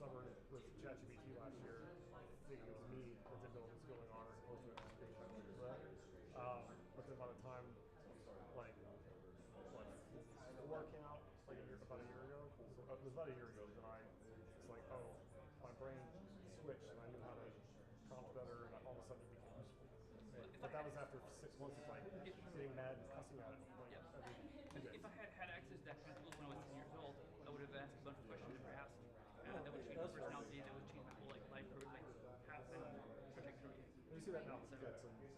stubborn with ChatGPT last year, thinking it was me that didn't know what was going on as opposed to it just being trying to figure that. But then by the time, like, what, 4 came out, like about a year ago. So it was about a year ago that I was like, oh, my brain switched and I knew how to prompt better, and all of a sudden it became useful. But that was after 6 months of like getting mad and cussing at it like every 2 days. If I had access to that kind of tools when I was 10 years old, I would have asked a bunch of questions perhaps that would change my personality, that would change my whole life path and trajectory. You see that now with kids and just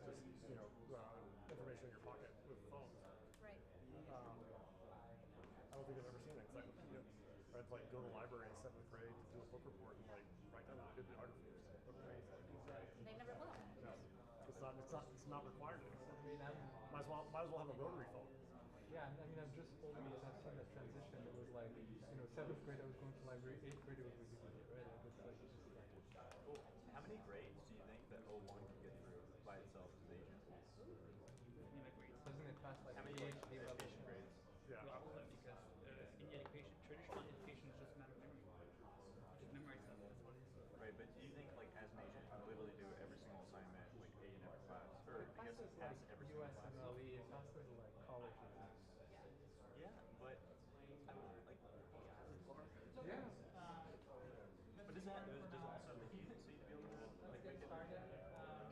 information in your pocket with phones. Right. I don't think I've ever seen an encyclopedia. I'd like go to the library in 7th grade to do a book report and like write down the bibliography. They never will. No, it's not required anymore. Might as well have a rotary phone. Yeah, I mean, I've just always I've seen that transition. It was like, 7th grade I was going to the library, 8th grade it was Wikipedia, right? Like, it's like just like. Well, how many grades do you think that O1 can get through by itself as agent? Doesn't it pass like How many PhD level grades? Yeah. All of them, because in education, traditional education is just a matter of memory. You just memorize stuff. That's what it is. Right, but do you think like as an agent you literally do every single assignment like A in every class? Or it I guess passes pass like every single class? USMLE, it passes like colleges. Yeah, but I mean like Yeah. but does it also have the agency to be able to like make it I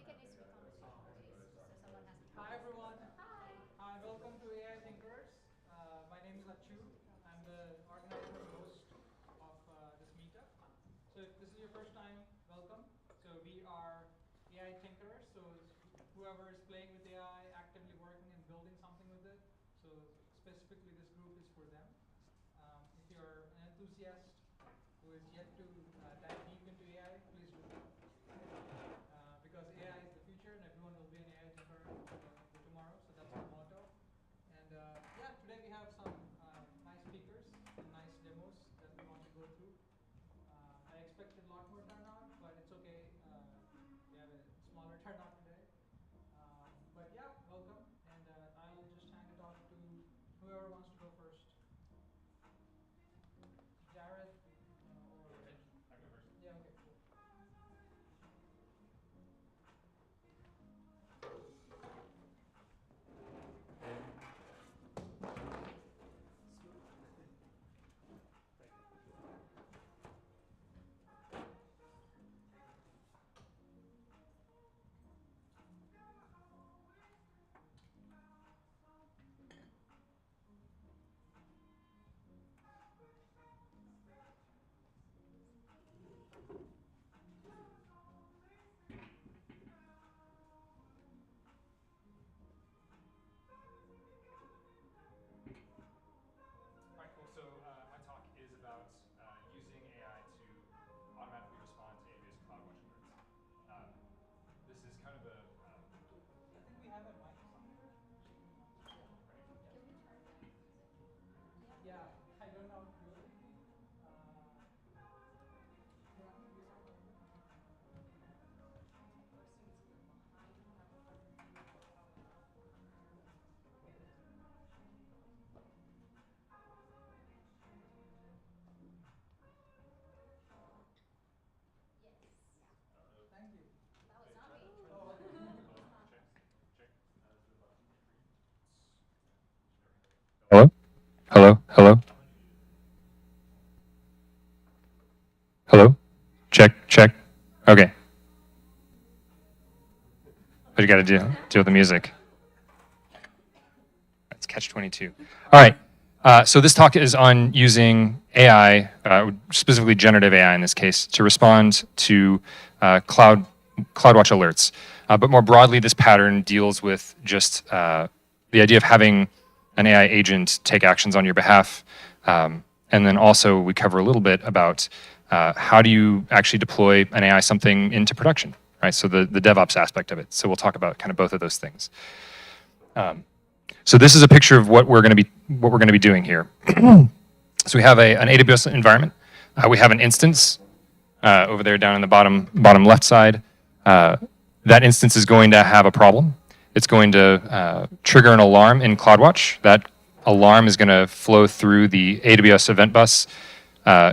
think it needs to be conversational based, so someone has to. Hi everyone. Hi. Hi, welcome to AI Thinkers. My name is Achu. I'm the organizer and host of this meetup. So if this is your first time, welcome. So we are AI Thinkers. So whoever is playing with AI, actively working and building something with it. So specifically this group is for them. If you're an enthusiast who is yet to dive deep into AI, please do that. Because AI is the future and everyone will be an AI thinker tomorrow, so that's our motto. And yeah, today we have some nice speakers and nice demos that we want to go through. I expected a lot more turnout, but it's okay. We have a smaller turnout today. But yeah, welcome, and I'll just hand it off to whoever wants to go first. Jared, or I go first. yeah, okay, cool. Alright, cool. So my talk is about using AI to automatically respond to AWS CloudWatch alerts. This is kind of a I think we have a mic somewhere. Yeah, I don't know really. Thank you. That was not me. Oh, Hello? Hello? Hello? Hello? Check, check. Okay. What do you got to do with the music? It's catch-22. All right. So this talk is on using AI, specifically generative AI in this case, to respond to CloudWatch alerts. But more broadly, this pattern deals with just the idea of having an AI agent take actions on your behalf. And then also we cover a little bit about how do you actually deploy an AI something into production, right? So the DevOps aspect of it. So we'll talk about kind of both of those things. So this is a picture of what we're going to be doing here. So we have an AWS environment. We have an instance over there down in the bottom left side. That instance is going to have a problem. It's going to trigger an alarm in CloudWatch. That alarm is going to flow through the AWS event bus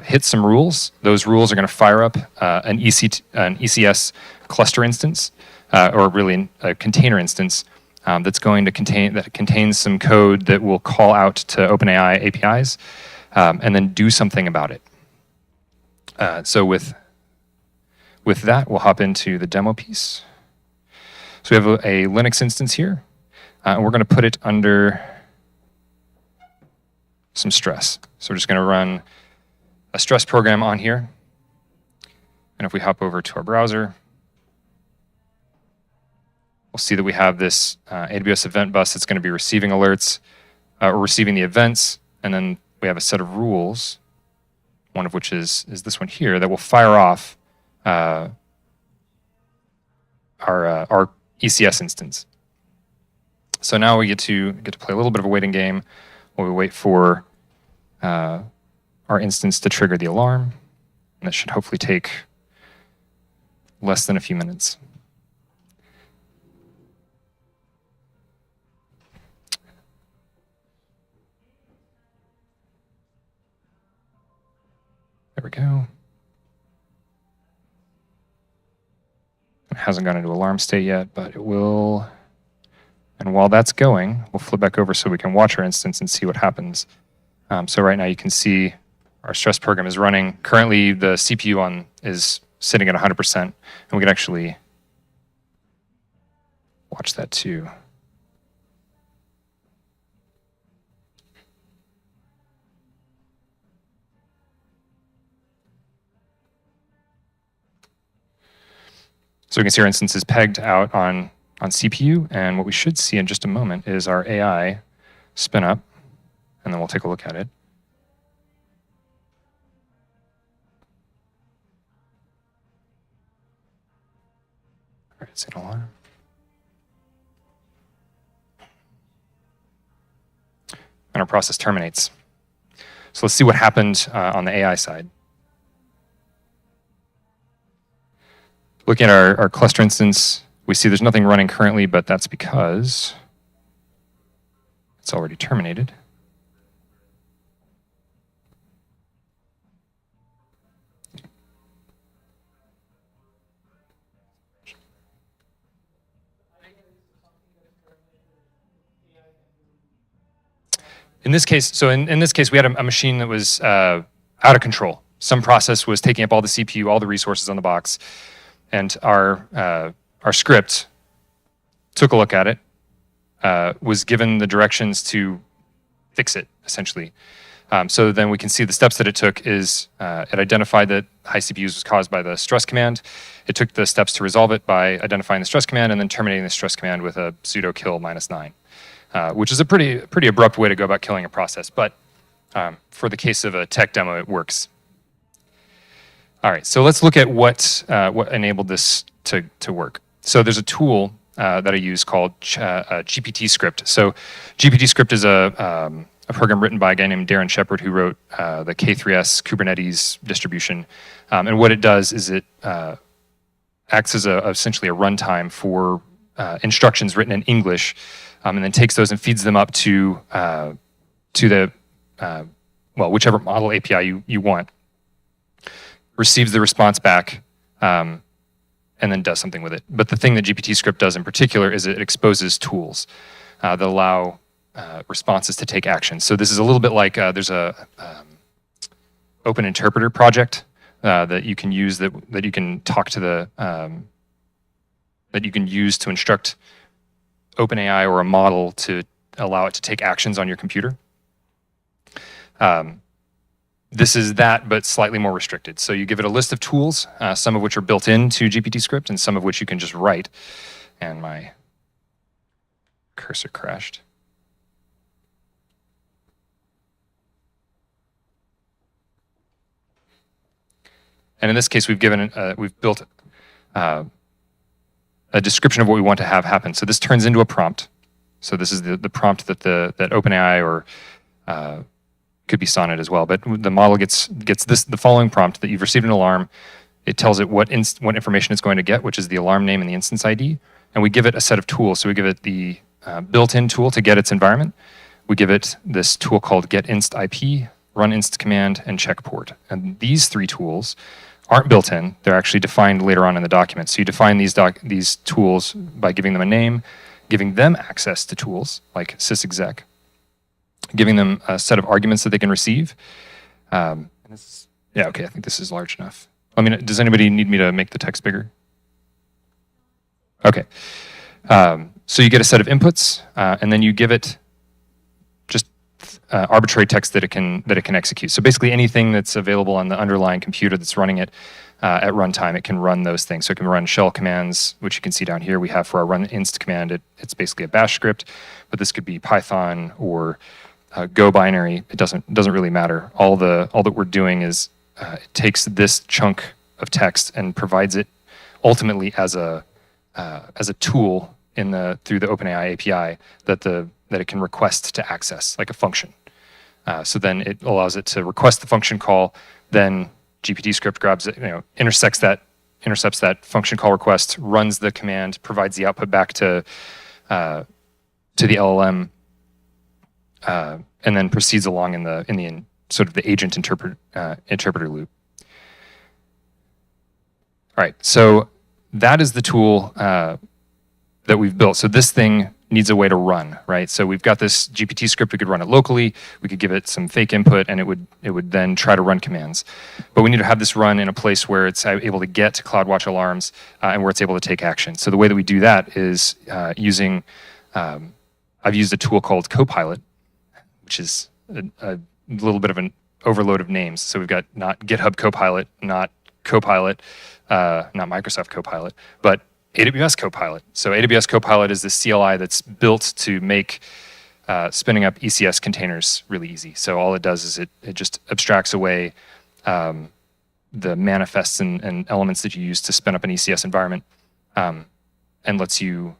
hit some rules. Those rules are going to fire up an ECS cluster instance, or really a container instance that's going to contains some code that will call out to OpenAI APIs and then do something about it. So with that, we'll hop into the demo piece. So we have a Linux instance here, and we're going to put it under some stress. So we're just going to run a stress program on here. And if we hop over to our browser, we'll see that we have this AWS event bus that's going to be receiving alerts or receiving the events. And then we have a set of rules, one of which is this one here, that will fire off our ECS instance. So now we get to play a little bit of a waiting game while we wait for our instance to trigger the alarm. And that should hopefully take less than a few minutes. There we go. It hasn't gone into alarm state yet, but it will. And while that's going, we'll flip back over so we can watch our instance and see what happens. So right now you can see our stress program is running. Currently, the CPU is sitting at 100%, and we can actually watch that too. So we can see our instance is pegged out on CPU, and what we should see in just a moment is our AI spin up, and then we'll take a look at it. All right, it's in alarm. And our process terminates. So let's see what happened on the AI side. Looking at our cluster instance, we see there's nothing running currently, but that's because it's already terminated. In this case, in this case, we had a machine that was out of control. Some process was taking up all the CPU, all the resources on the box, and our script took a look at it, was given the directions to fix it, essentially. So then we can see the steps that it took is it identified that high CPUs was caused by the stress command. It took the steps to resolve it by identifying the stress command and then terminating the stress command with a sudo kill -9. Which is a pretty abrupt way to go about killing a process, but for the case of a tech demo, it works. All right, so let's look at what enabled this to work. So there's a tool that I use called GPT script. So GPT script is a program written by a guy named Darren Shepard who wrote the K3s Kubernetes distribution. And what it does is it acts as essentially a runtime for instructions written in English, and then takes those and feeds them up to the whichever model API you want, receives the response back, and then does something with it. But the thing that GPT script does in particular is it exposes tools that allow responses to take action. So this is a little bit like there's a open interpreter project that you can use that you can talk to the that you can use to instruct OpenAI or a model to allow it to take actions on your computer. This is that, but slightly more restricted. So you give it a list of tools, some of which are built into GPT script and some of which you can just write. And my cursor crashed. And in this case, we've built a description of what we want to have happen. So this turns into a prompt. So this is the prompt that OpenAI or could be Sonnet as well. But the model gets the following prompt: that you've received an alarm. It tells it what information it's going to get, which is the alarm name and the instance ID. And we give it a set of tools. So we give it the built-in tool to get its environment. We give it this tool called getInstIP, run inst command, and check port. And these 3 tools aren't built in. They're actually defined later on in the document. So you define these tools by giving them a name, giving them access to tools like sysexec, giving them a set of arguments that they can receive. Yeah, okay, I think this is large enough. I mean, does anybody need me to make the text bigger? Okay. So you get a set of inputs, and then you give it just arbitrary text that it can execute. So basically anything that's available on the underlying computer that's running it at runtime, it can run those things. So it can run shell commands, which you can see down here. We have for our run inst command, it's basically a bash script, but this could be Python or Go binary. It doesn't really matter. All that we're doing is it takes this chunk of text and provides it ultimately as a tool through the OpenAI API that it can request to access, like a function. So then it allows it to request the function call. Then GPT script grabs it, intercepts that function call request, runs the command, provides the output back to the LLM, and then proceeds along in the sort of the agent interpreter loop. All right, so that is the tool that we've built. So this thing needs a way to run, right? So we've got this GPT script. We could run it locally. We could give it some fake input, and it would then try to run commands. But we need to have this run in a place where it's able to get to CloudWatch alarms and where it's able to take action. So the way that we do that is using. I've used a tool called Copilot, which is a little bit of an overload of names. So we've got not GitHub Copilot, not Copilot, not Microsoft Copilot, but AWS Copilot. So AWS Copilot is the CLI that's built to make spinning up ECS containers really easy. So all it does is it just abstracts away the manifests and elements that you use to spin up an ECS environment and lets you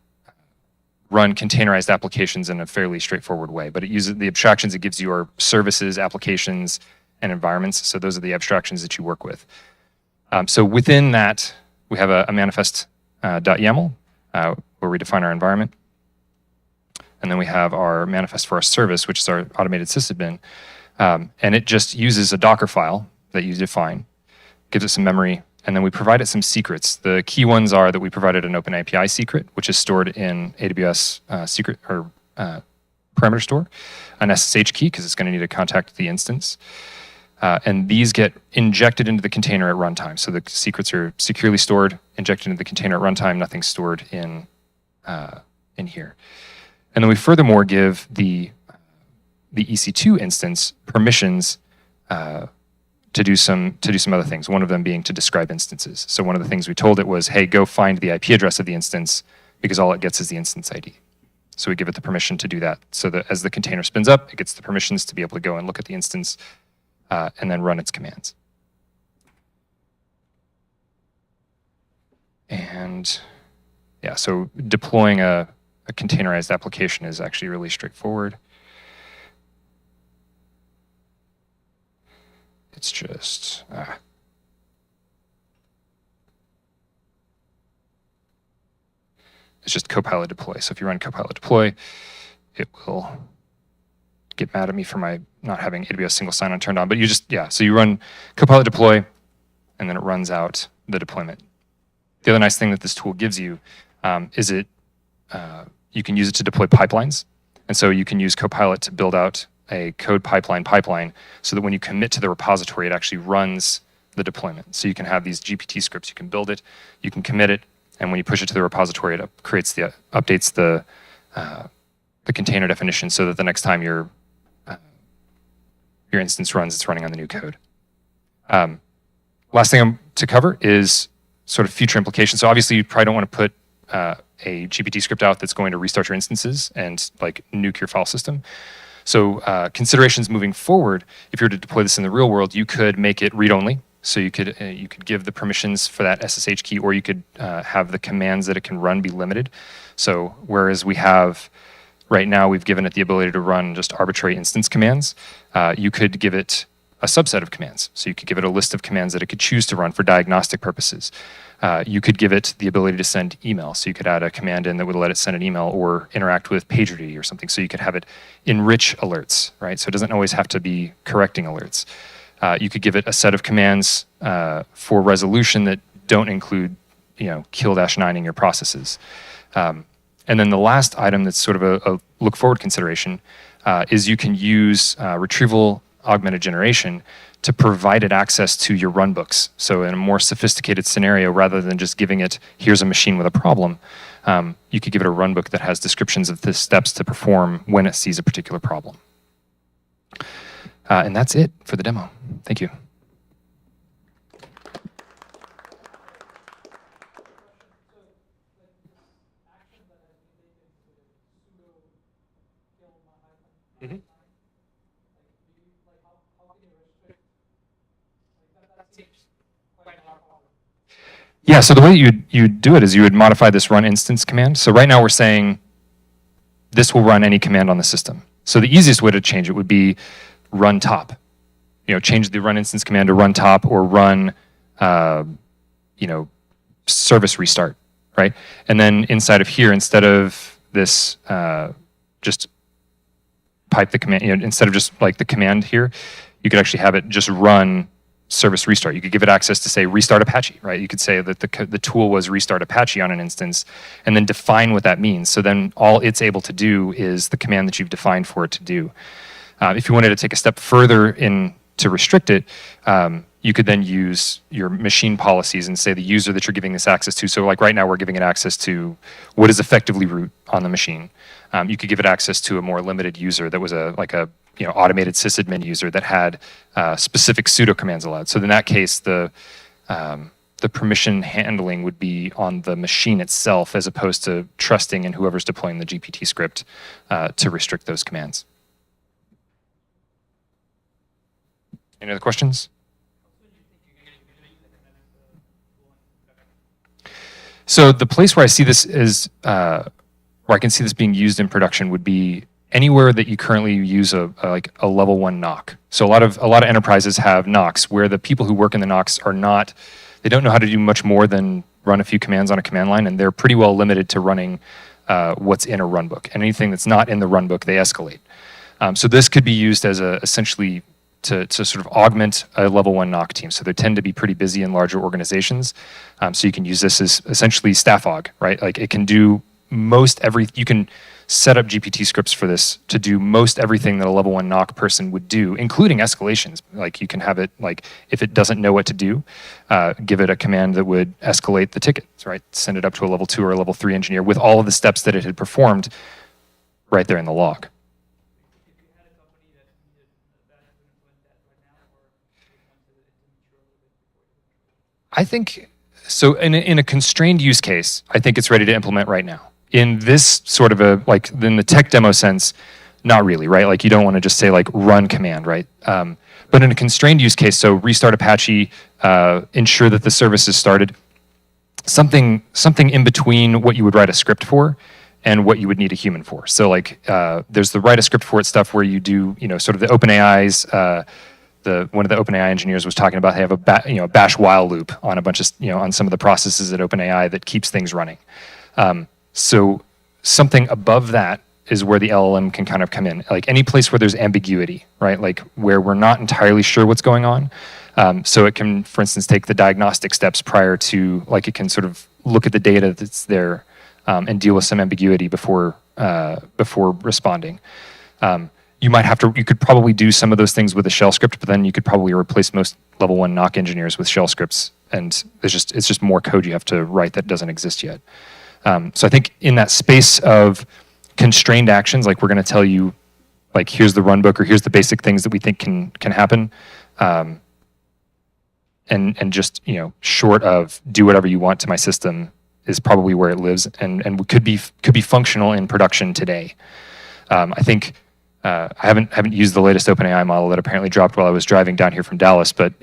run containerized applications in a fairly straightforward way. But it uses the abstractions it gives you are services, applications, and environments. So those are the abstractions that you work with. So within that, we have a manifest.yaml where we define our environment. And then we have our manifest for our service, which is our automated sysadmin. And it just uses a Docker file that you define, gives it some memory, and then we provide it some secrets. The key ones are that we provided an OpenAPI secret, which is stored in AWS secret or parameter store, an SSH key, because it's going to need to contact the instance. And these get injected into the container at runtime. So the secrets are securely stored, injected into the container at runtime, nothing stored in here. And then we furthermore give the EC2 instance permissions to do some other things, one of them being to describe instances. So one of the things we told it was, hey, go find the IP address of the instance, because all it gets is the instance ID. So we give it the permission to do that. So that as the container spins up, it gets the permissions to be able to go and look at the instance and then run its commands. And yeah, so deploying a containerized application is actually really straightforward. It's just, it's just Copilot deploy. So if you run Copilot deploy, it will get mad at me for my not having AWS single sign-on turned on. But you just, so you run Copilot deploy, and then it runs out the deployment. The other nice thing that this tool gives you is you can use it to deploy pipelines. And so you can use Copilot to build out a code pipeline so that when you commit to the repository, it actually runs the deployment. So you can have these GPT scripts, you can build it, you can commit it, and when you push it to the repository, it updates the container definition so that the next time your instance runs, it's running on the new code. Last thing to cover is sort of future implications. So obviously you probably don't want to put a GPT script out that's going to restart your instances and like nuke your file system. So considerations moving forward, if you were to deploy this in the real world, you could make it read-only. So you could give the permissions for that SSH key, or you could have the commands that it can run be limited. So whereas we have, right now we've given it the ability to run just arbitrary instance commands, you could give it a subset of commands. So you could give it a list of commands that it could choose to run for diagnostic purposes. You could give it the ability to send email. So you could add a command in that would let it send an email or interact with PagerDuty or something. So you could have it enrich alerts, right? So it doesn't always have to be correcting alerts. You could give it a set of commands for resolution that don't include, kill-9ing your processes. And then the last item that's sort of a look-forward consideration is you can use retrieval augmented generation to provide it access to your runbooks. So in a more sophisticated scenario, rather than just giving it, here's a machine with a problem, you could give it a runbook that has descriptions of the steps to perform when it sees a particular problem. And that's it for the demo. Thank you. Mm-hmm. Yeah, so the way you'd do it is you would modify this run instance command. So right now we're saying this will run any command on the system. So the easiest way to change it would be run top. Change the run instance command to run top or run, service restart, right? And then inside of here, instead of this just pipe the command, instead of just like the command here, you could actually have it just run service restart. You could give it access to say restart Apache, right? You could say that the tool was restart Apache on an instance and then define what that means. So then all it's able to do is the command that you've defined for it to do. If you wanted to take a step further in to restrict it, you could then use your machine policies and say the user that you're giving this access to. So like right now we're giving it access to what is effectively root on the machine. You could give it access to a more limited user that was a automated sysadmin user that had specific pseudo commands allowed. So in that case, the permission handling would be on the machine itself as opposed to trusting in whoever's deploying the GPT script to restrict those commands. Any other questions? So the place where I see this is, where I can see this being used in production would be anywhere that you currently use a level 1 NOC. So a lot of enterprises have NOCs where the people who work in the NOCs they don't know how to do much more than run a few commands on a command line, and they're pretty well limited to running what's in a runbook. And anything that's not in the runbook, they escalate. So this could be used as essentially to sort of augment a level 1 NOC team. So they tend to be pretty busy in larger organizations. So you can use this as essentially staff aug, right? Like it can do you can set up GPT scripts for this to do most everything that a level 1 NOC person would do, including escalations. Like you can have it, like if it doesn't know what to do, give it a command that would escalate the tickets, right? Send it up to a level 2 or a level 3 engineer with all of the steps that it had performed right there in the log. I think, so in a constrained use case, I think it's ready to implement right now. In this sort of in the tech demo sense, not really, right? Like you don't want to just say like run command, right? But in a constrained use case, so restart Apache, ensure that the service is started, something in between what you would write a script for and what you would need a human for. So like there's the write a script for it stuff where you do, sort of the OpenAI's, one of the OpenAI engineers was talking about they have a bash while loop on a bunch of on some of the processes at OpenAI that keeps things running. So something above that is where the LLM can kind of come in, like any place where there's ambiguity, right? Like where we're not entirely sure what's going on. So it can, for instance, take the diagnostic steps prior to, like it can sort of look at the data that's there and deal with some ambiguity before responding. You could probably do some of those things with a shell script, but then you could probably replace most level 1 NOC engineers with shell scripts, and it's just more code you have to write that doesn't exist yet. So I think in that space of constrained actions, like we're going to tell you, like here's the runbook or here's the basic things that we think can happen, and just short of do whatever you want to my system is probably where it lives, and could be functional in production today. I think. I haven't used the latest OpenAI model that apparently dropped while I was driving down here from Dallas, but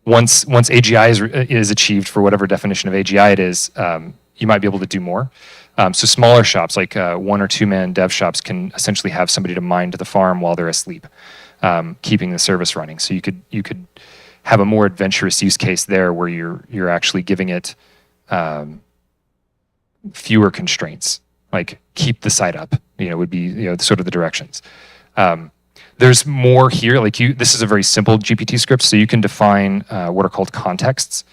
once AGI is achieved for whatever definition of AGI it is, you might be able to do more. So smaller shops like 1 or 2 man dev shops can essentially have somebody to mind the farm while they're asleep. keeping the service running. So you could have a more adventurous use case there where you're actually giving it fewer constraints, like keep the site up, would be sort of the directions. There's more here. This is a very simple GPT script, so you can define what are called contexts,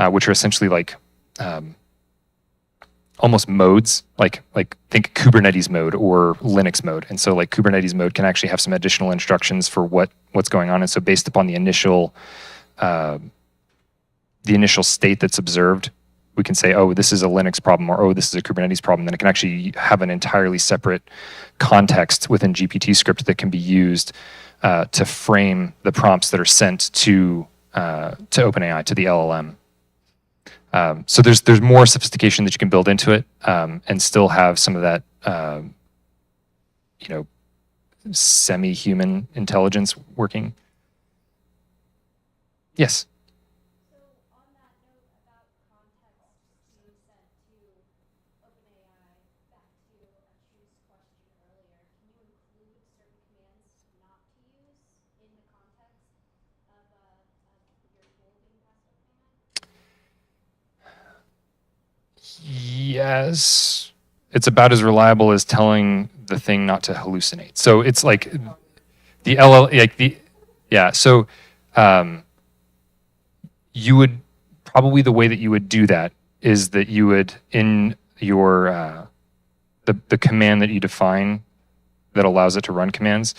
which are essentially like almost modes, like think Kubernetes mode or Linux mode. And so like Kubernetes mode can actually have some additional instructions for what's going on. And so based upon the initial state that's observed, we can say, oh, this is a Linux problem, or oh, this is a Kubernetes problem. Then it can actually have an entirely separate context within GPT script that can be used to frame the prompts that are sent to OpenAI, to the LLM. So there's more sophistication that you can build into it, and still have some of that, semi-human intelligence working. Yes. So on that note about context being sent to OpenAI, back to Achu's question earlier, can you include certain commands not to use in the context of your tool being passed to OpenAI? Yes. It's about as reliable as telling the thing not to hallucinate. So it's like the so you would probably, the way that you would do that is that you would, in your the command that you define that allows it to run commands,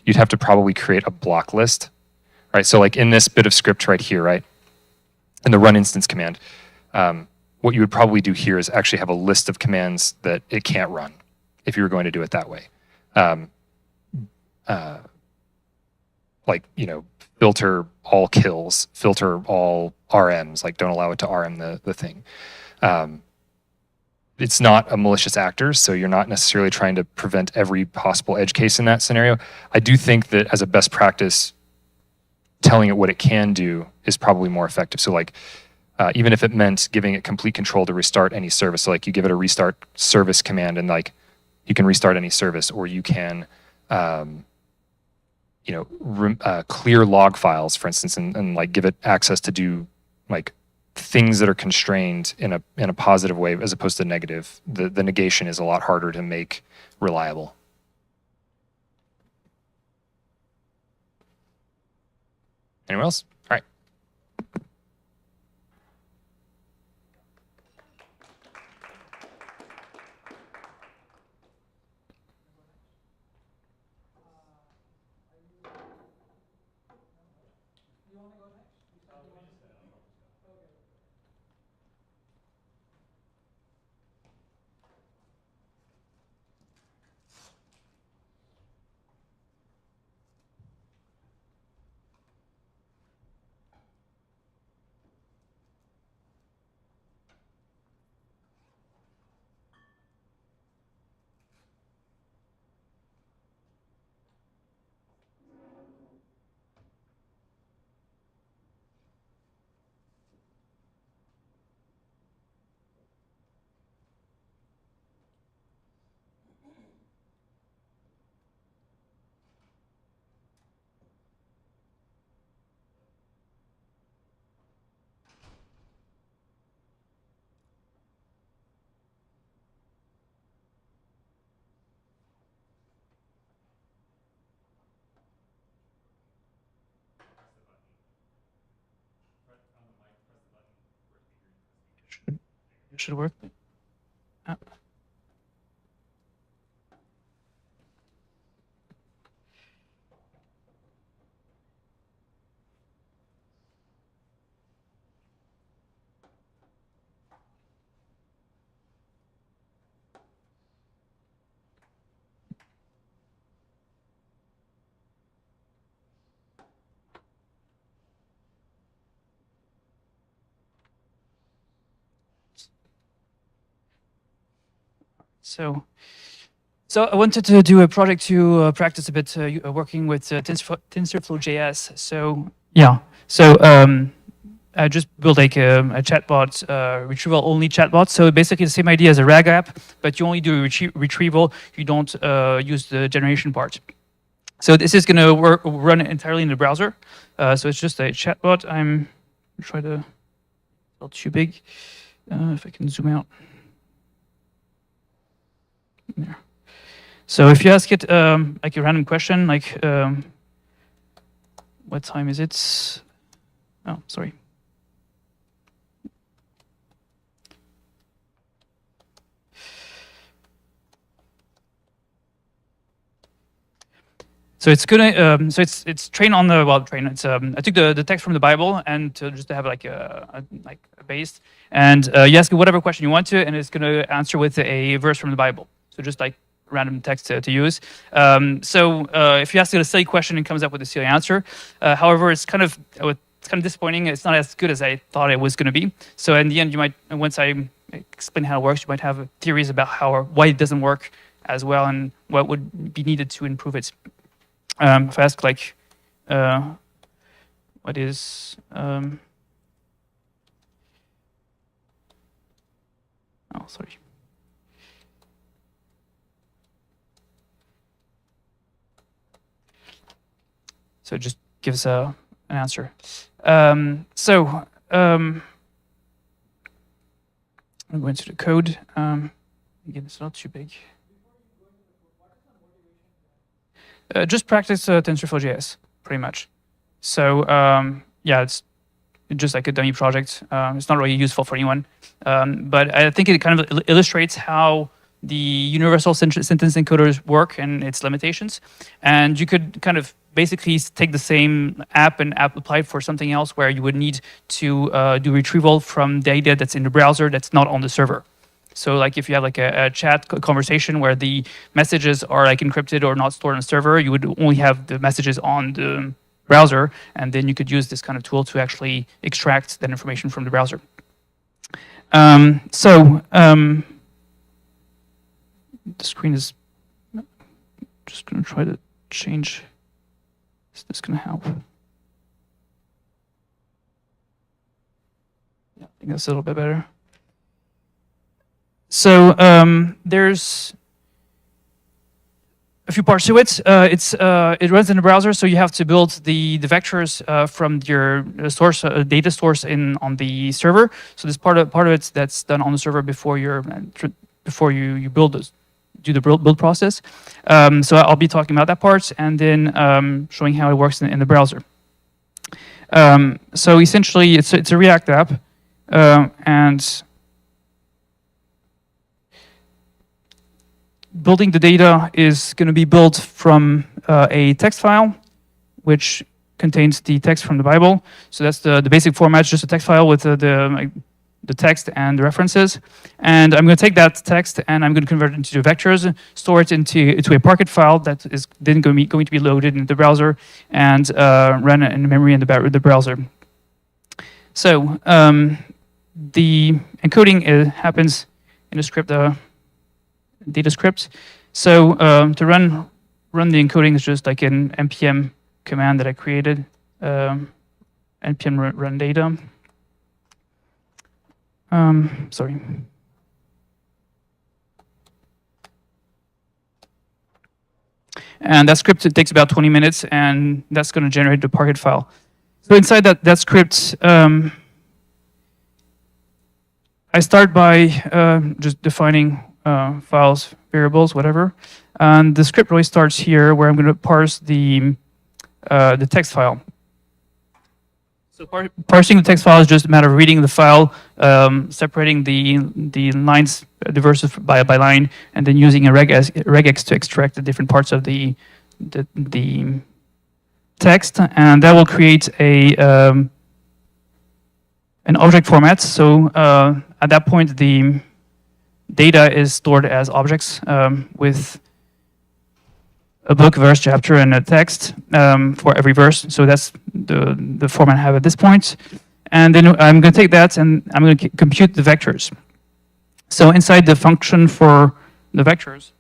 you'd have to probably create a block list, right? So like in this bit of script right here, right, in the run instance command, what you would probably do here is actually have a list of commands that it can't run if you were going to do it that way. Filter all kills, filter all RMs, like don't allow it to RM the thing. It's not a malicious actor, so you're not necessarily trying to prevent every possible edge case in that scenario. I do think that as a best practice, telling it what it can do is probably more effective. So like, even if it meant giving it complete control to restart any service, so like you give it a restart service command and like you can restart any service, or you can clear log files, for instance, and like give it access to do like things that are constrained in a positive way as opposed to negative. The negation is a lot harder to make reliable. Anyone else? All right. You want to go next? Okay. Should work. So I wanted to do a project to practice a bit working with TensorFlow.js. So yeah, I just built like a chatbot, retrieval-only chatbot. So basically the same idea as a RAG app, but you only do retrieval. You don't use the generation part. So this is going to run entirely in the browser. So it's just a chatbot. I'm try to not too big. If I can zoom out. There. So if you ask it like a random question, like what time is it? Oh, sorry. So it's gonna, so it's trained on the It's I took the text from the Bible and just to have like a base, and you ask it whatever question you want to, and it's gonna answer with a verse from the Bible. So just like random text to use. If you ask it a silly question, it comes up with a silly answer. However, it's kind of disappointing. It's not as good as I thought it was going to be. So in the end, you might, once I explain how it works, you might have theories about how or why it doesn't work as well and what would be needed to improve it. If I ask like, what is, oh, sorry. So it just gives an answer. I'm going to the code. Again, it's not too big. Just practice TensorFlow.js, pretty much. So yeah, it's just like a dummy project. It's not really useful for anyone. But I think it kind of illustrates how the universal sentence encoders work and its limitations. And you could kind of basically take the same app and apply it for something else where you would need to do retrieval from data that's in the browser that's not on the server. So like if you have like a chat conversation where the messages are like encrypted or not stored on the server, you would only have the messages on the browser, and then you could use this kind of tool to actually extract that information from the browser. The screen is just going to try to change. Is this going to help? Yeah, I think that's a little bit better. So there's a few parts to it. It runs in the browser, so you have to build the vectors from your source data source on the server. So this part of it that's done on the server before you do the build process. So I'll be talking about that part and then showing how it works in the browser. So essentially, it's a React app, and building the data is going to be built from a text file, which contains the text from the Bible. So that's the basic format, just a text file with the text and the references. And I'm going to take that text and I'm going to convert it into vectors, store it into a Parquet file that is then going to be loaded in the browser and run in memory in the browser. So the encoding happens in a script, data script. So to run the encoding is just like an npm command that I created, npm run data. Sorry. And that script, it takes about 20 minutes, and that's going to generate the Parquet file. So inside that script, I start by just defining files, variables, whatever. And the script really starts here, where I'm going to parse the text file. So parsing the text file is just a matter of reading the file, separating the lines, the verses by line, and then using a regex to extract the different parts of the text, and that will create an object format. So at that point, the data is stored as objects with a book, verse, chapter, and a text for every verse. So that's the format I have at this point. And then I'm going to take that and I'm going to compute the vectors. So inside the function for the vectors,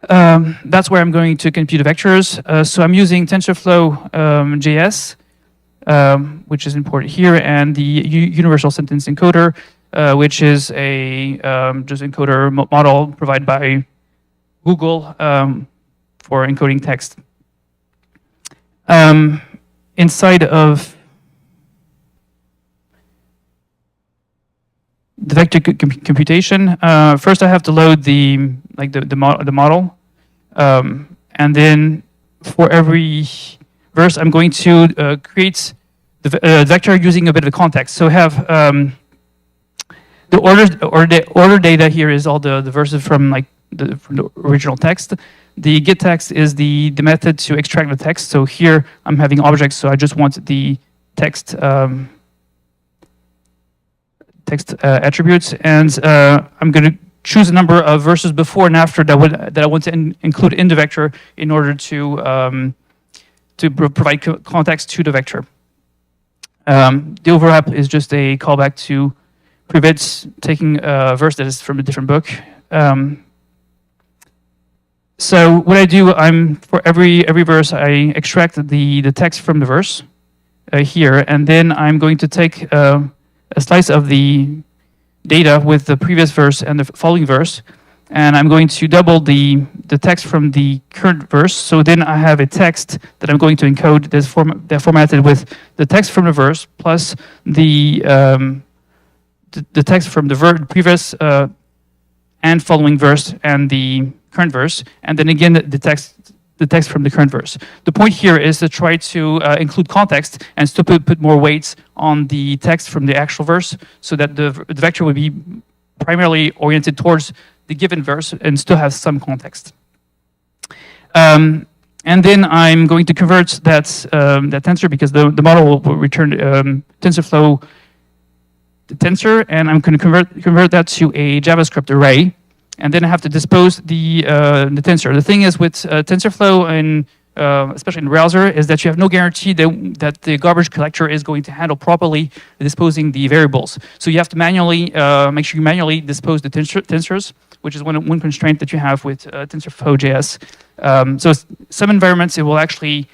that's where I'm going to compute the vectors. So I'm using TensorFlow.js, which is imported here, and the universal sentence encoder, which is a just encoder model provided by Google, for encoding text. Inside of the vector computation, first I have to load the model, and then for every verse, I'm going to create the vector using a bit of context. So have the order data here is all the verses from the original text. The get text is the method to extract the text. So here I'm having objects, so I just want the text attributes, and I'm going to choose a number of verses before and after that I want to include in the vector in order to provide context to the vector. The overlap is just a callback to prevent taking a verse that is from a different book. So what I do, for every verse, I extract the text from the verse here, and then I'm going to take a slice of the data with the previous verse and the following verse, and I'm going to double the text from the current verse. So then I have a text that I'm going to encode that's formatted with the text from the verse plus the text from the previous and following verse and the current verse, and then again the text from the current verse. The point here is to try to include context and still put more weights on the text from the actual verse, so that the vector would be primarily oriented towards the given verse and still have some context. And then I'm going to convert that tensor, because the model will return TensorFlow the tensor, and I'm going to convert that to a JavaScript array. And then I have to dispose the tensor. The thing is with TensorFlow, and especially in the browser, is that you have no guarantee that the garbage collector is going to handle properly disposing the variables. So you have to manually make sure you manually dispose the tensors, which is one constraint that you have with TensorFlow.js. So some environments it will actually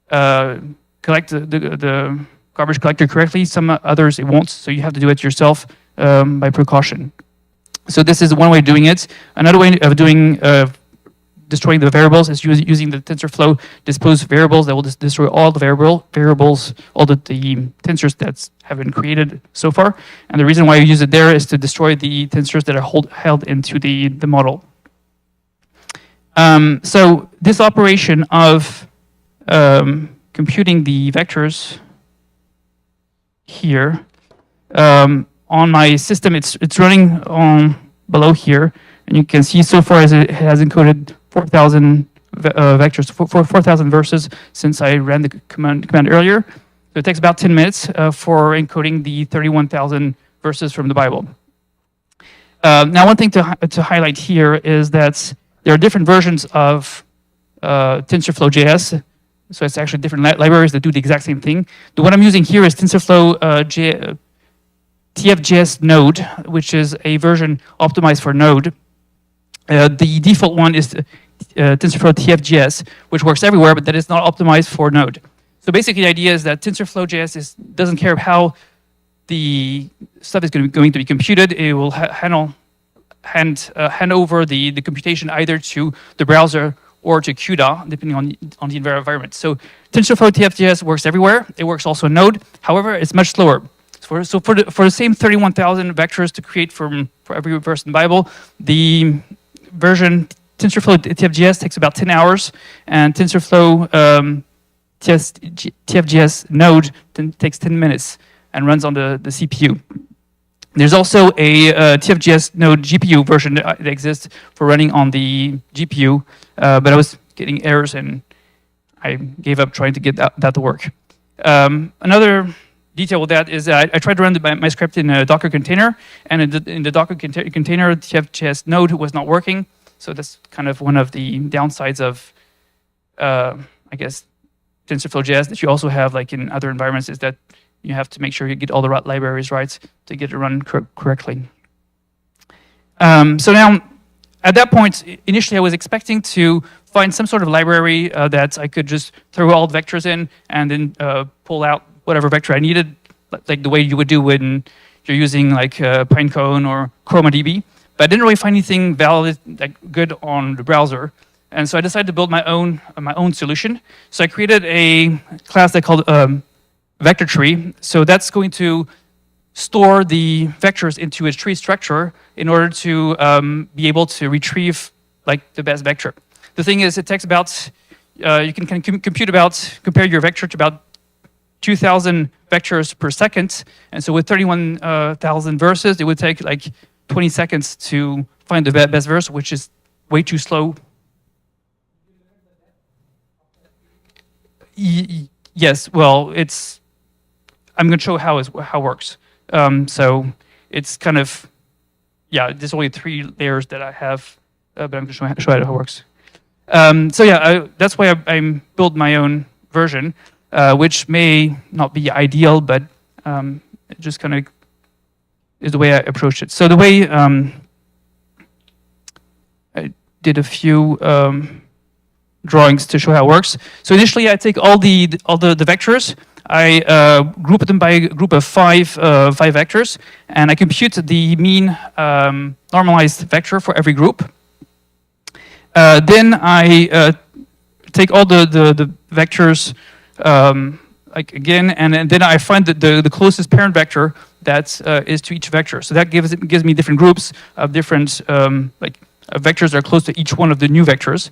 collect the garbage collector correctly. Some others it won't. So you have to do it yourself by precaution. So this is one way of doing it. Another way of doing destroying the variables is using the TensorFlow dispose variables that will destroy all the variables, all the tensors that have been created so far. And the reason why you use it there is to destroy the tensors that are held into the model. So this operation of computing the vectors here, on my system, it's running on below here, and you can see so far as it has encoded 4,000 vectors, 4,000 verses since I ran the command earlier. So it takes about 10 minutes for encoding the 31,000 verses from the Bible. Now, one thing to highlight here is that there are different versions of TensorFlow.js. So it's actually different libraries that do the exact same thing. The one I'm using here is TensorFlow TFJS Node, which is a version optimized for Node. The default one is TensorFlow TFJS, which works everywhere, but that is not optimized for Node. So basically, the idea is that TensorFlow.js doesn't care how the stuff is going to be computed. It will hand over the computation either to the browser or to CUDA, depending on the environment. So TensorFlow TFJS works everywhere. It works also in Node. However, it's much slower. So for the same 31,000 vectors to create for every verse in the Bible, the version TensorFlow TFJS takes about 10 hours, and TensorFlow TFJS Node takes 10 minutes and runs on the CPU. There's also a TFJS Node GPU version that exists for running on the GPU, but I was getting errors and I gave up trying to get that to work. Another detail with that is I tried to run my script in a Docker container, and in the Docker container, TFJS Node was not working. So that's kind of one of the downsides of, I guess, TensorFlow.js that you also have like in other environments, is that you have to make sure you get all the right libraries right to get it run correctly. So now, at that point, initially I was expecting to find some sort of library that I could just throw all the vectors in and then pull out whatever vector I needed, like the way you would do when you're using like Pinecone or ChromaDB. But I didn't really find anything valid, like good on the browser. And so I decided to build my own solution. So I created a class that I called vector tree. So that's going to store the vectors into a tree structure in order to be able to retrieve like the best vector. The thing is, it takes about you can compare your vector to about 2,000 vectors per second, and so with 31,000 verses, it would take like 20 seconds to find the best verse, which is way too slow. Yes, well, I'm going to show how it works. So it's kind of, yeah, there's only 3 layers that I have, but I'm going to show how it works. So yeah, that's why I built my own version, which may not be ideal, but it just kind of is the way I approached it. So the way I did a few drawings to show how it works. So initially, I take all the vectors. I group them by a group of five vectors, and I compute the mean normalized vector for every group. Then I take all the vectors like again, and then I find the closest parent vector that is to each vector. So that gives me different groups of different vectors that are close to each one of the new vectors.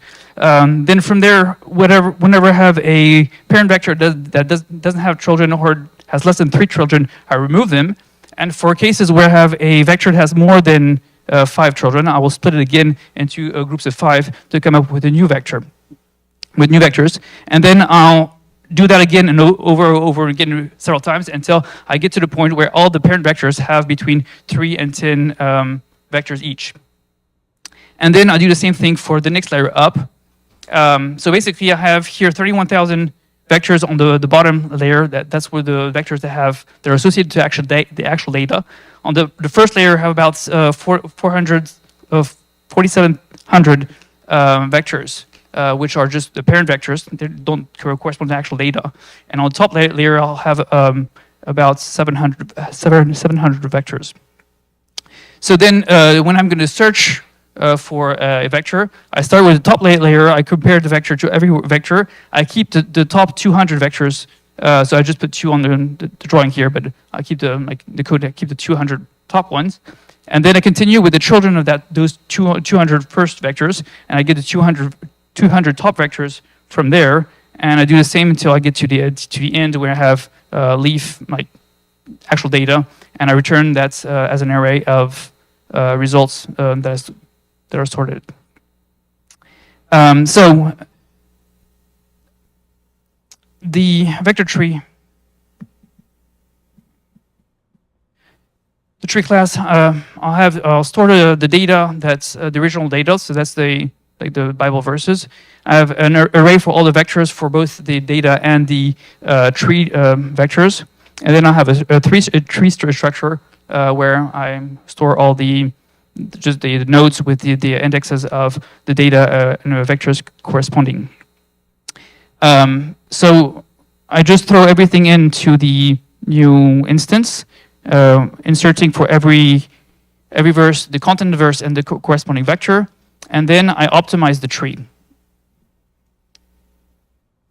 Then from there, whenever I have a parent vector that doesn't have children or has less than 3 children, I remove them. And for cases where I have a vector that has more than 5 children, I will split it again into groups of 5 to come up with a new vector, with new vectors. And then I'll do that again and over again several times until I get to the point where all the parent vectors have between 3 and 10 vectors each. And then I do the same thing for the next layer up. So basically, I have here 31,000 vectors on the bottom layer. That's where the vectors that are associated to the actual data. On the first layer, I have about 4,700 vectors, which are just the parent vectors. They don't correspond to actual data. And on the top layer, I'll have about 700 vectors. So then, when I'm going to search for a vector, I start with the top layer. I compare the vector to every vector. I keep the top 200 vectors. So I just put 2 on the drawing here, but I keep the code. I keep the 200 top ones, and then I continue with the children of those 200 first vectors, and I get the 200 top vectors from there, and I do the same until I get to the end where I have leaf actual data, and I return that as an array of results that are sorted. So the vector tree, the tree class, I'll store the data that's the original data. So that's the Bible verses. I have an array for all the vectors for both the data and the tree vectors, and then I have a tree structure where I store all the nodes with the indexes of the data and the vectors corresponding. So I just throw everything into the new instance, inserting for every verse, the content of the verse and the corresponding vector, and then I optimize the tree.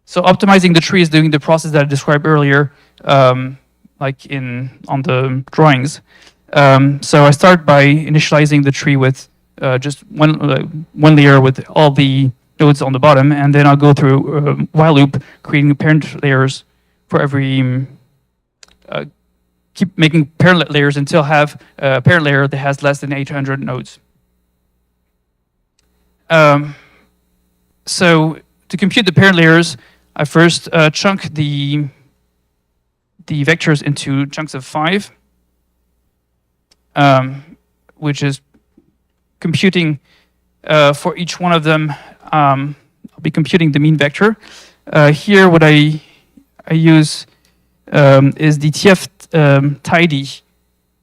So optimizing the tree is doing the process that I described earlier, like on the drawings. So I start by initializing the tree with just one layer with all the nodes on the bottom, and then I'll go through a while loop, creating parent layers for every, keep making parent layers until I have a parent layer that has less than 800 nodes. So to compute the parent layers, I first chunk the vectors into chunks of 5, which is computing for each one of them. I'll be computing the mean vector. Here, what I use is the tf-tidy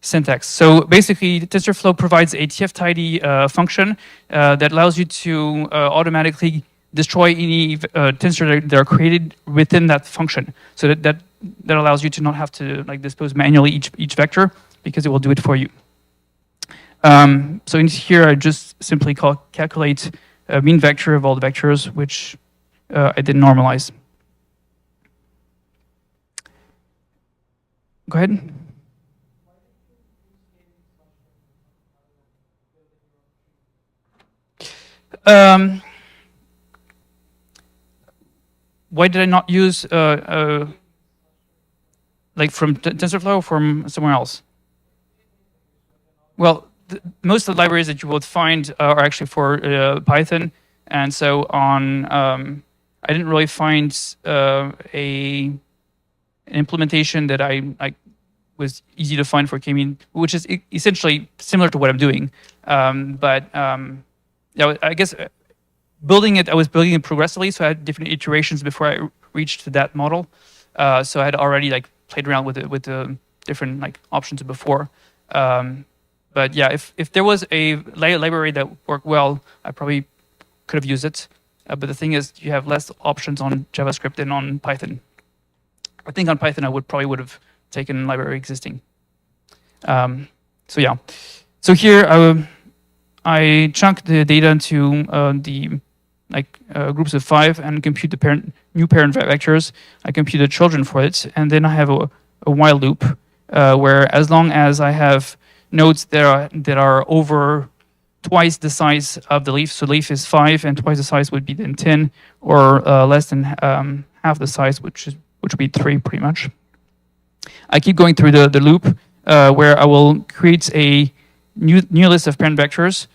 syntax. So basically, TensorFlow provides a tf-tidy function that allows you to automatically destroy any tensor that are created within that function. So that allows you to not have to dispose manually each vector, because it will do it for you. So in here, I just simply calculate mean vector of all the vectors, which I did normalize. Go ahead. Why did I not use like from TensorFlow or from somewhere else? Well, most of the libraries that you would find are actually for Python, and so on. I didn't really find an implementation that I was easy to find for K-mean, which is essentially similar to what I'm doing. Yeah, I guess building it, I was building it progressively, so I had different iterations before I reached that model. So I had already like played around with the different like options before. But yeah, if there was a library that worked well, I probably could have used it. But the thing is, you have less options on JavaScript than on Python. I think on Python, I probably would have taken library existing. So yeah. So here, I chunk the data into the groups of 5 and compute the new parent vectors. I compute the children for it, and then I have a while loop where as long as I have nodes that are over twice the size of the leaf, so leaf is 5 and twice the size would be then 10, or less than half the size, which would be 3 pretty much. I keep going through the loop where I will create a new list of parent vectors.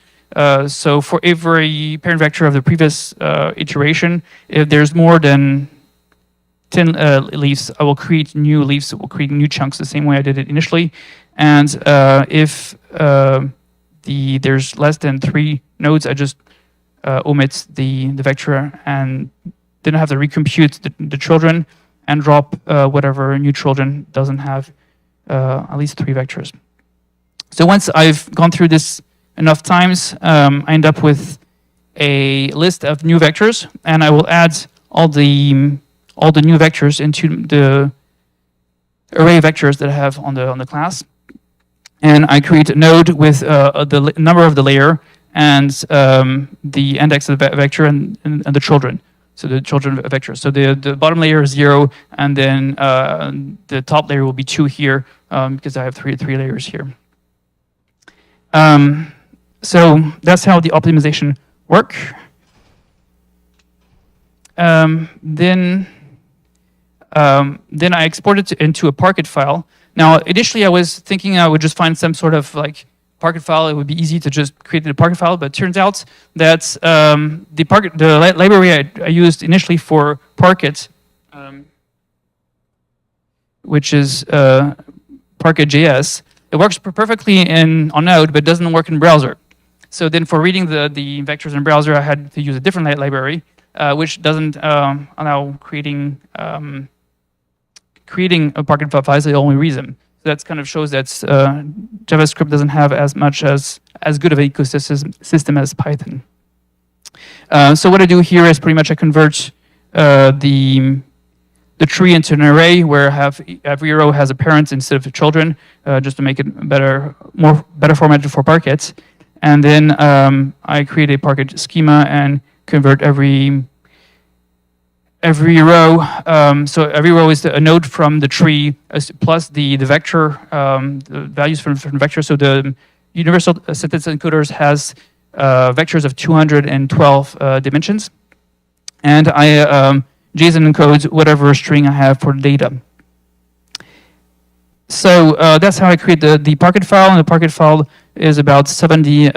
So for every parent vector of the previous iteration, if there's more than 10 leaves, I will create new leaves. It will create new chunks the same way I did it initially. And if there's less than 3 nodes, I just omit the vector and then I have to recompute the children and drop whatever new children doesn't have at least 3 vectors. So once I've gone through this enough times, I end up with a list of new vectors, and I will add all the new vectors into the array of vectors that I have on the class. And I create a node with the number of the layer and the index of the vector and the children. So the children vector. So the bottom layer is 0, and then the top layer will be 2 here because I have three layers here. So that's how the optimization work. Then I export it into a Parquet file. Now, initially I was thinking I would just find some sort of like Parquet file. It would be easy to just create a Parquet file, but it turns out that the library I used initially for Parquet, which is Parquet.js, it works perfectly on Node, but doesn't work in browser. So then for reading the vectors in browser, I had to use a different library, which doesn't allow creating a Parquet file is the only reason. So that kind of shows that JavaScript doesn't have as good of an ecosystem as Python. So what I do here is pretty much I convert the tree into an array where every row has a parent instead of children, just to make it better formatted for Parquet. And then I create a Parquet schema and convert every row. So every row is a node from the tree plus the vector, the values from the vector. So the universal sentence encoders has vectors of 212 dimensions. And I JSON encodes whatever string I have for data. So that's how I create the Parquet file. And the Parquet file is about 70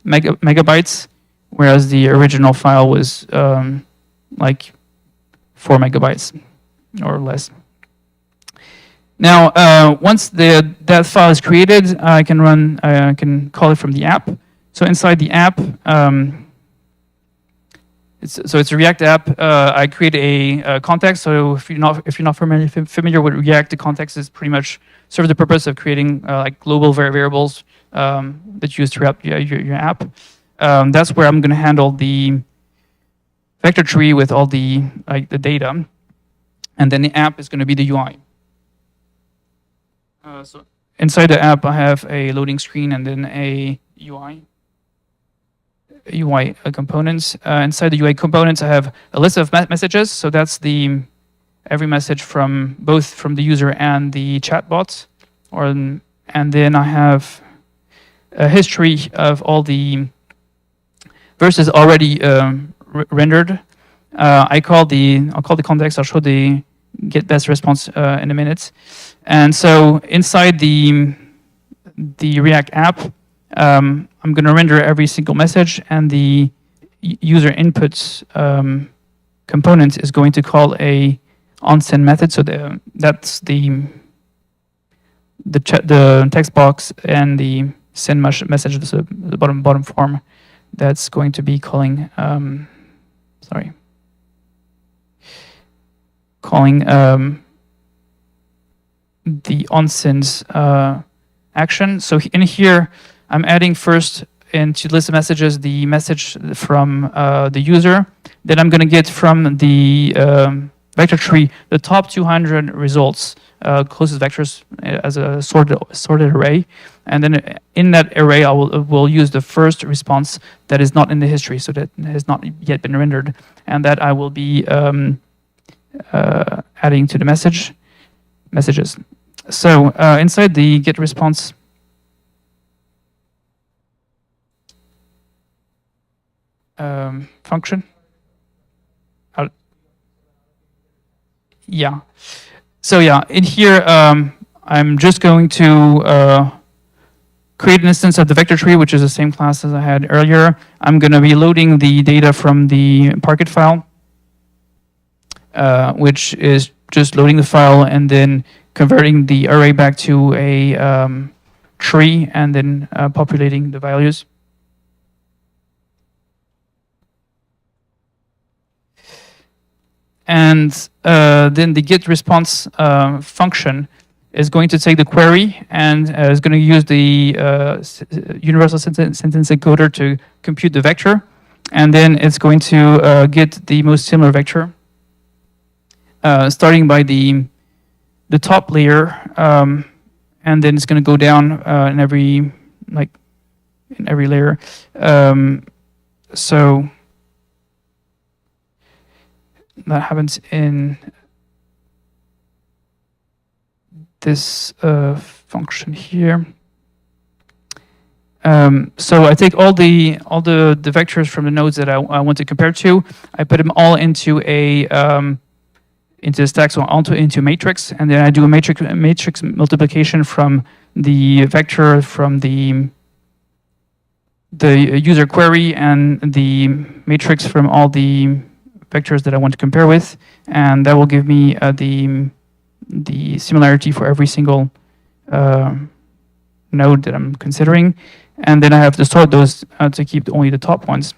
megabytes, whereas the original file was like 4 megabytes or less. Now, once that file is created, I can call it from the app. So inside the app, it's a React app. I create a context. So if you're not familiar with React, the context is pretty much serves the purpose of creating like global variables that you use throughout your app. That's where I'm going to handle the vector tree with all the data, and then the app is going to be the UI. So inside the app, I have a loading screen and then a UI. UI components. Inside the UI components, I have a list of messages. So that's the every message from both from the user and the chatbot. And then I have a history of all the verses already rendered. I'll call the context. I'll show the get best response in a minute. And so inside the React app, I'm going to render every single message, and the user inputs component is going to call a onSend method. So that's the text box and the send message, the bottom form. That's going to be calling the onSend's action. So in here, I'm adding first into list of messages the message from the user. Then I'm going to get from the vector tree the top 200 results, closest vectors as a sorted array. And then in that array, I will use the first response that is not in the history, so that has not yet been rendered, and that I will be adding to the messages. So inside the get response function. Yeah. So yeah, in here, I'm just going to create an instance of the vector tree, which is the same class as I had earlier. I'm going to be loading the data from the Parquet file, which is just loading the file and then converting the array back to a tree and then populating the values. And then the get response function is going to take the query and is going to use the universal sentence encoder to compute the vector. And then it's going to get the most similar vector, starting by the top layer, and then it's going to go down in every layer. So that happens in this function here. So I take all the vectors from the nodes that I want to compare to. I put them all into a into the stack, so into matrix, and then I do a matrix multiplication from the vector from the user query and the matrix from all the vectors that I want to compare with, and that will give me the similarity for every single node that I'm considering, and then I have to sort those to keep only the top ones.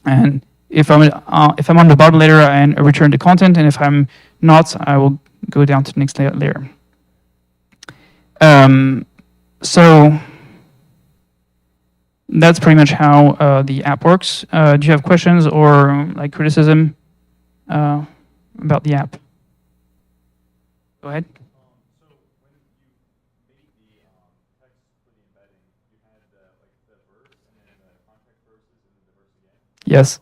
And if I'm on the bottom layer, I return the content, and if I'm not, I will go down to the next layer. So that's pretty much how the app works. Do you have questions or like criticism about the app? Go ahead. So when you made the text for the embedding, you had the verse and then the context verses and then the verse again. Yes.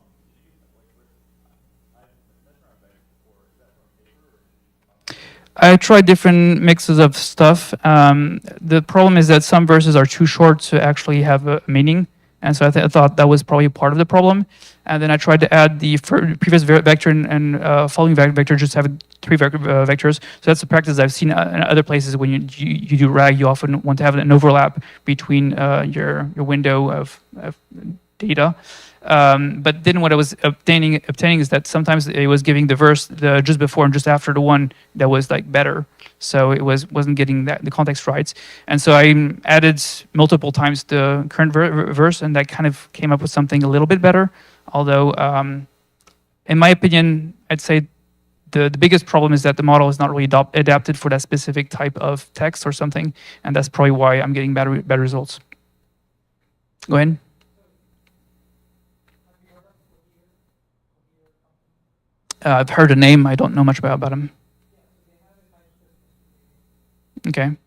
I tried different mixes of stuff. The problem is that some verses are too short to actually have a meaning, and so I thought that was probably part of the problem. And then I tried to add the previous vector and following vector, just have 3 vectors. So that's a practice I've seen in other places. When you do RAG, you often want to have an overlap between your window of data. But then what I was obtaining is that sometimes it was giving the verse just before and just after the one that was like better. So it wasn't getting the context right. And so I added multiple times the current verse, and that kind of came up with something a little bit better. Although, in my opinion, I'd say the biggest problem is that the model is not really adapted for that specific type of text or something, and that's probably why I'm getting better results. Go ahead. I've heard the name. I don't know much about him. Okay.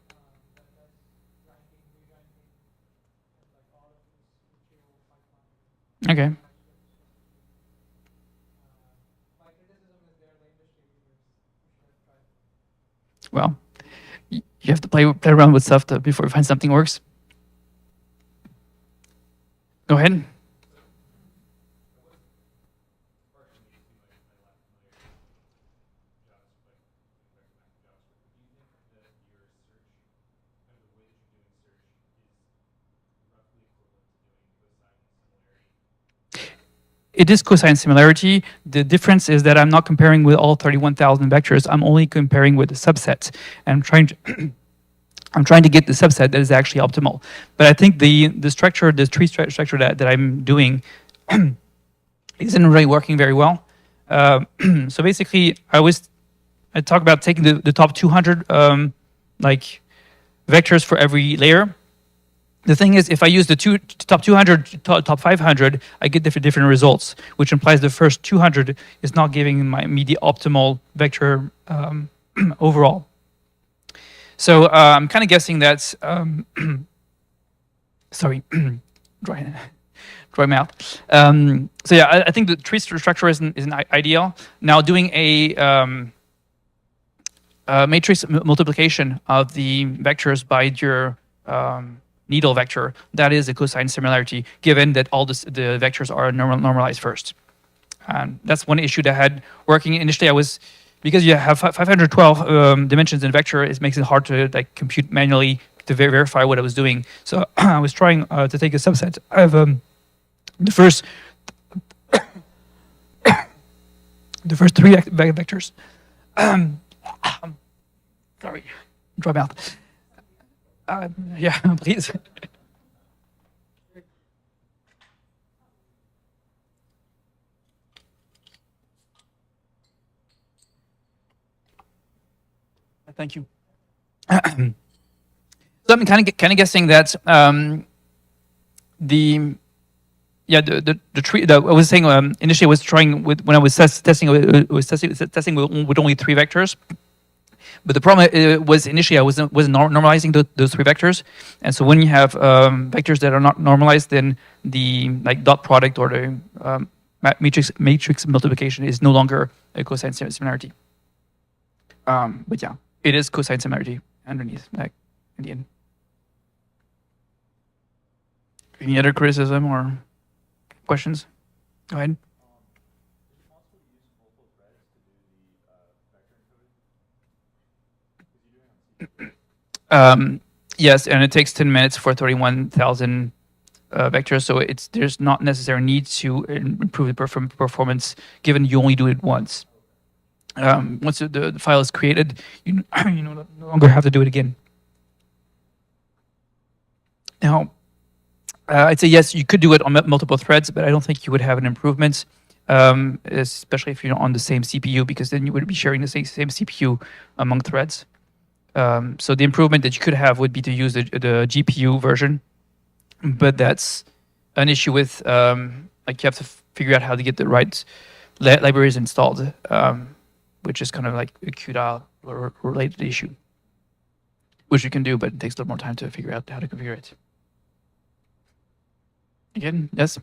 Okay. My criticism is they are the industry leaders. We should have tried. Well, you have to play around with stuff before you find something works. Go ahead. It is cosine similarity. The difference is that I'm not comparing with all 31,000 vectors. I'm only comparing with a subset. And I'm trying to I'm trying to get the subset that is actually optimal. But I think the structure, the tree structure that I'm doing isn't really working very well. So basically, I talk about taking the top 200 like vectors for every layer. The thing is, if I use the top 200, top 500, I get different results, which implies the first 200 is not giving me the optimal vector overall. So I'm kind of guessing that, sorry, dry mouth. So yeah, I think the tree structure isn't ideal. Now doing a matrix multiplication of the vectors by your needle vector, that is a cosine similarity, given that all the vectors are normalized first. That's one issue that I had working initially. Because you have 512 dimensions in a vector, it makes it hard to like compute manually to verify what I was doing. So I was trying to take a subset of the first three vectors. Sorry, dry mouth. Yeah, please. Thank you. So I'm kind of guessing that the tree that I was saying initially I was trying with when I was testing with only 3 vectors. But the problem was initially I wasn't normalizing those 3 vectors, and so when you have vectors that are not normalized, then the like dot product or the matrix multiplication is no longer a cosine similarity. But yeah, it is cosine similarity underneath, like in the end. Any other criticism or questions? Go ahead. Yes, and it takes 10 minutes for 31,000 vectors, so there's not necessary need to improve the performance given you only do it once. Once the file is created, you no longer have to do it again. Now, I'd say yes, you could do it on multiple threads, but I don't think you would have an improvement, especially if you're on the same CPU, because then you would be sharing the same CPU among threads. So the improvement that you could have would be to use the GPU version, but that's an issue with like you have to figure out how to get the right libraries installed, which is kind of like a CUDA related issue, which you can do, but it takes a little more time to figure out how to configure it. Again, yes.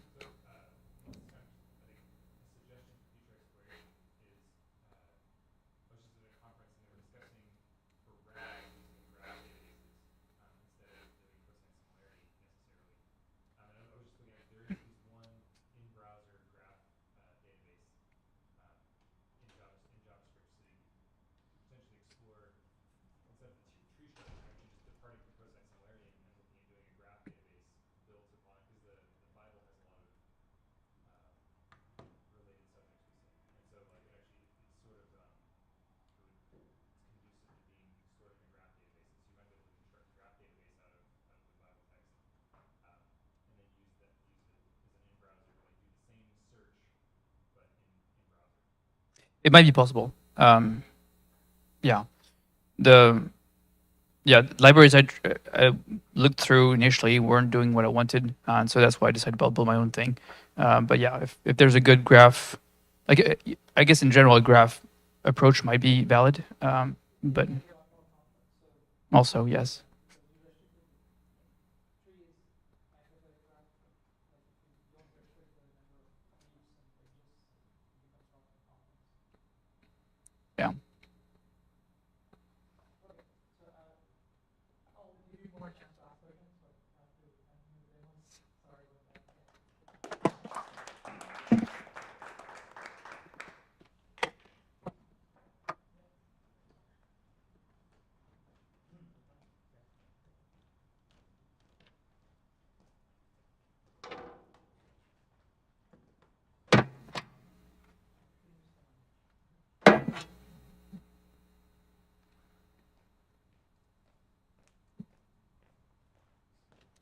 It might be possible. Yeah, libraries I looked through initially weren't doing what I wanted, and so that's why I decided to build my own thing. But yeah, if there's a good graph, like I guess in general, a graph approach might be valid, but also yes.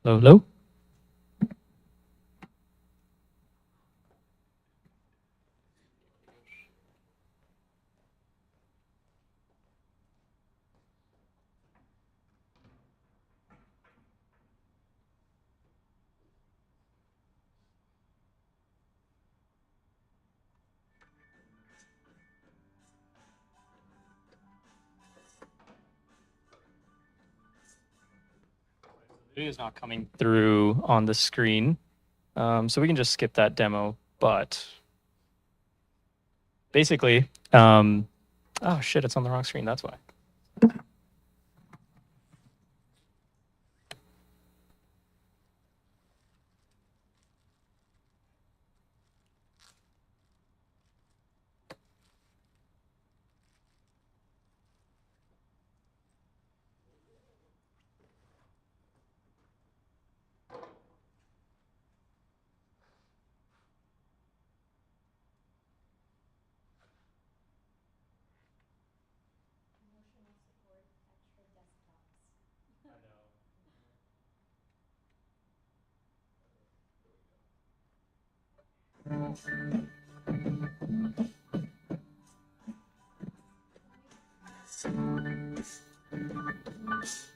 Hello, hello. Video is not coming through on the screen, so we can just skip that demo. But basically, oh shit, it's on the wrong screen. That's why. Emotional support, extra desktops.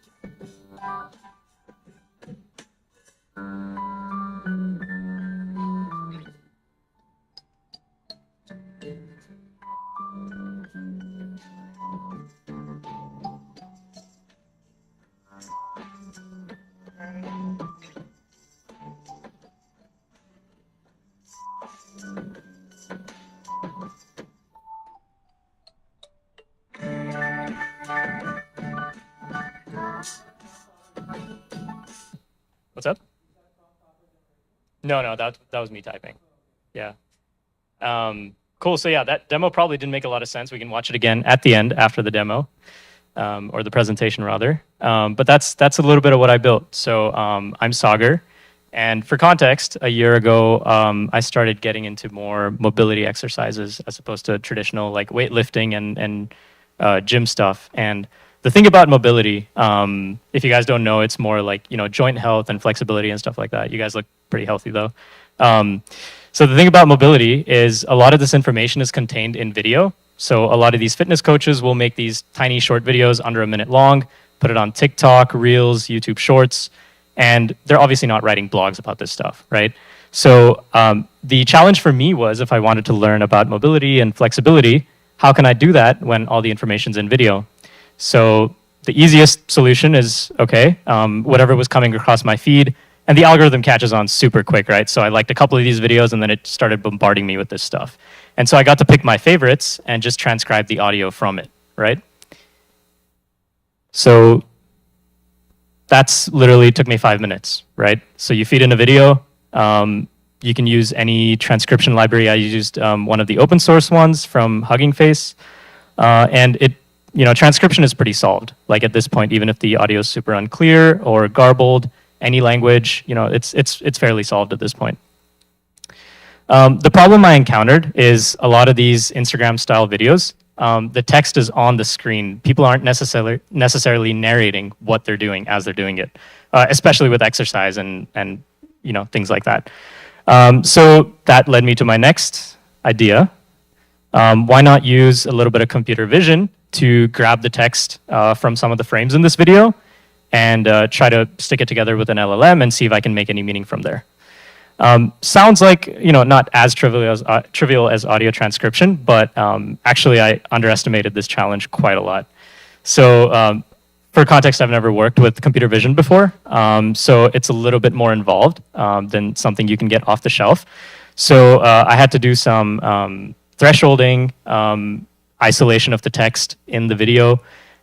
I know. What's up? No, that was me typing. Yeah. Cool. So yeah, that demo probably didn't make a lot of sense. We can watch it again at the end after the demo, or the presentation rather. But that's a little bit of what I built. So I'm Sagar, and for context, a year ago I started getting into more mobility exercises as opposed to traditional like weightlifting and gym stuff. And the thing about mobility, if you guys don't know, it's more like, joint health and flexibility and stuff like that. You guys look pretty healthy though. So the thing about mobility is a lot of this information is contained in video. So a lot of these fitness coaches will make these tiny short videos under a minute long, put it on TikTok, Reels, YouTube Shorts, and they're obviously not writing blogs about this stuff, right? So the challenge for me was, if I wanted to learn about mobility and flexibility, how can I do that when all the information's in video? So the easiest solution is, okay, whatever was coming across my feed, and the algorithm catches on super quick, right? So I liked a couple of these videos, and then it started bombarding me with this stuff. And so I got to pick my favorites and just transcribe the audio from it, right? So that's literally took me 5 minutes, right? So you feed in a video. You can use any transcription library. I used one of the open source ones from Hugging Face, and it, transcription is pretty solved. Like at this point, even if the audio is super unclear or garbled, any language, it's fairly solved at this point. The problem I encountered is a lot of these Instagram-style videos, the text is on the screen. People aren't necessarily narrating what they're doing as they're doing it, especially with exercise and things like that. So that led me to my next idea. Why not use a little bit of computer vision to grab the text from some of the frames in this video and try to stick it together with an LLM and see if I can make any meaning from there. Sounds like not as trivial as audio transcription, but actually I underestimated this challenge quite a lot. So for context, I've never worked with computer vision before, so it's a little bit more involved than something you can get off the shelf. So I had to do some thresholding, isolation of the text in the video,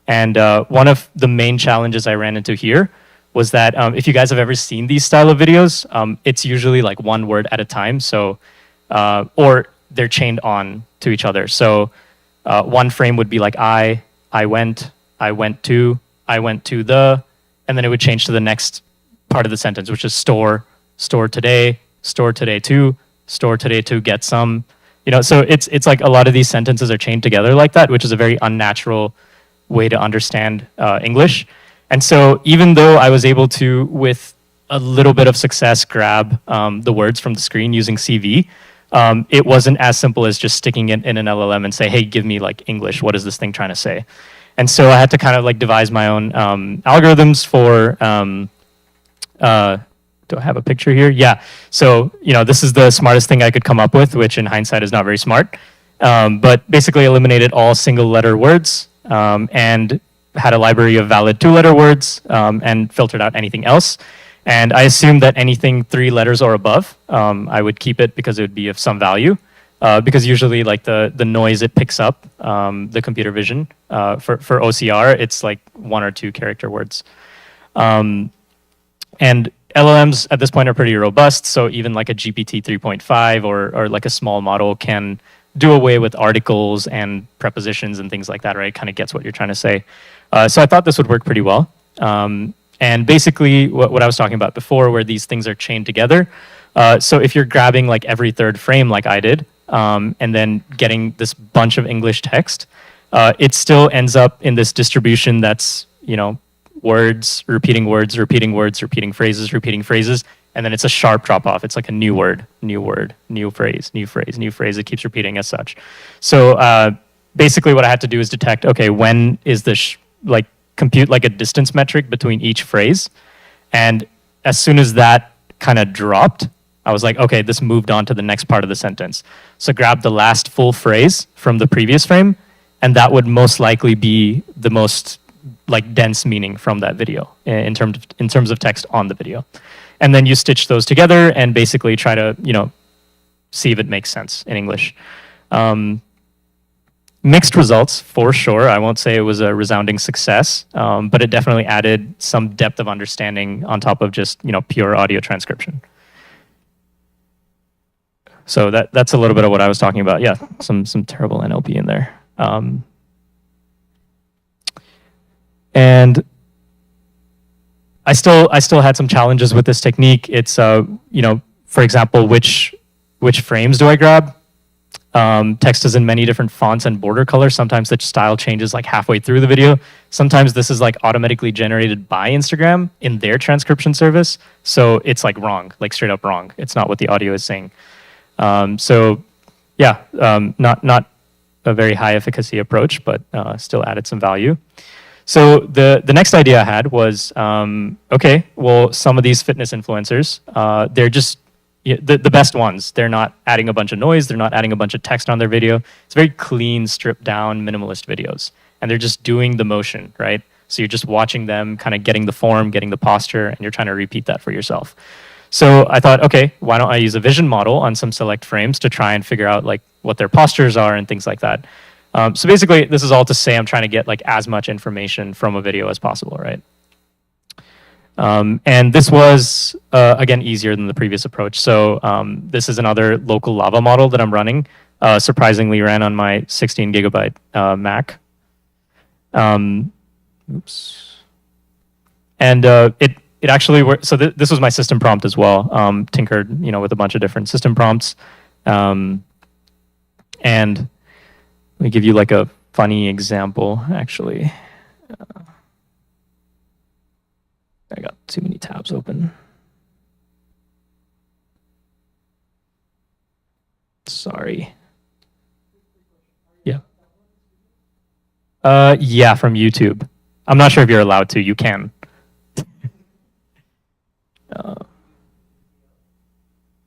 and one of the main challenges I ran into here was that if you guys have ever seen these style of videos, it's usually like one word at a time. So, or they're chained on to each other. So one frame would be like I went to the, and then it would change to the next part of the sentence, which is store today to get some. So it's like a lot of these sentences are chained together like that, which is a very unnatural way to understand English. And so even though I was able to, with a little bit of success grab the words from the screen using CV. It wasn't as simple as just sticking it in an LLM and say, hey, give me like English. What is this thing trying to say? And so I had to kind of like devise my own algorithms for, do I have a picture here? Yeah. So, this is the smartest thing I could come up with, which in hindsight is not very smart. But basically eliminated all single letter words and had a library of valid 2-letter words and filtered out anything else. And I assumed that anything 3 letters or above, I would keep it because it would be of some value. Because usually like the noise it picks up, the computer vision, for OCR, it's like 1 or 2 character words. And LLMs at this point are pretty robust, so even like a GPT 3.5 or like a small model can do away with articles and prepositions and things like that, right? It kind of gets what you're trying to say. So I thought this would work pretty well. And basically what I was talking about before, where these things are chained together. So if you're grabbing like every 3rd frame like I did, and then getting this bunch of English text, it still ends up in this distribution that's, words, repeating phrases, and then it's a sharp drop off. It's like a new word, new phrase. It keeps repeating as such. So basically what I had to do is detect, okay, when is this, compute like a distance metric between each phrase. And as soon as that kind of dropped, I was like, okay, this moved on to the next part of the sentence. So grab the last full phrase from the previous frame, and that would most likely be the most dense meaning from that video in terms of text on the video. And then you stitch those together and basically try to, see if it makes sense in English. Mixed results for sure. I won't say it was a resounding success, but it definitely added some depth of understanding on top of just, pure audio transcription. So that's a little bit of what I was talking about. Yeah, some terrible NLP in there. And I still had some challenges with this technique. It's for example, which frames do I grab? Text is in many different fonts and border colors. Sometimes the style changes like halfway through the video. Sometimes this is like automatically generated by Instagram in their transcription service. So it's like wrong, like straight up wrong. It's not what the audio is saying. So yeah, not a very high efficacy approach, but still added some value. So the next idea I had was, okay, well, some of these fitness influencers, they're just the best ones. They're not adding a bunch of noise. They're not adding a bunch of text on their video. It's very clean, stripped down, minimalist videos. And they're just doing the motion, right? So you're just watching them, kind of getting the form, getting the posture, and you're trying to repeat that for yourself. So I thought, okay, why don't I use a vision model on some select frames to try and figure out like what their postures are and things like that. So basically, this is all to say I'm trying to get like as much information from a video as possible, right? And this was, again, easier than the previous approach. So this is another local lava model that I'm running. Surprisingly ran on my 16 gigabyte Mac. Oops. And it actually worked. So this was my system prompt as well. Tinkered, with a bunch of different system prompts. And let me give you like a funny example, actually. I got too many tabs open. Sorry. Yeah. Yeah, from YouTube. I'm not sure if you're allowed to. You can.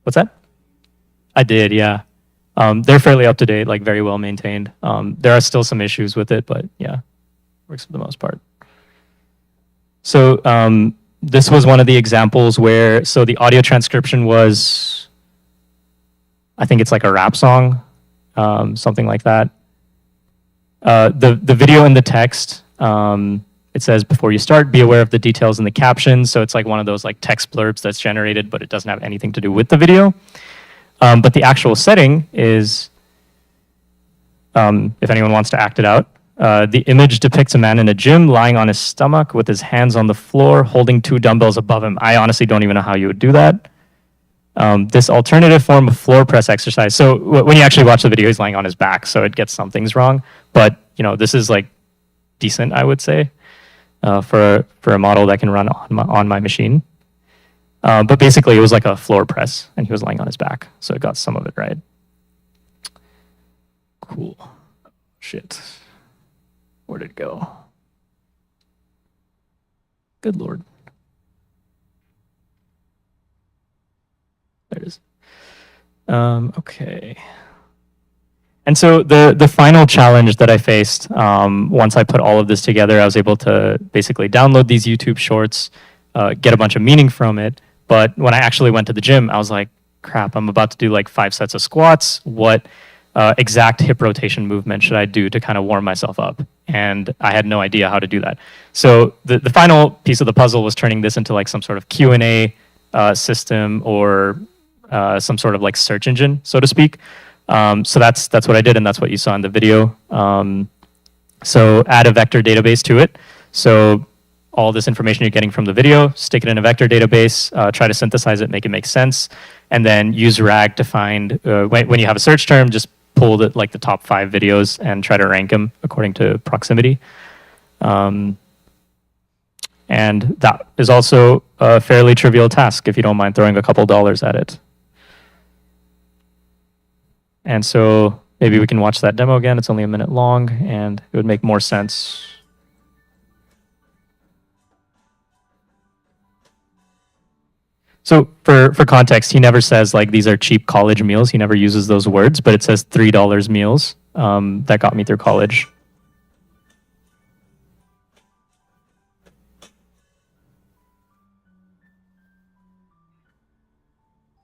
What's that? I did, yeah. They're fairly up to date, like very well maintained. There are still some issues with it, but yeah, works for the most part. So this was one of the examples where, so the audio transcription was, I think it's like a rap song, something like that. The video and the text, it says, before you start, be aware of the details in the captions. So it's like one of those like text blurbs that's generated, but it doesn't have anything to do with the video. But the actual setting is, if anyone wants to act it out, the image depicts a man in a gym lying on his stomach with his hands on the floor, holding 2 dumbbells above him. I honestly don't even know how you would do that. This alternative form of floor press exercise. So when you actually watch the video, he's lying on his back, so it gets some things wrong. But this is like decent, I would say, for a model that can run on my machine. But basically, it was like a floor press, and he was lying on his back, so it got some of it right. Cool. Shit. Where'd it go? Good Lord. There it is. Okay. And so the final challenge that I faced, once I put all of this together, I was able to basically download these YouTube shorts, get a bunch of meaning from it. But when I actually went to the gym, I was like, crap, I'm about to do like 5 sets of squats. What exact hip rotation movement should I do to kind of warm myself up? And I had no idea how to do that. So the final piece of the puzzle was turning this into like some sort of Q&A system or some sort of like search engine, so to speak. So that's what I did, and that's what you saw in the video. So add a vector database to it. So all this information you're getting from the video, stick it in a vector database, try to synthesize it, make it make sense, and then use RAG to find, when you have a search term, just pull the top 5 videos and try to rank them according to proximity. And that is also a fairly trivial task if you don't mind throwing a couple dollars at it. And so maybe we can watch that demo again. It's only a minute long, and it would make more sense. So for context, he never says like these are cheap college meals. He never uses those words, but it says $3 meals that got me through college.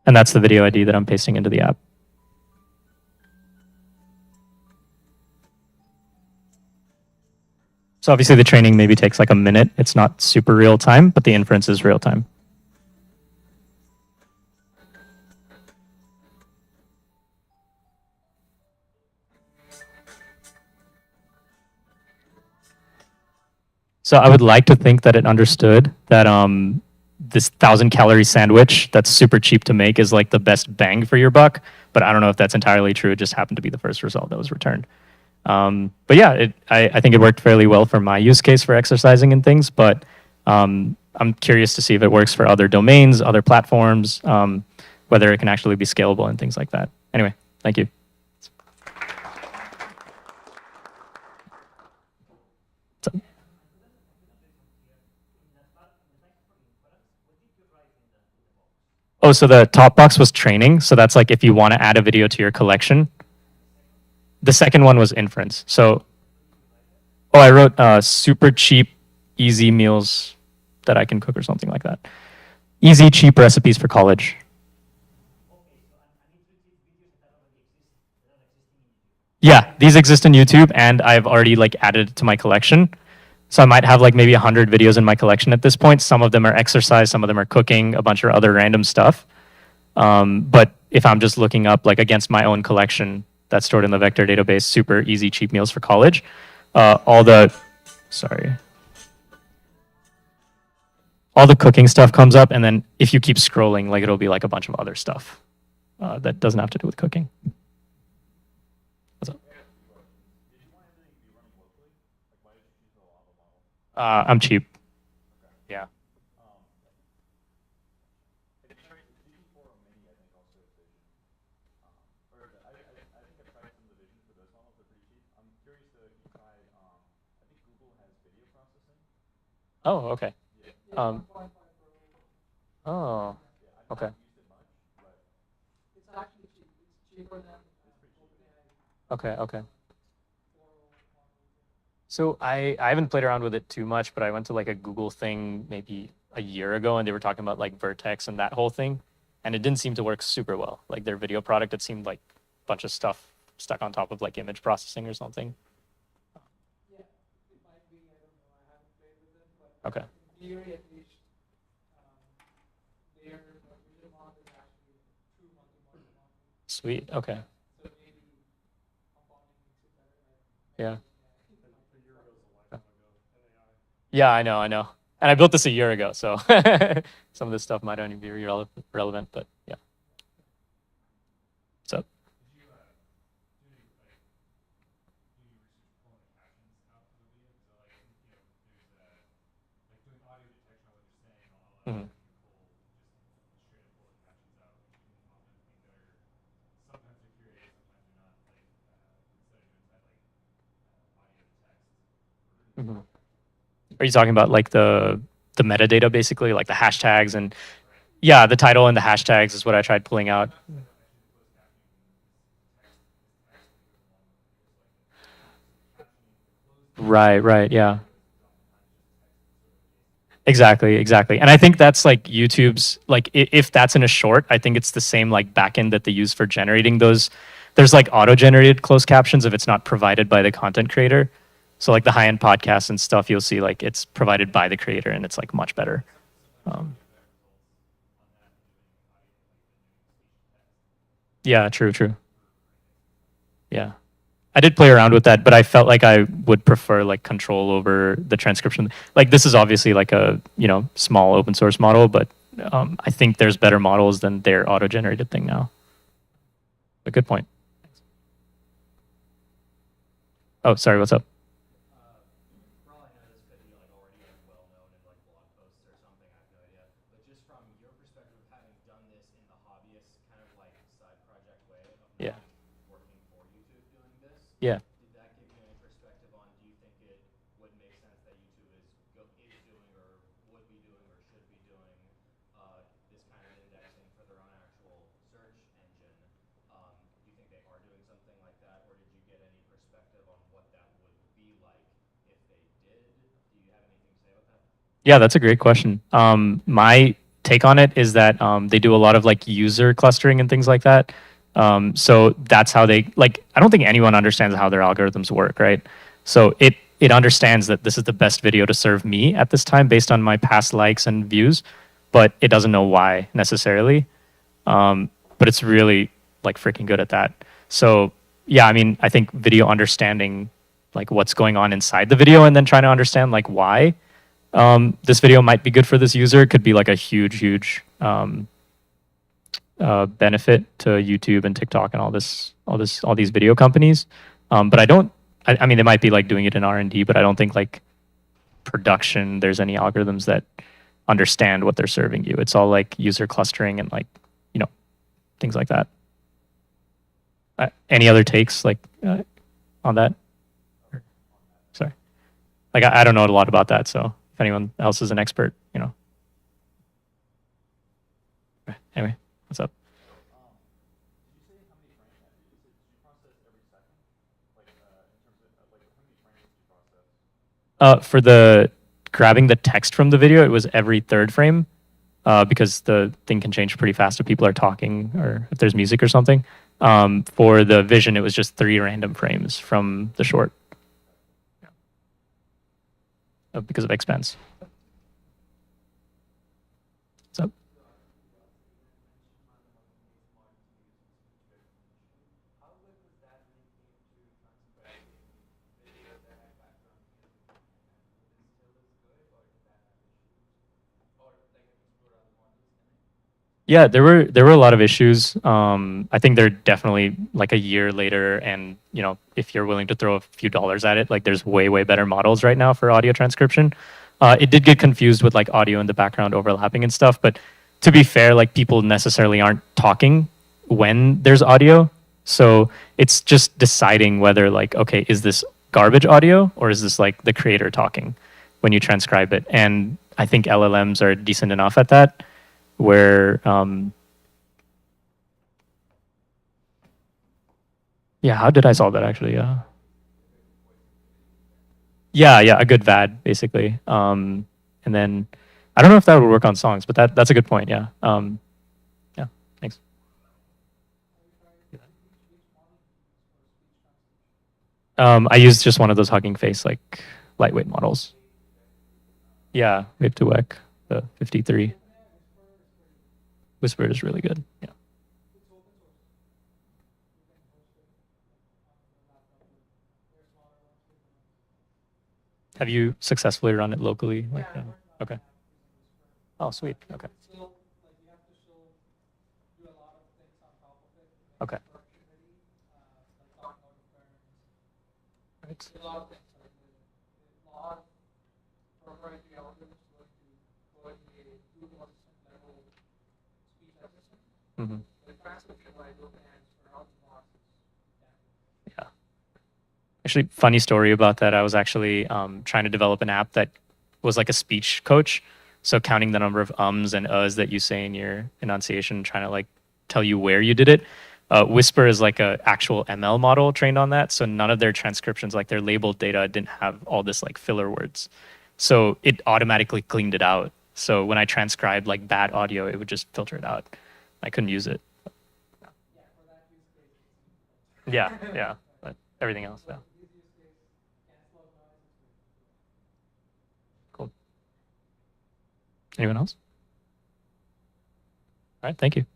And that's the video ID that I'm pasting into the app. So obviously the training maybe takes like a minute. It's not super real time, but the inference is real time. So I would like to think that it understood that this 1,000-calorie sandwich that's super cheap to make is like the best bang for your buck, but I don't know if that's entirely true. It just happened to be the first result that was returned. But yeah, I think it worked fairly well for my use case for exercising and things, but I'm curious to see if it works for other domains, other platforms, whether it can actually be scalable and things like that. Anyway, thank you. Oh, so the top box was training. So that's like if you want to add a video to your collection. The second one was inference. So, I wrote super cheap, easy meals that I can cook or something like that. Easy, cheap recipes for college. Yeah, these exist in YouTube, and I've already like added it to my collection. So I might have like maybe 100 videos in my collection at this point. Some of them are exercise, some of them are cooking, a bunch of other random stuff. But if I'm just looking up like against my own collection that's stored in the vector database, super easy, cheap meals for college, all the cooking stuff comes up, and then if you keep scrolling, like it'll be like a bunch of other stuff that doesn't have to do with cooking. What's up? I'm cheap. Yeah. Oh, okay. Oh, okay. Okay. So I haven't played around with it too much, but I went to like a Google thing maybe a year ago, and they were talking about like Vertex and that whole thing, and it didn't seem to work super well. Like their video product, it seemed like a bunch of stuff stuck on top of like image processing or something. Yeah, it might be. I don't know. I haven't played with it, but Okay. in theory, at least, their vision model is actually true multimodal model. Sweet. Okay. So maybe compounding makes it better. Yeah. A year ago is a lifetime ago in AI. Yeah, I know. And I built this a year ago, so some of this stuff might only be relevant, but yeah. What's up? Mhm. Mhm. Are you talking about like the metadata basically, like the hashtags and yeah, the title and the hashtags is what I tried pulling out. Right, right, yeah. Exactly, exactly. And I think that's like YouTube's like if that's in a short, I think it's the same like backend that they use for generating those. There's like auto-generated closed captions if it's not provided by the content creator. So like the high-end podcasts and stuff, you'll see like it's provided by the creator and it's like much better. Um, yeah, true, true. Yeah. I did play around with that, but I felt like I would prefer like control over the transcription. Like this is obviously like a, you know, small open source model, but I think there's better models than their auto-generated thing now. A good point. Oh, sorry, what's up? Yeah. Yeah. Yeah, that's a great question. My take on it is that they do a lot of like user clustering and things like that. So that's how they like. I don't think anyone understands how their algorithms work, right? So it understands that this is the best video to serve me at this time based on my past likes and views, but it doesn't know why necessarily. But it's really like freaking good at that. So yeah, I mean, I think video understanding like what's going on inside the video and then trying to understand like why this video might be good for this user. It could be like a huge, huge benefit to YouTube and TikTok and all these video companies. But I don't. I mean, they might be like doing it in R&D, but I don't think like production. There's any algorithms that understand what they're serving you. It's all like user clustering and like you know things like that. Any other takes like on that? Sorry, like I don't know a lot about that, so if anyone else is an expert, you know. Anyway, what's up? For the grabbing the text from the video, it was every third frame because the thing can change pretty fast if people are talking or if there's music or something. For the vision, it was just 3 random frames from the short because of expense. What's up? Yeah, there were a lot of issues. I think they're definitely like a year later, and you know, if you're willing to throw a few dollars at it, like there's way better models right now for audio transcription. It did get confused with like audio in the background overlapping and stuff, but to be fair, like people necessarily aren't talking when there's audio, so it's just deciding whether like okay, is this garbage audio or is this like the creator talking when you transcribe it? And I think LLMs are decent enough at that where yeah, how did I solve that actually? Yeah, a good VAD basically. And then I don't know if that would work on songs, but that's a good point. Yeah. Yeah. Thanks. I used just one of those Hugging Face like lightweight models. Yeah, Wave to Weck, the 53. Whispered is really good. Yeah. Have you successfully run it locally? Like, okay. Oh, sweet. Okay. Okay. Right. Mm-hmm. Yeah. Actually, funny story about that. I was actually trying to develop an app that was like a speech coach. So counting the number of ums and uhs that you say in your enunciation, trying to like tell you where you did it. Whisper is like a actual ML model trained on that. So none of their transcriptions, like their labeled data, didn't have all this like filler words. So it automatically cleaned it out. So when I transcribed like bad audio, it would just filter it out. I couldn't use it. Yeah, yeah. But everything else, yeah. Cool. Anyone else? All right, thank you.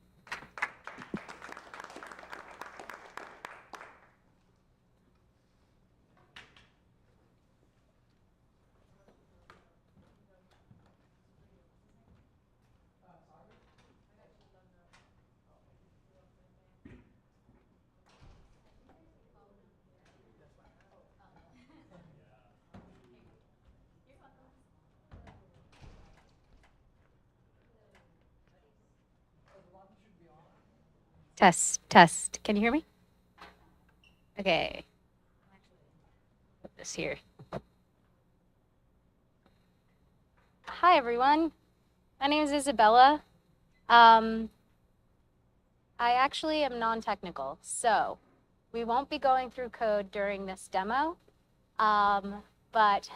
Test, test. Can you hear me? Okay. Put this here. Hi, everyone. My name is Isabella. I actually am non-technical, so we won't be going through code during this demo, but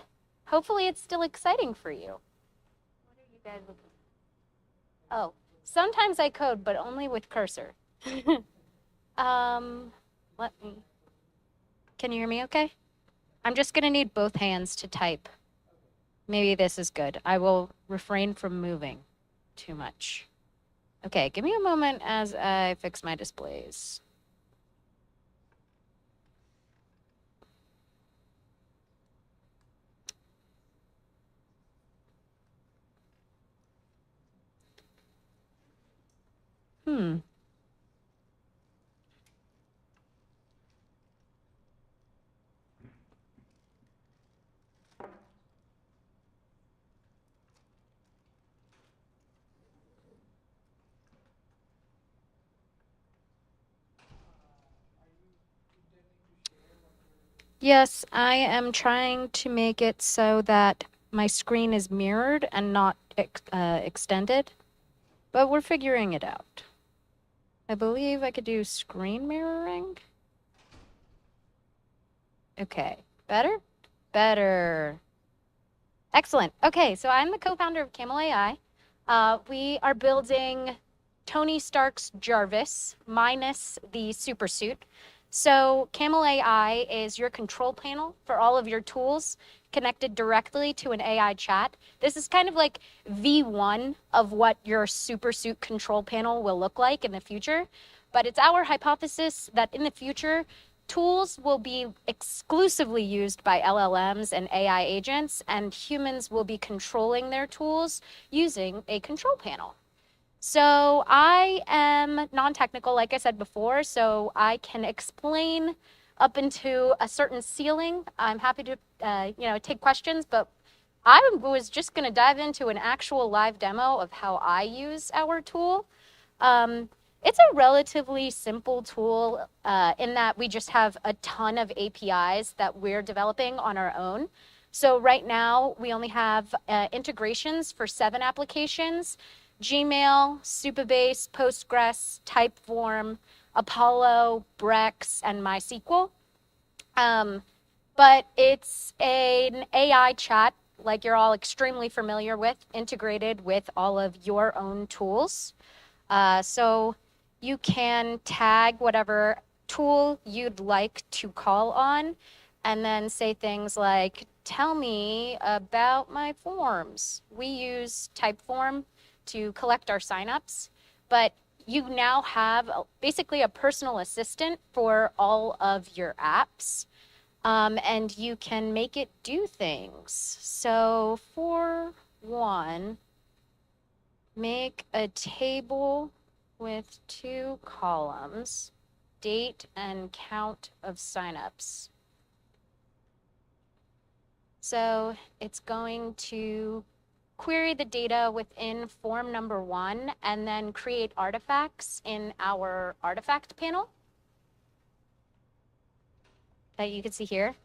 hopefully it's still exciting for you. What are you guys looking for? Oh, sometimes I code, but only with cursor. Let me, can you hear me okay? I'm just gonna need both hands to type. Maybe this is good. I will refrain from moving too much. Okay, give me a moment as I fix my displays. Yes, I am trying to make it so that my screen is mirrored and not extended, but we're figuring it out. I believe I could do screen mirroring. Okay, better? Better. Excellent. Okay, so I'm the co-founder of Camel AI. We are building Tony Stark's Jarvis minus the supersuit. So Camel AI is your control panel for all of your tools connected directly to an AI chat. This is kind of like V1 of what your supersuit control panel will look like in the future. But it's our hypothesis that in the future, tools will be exclusively used by LLMs and AI agents, and humans will be controlling their tools using a control panel. So I am non-technical, like I said before, so I can explain up into a certain ceiling. I'm happy to take questions, but I was just going to dive into an actual live demo of how I use our tool. It's a relatively simple tool in that we just have a ton of APIs that we're developing on our own. So right now, we only have integrations for 7 applications: Gmail, Supabase, Postgres, Typeform, Apollo, Brex, and MySQL. But it's an AI chat, like you're all extremely familiar with, integrated with all of your own tools. So you can tag whatever tool you'd like to call on, and then say things like, tell me about my forms. We use Typeform to collect our signups, but you now have basically a personal assistant for all of your apps, and you can make it do things. So for one, make a table with 2 columns, date and count of signups. So it's going to query the data within form number 1 and then create artifacts in our artifact panel that you can see here.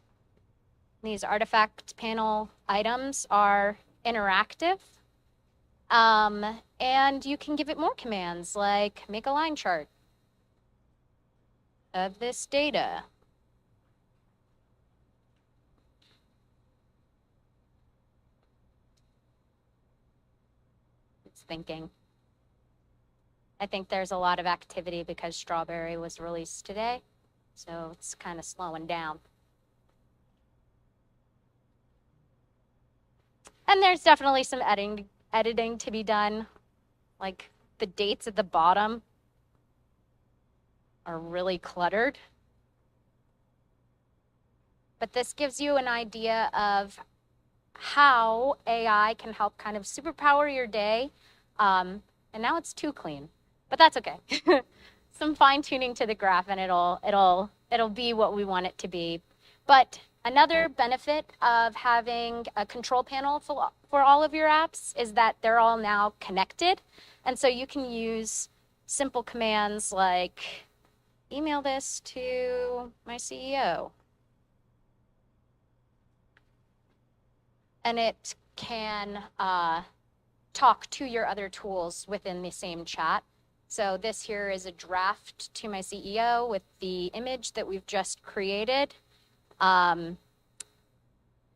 These artifact panel items are interactive. And you can give it more commands like make a line chart of this data. It's thinking. I think there's a lot of activity because Strawberry was released today, so it's kind of slowing down. And there's definitely some editing to be done. Like the dates at the bottom are really cluttered. But this gives you an idea of how AI can help kind of superpower your day. And now it's too clean, but that's okay. Some fine tuning to the graph and it'll be what we want it to be. But another benefit of having a control panel for all of your apps is that they're all now connected. And so you can use simple commands like email this to my CEO. And it can talk to your other tools within the same chat. So this here is a draft to my CEO with the image that we've just created.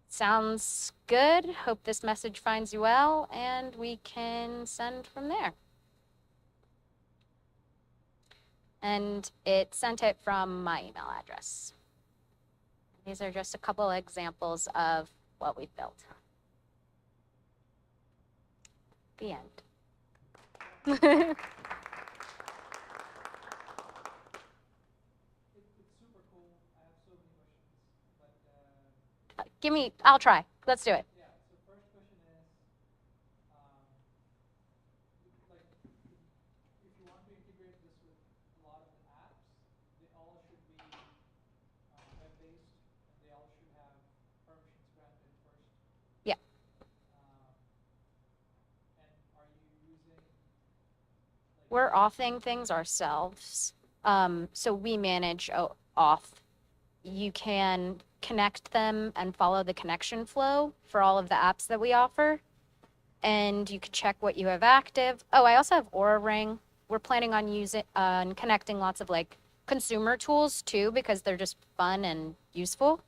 Sounds good. Hope this message finds you well, and we can send from there. And it sent it from my email address. These are just a couple examples of what we've built. The end. It's super cool. I have so many questions, but I'll try. Let's do it. yeah. So first question is, like, if you want to integrate this with a lot of the apps, they all should be web-based, and they all should have permissions granted first. Yeah. And are you using? Like, We're authing things ourselves. So we manage auth. You can connect them and follow the connection flow for all of the apps that we offer. And you can check what you have active. Oh, I also have Aura Ring. We're planning on connecting lots of like consumer tools too, because they're just fun and useful.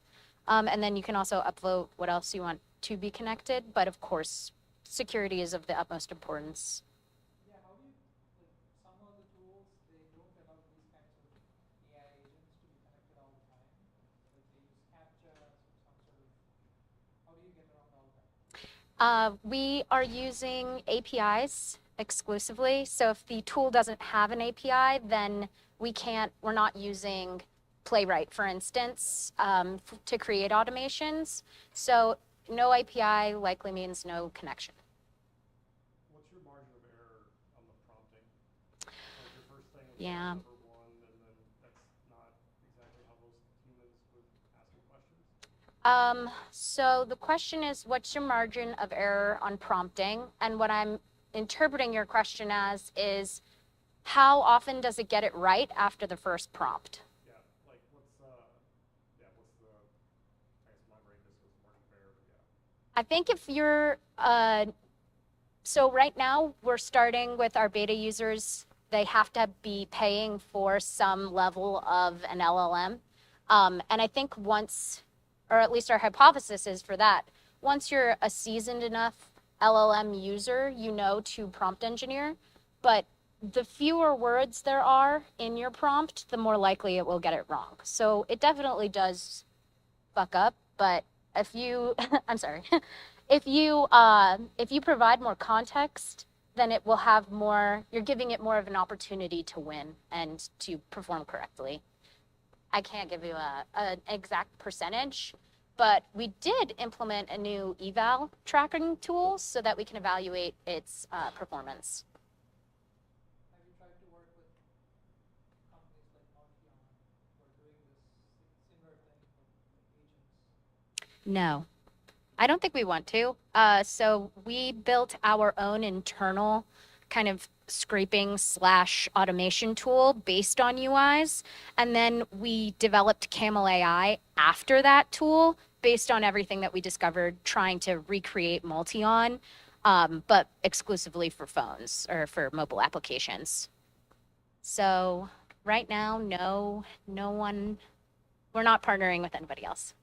And then you can also upvote what else you want to be connected. But of course, security is of the utmost importance. yeah, how do you, like, some of the tools, they don't allow these kinds of AI agents to be connected all the time. Like they use CAPTCHA, some sort of, how do you get around all that? We are using APIs exclusively. So if the tool doesn't have an API, then we're not using Playwright, for instance, to create automations. So no API likely means no connection. What's your margin of error on the prompting? Like your first thing was Yeah. number one, and then that's not exactly how most humans would ask you questions. So the question is, what's your margin of error on prompting? And what I'm interpreting your question as is, how often does it get it right after the first prompt? Yeah, like what's the, I guess my brain just was margin of error, but yeah. I think if you're, so right now we're starting with our beta users. They have to be paying for some level of an LLM. And I think once, or at least our hypothesis is for that, once you're a seasoned enough LLM user, you know to prompt engineer, but the fewer words there are in your prompt, the more likely it will get it wrong. So it definitely does fuck up, but if you, I'm sorry, if you provide more context, then it will have more, you're giving it more of an opportunity to win and to perform correctly. I can't give you an exact percentage, but we did implement a new eval tracking tool so that we can evaluate its performance. Have you tried to work with companies like Voltron who are doing this similar thing with agents? No, I don't think we want to. So we built our own internal kind of scraping / automation tool based on UIs. And then we developed Camel AI after that tool based on everything that we discovered, trying to recreate Multion, but exclusively for phones or for mobile applications. So right now, no one, we're not partnering with anybody else.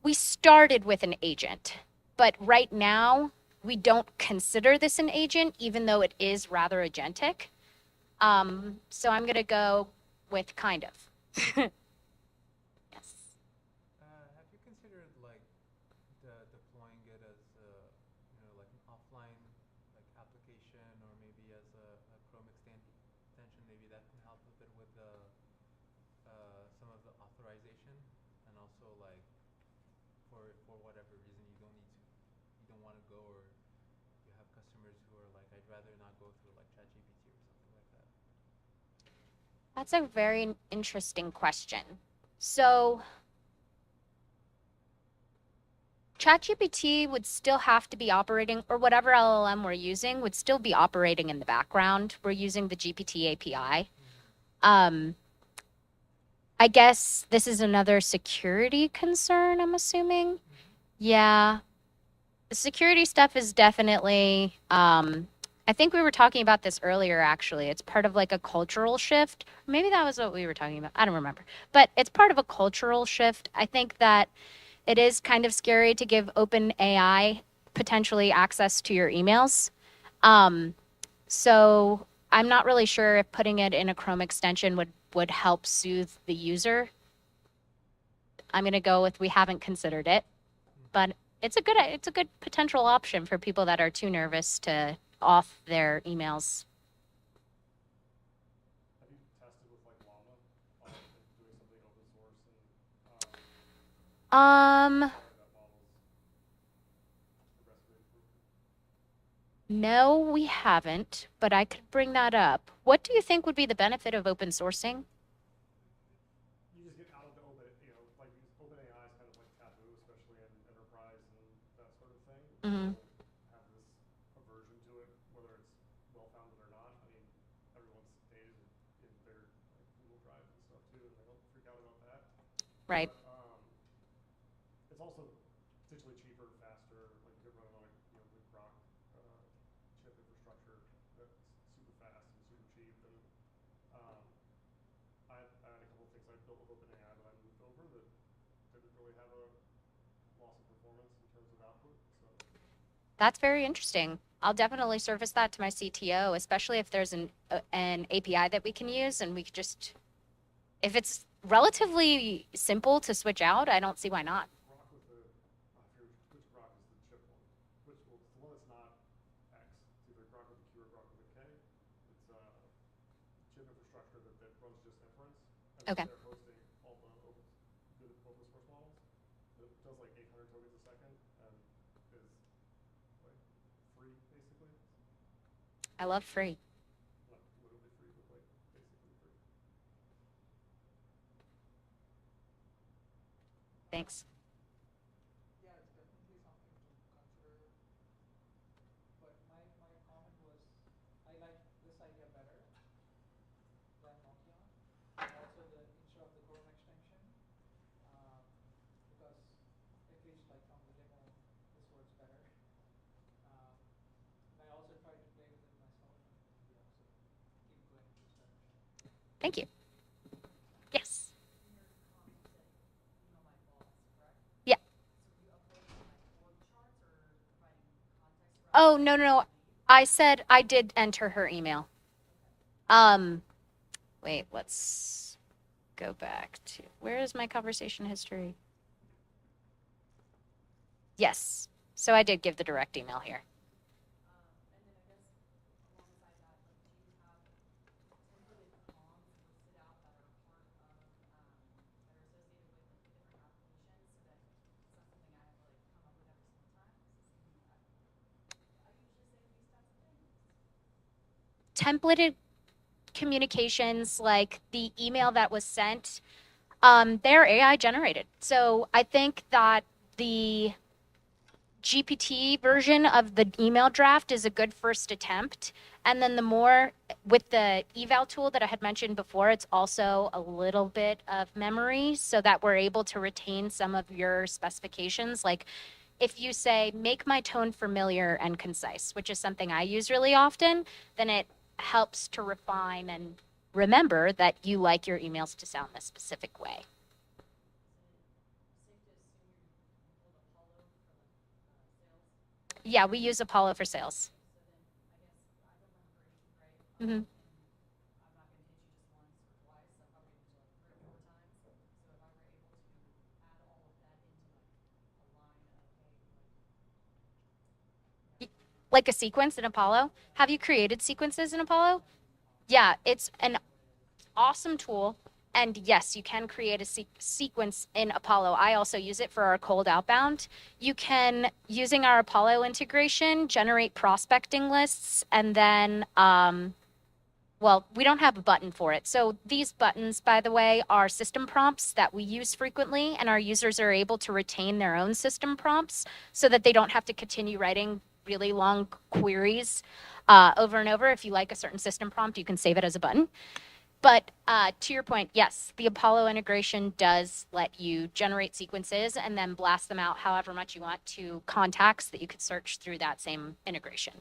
We started with an agent, but right now we don't consider this an agent, even though it is rather agentic. So I'm gonna go with kind of. Yes. Have you considered like deploying it as like an offline like application, or maybe as a Chrome extension? Maybe that can help a bit with some of the authorization, and also like for whatever reason you don't want to go, or you have customers who are like, I'd rather not go through like ChatGPT or something like that. That's a very interesting question. So ChatGPT would still have to be operating, or whatever LLM we're using would still be operating in the background. We're using the GPT API. I guess this is another security concern, I'm assuming. Yeah. The security stuff is definitely, I think we were talking about this earlier, actually. It's part of like a cultural shift. Maybe that was what we were talking about. I don't remember. But it's part of a cultural shift. I think that it is kind of scary to give OpenAI potentially access to your emails. So I'm not really sure if putting it in a Chrome extension would help soothe the user. I'm going to go with we haven't considered it, but it's a good potential option for people that are too nervous to off their emails. Have you tested with like Llama on doing something open source and No, we haven't, but I could bring that up. What do you think would be the benefit of open sourcing? you just get out of the open, like OpenAI is kind of like taboo, especially in enterprise and that sort of thing. Mm-hmm. Have this aversion to it, whether it's well-founded or not. I mean, everyone's data is in their like Google Drives and stuff too, and they don't freak out about that. Right. But, it's also potentially cheaper, faster. Like you could run it on the Grok chip infrastructure that's super fast and super cheap. And I had a couple of things I built with OpenAI that I moved over that didn't really have a loss of performance in terms of output. So That's very interesting. I'll definitely surface that to my CTO, especially if there's an API that we can use, and we could just, if it's relatively simple to switch out, I don't see why not. Grok with the, which Grok is the chip one? It's the one that's not X. It's either Grok with a Q or Grok with a K. It's chip infrastructure that runs just inference. And Okay. they're hosting all the open source models. It does like 800 tokens a second and is like free, basically. I love free. Not literally free, but like basically free. Thanks. Yeah, it's definitely something to consider. But my comment was, I like this idea better than Multion. Also, instead of the Chrome extension, because at least like from the demo, this works better. And I also tried to play with it myself, and maybe also keep going in this direction. Thank you. Yes. Yeah. Oh, no. I said I did enter her email. Wait, let's go back to, where is my conversation history? Yes. So I did give the direct email here. And then I guess alongside that, like, do you have templated prompts listed out that are part of, that are associated with like the different applications, so that it's not something I have to like come up with every single time? This is something that I usually say these types of things. Templated communications, like the email that was sent, they're AI generated. So I think that the GPT version of the email draft is a good first attempt. And then the more with the eval tool that I had mentioned before, it's also a little bit of memory so that we're able to retain some of your specifications. Like if you say, make my tone familiar and concise, which is something I use really often, then it helps to refine and remember that you like your emails to sound a specific way. Yeah, we use Apollo for sales. Mm-hmm. Like a sequence in Apollo. Have you created sequences in Apollo? Yeah, it's an awesome tool. And yes, you can create a sequence in Apollo. I also use it for our cold outbound. You can, using our Apollo integration, generate prospecting lists. And then, well, we don't have a button for it. So these buttons, by the way, are system prompts that we use frequently. And our users are able to retain their own system prompts so that they don't have to continue writing really long queries over and over. If you like a certain system prompt, you can save it as a button. But to your point, yes, the Apollo integration does let you generate sequences and then blast them out however much you want to contacts that you could search through that same integration.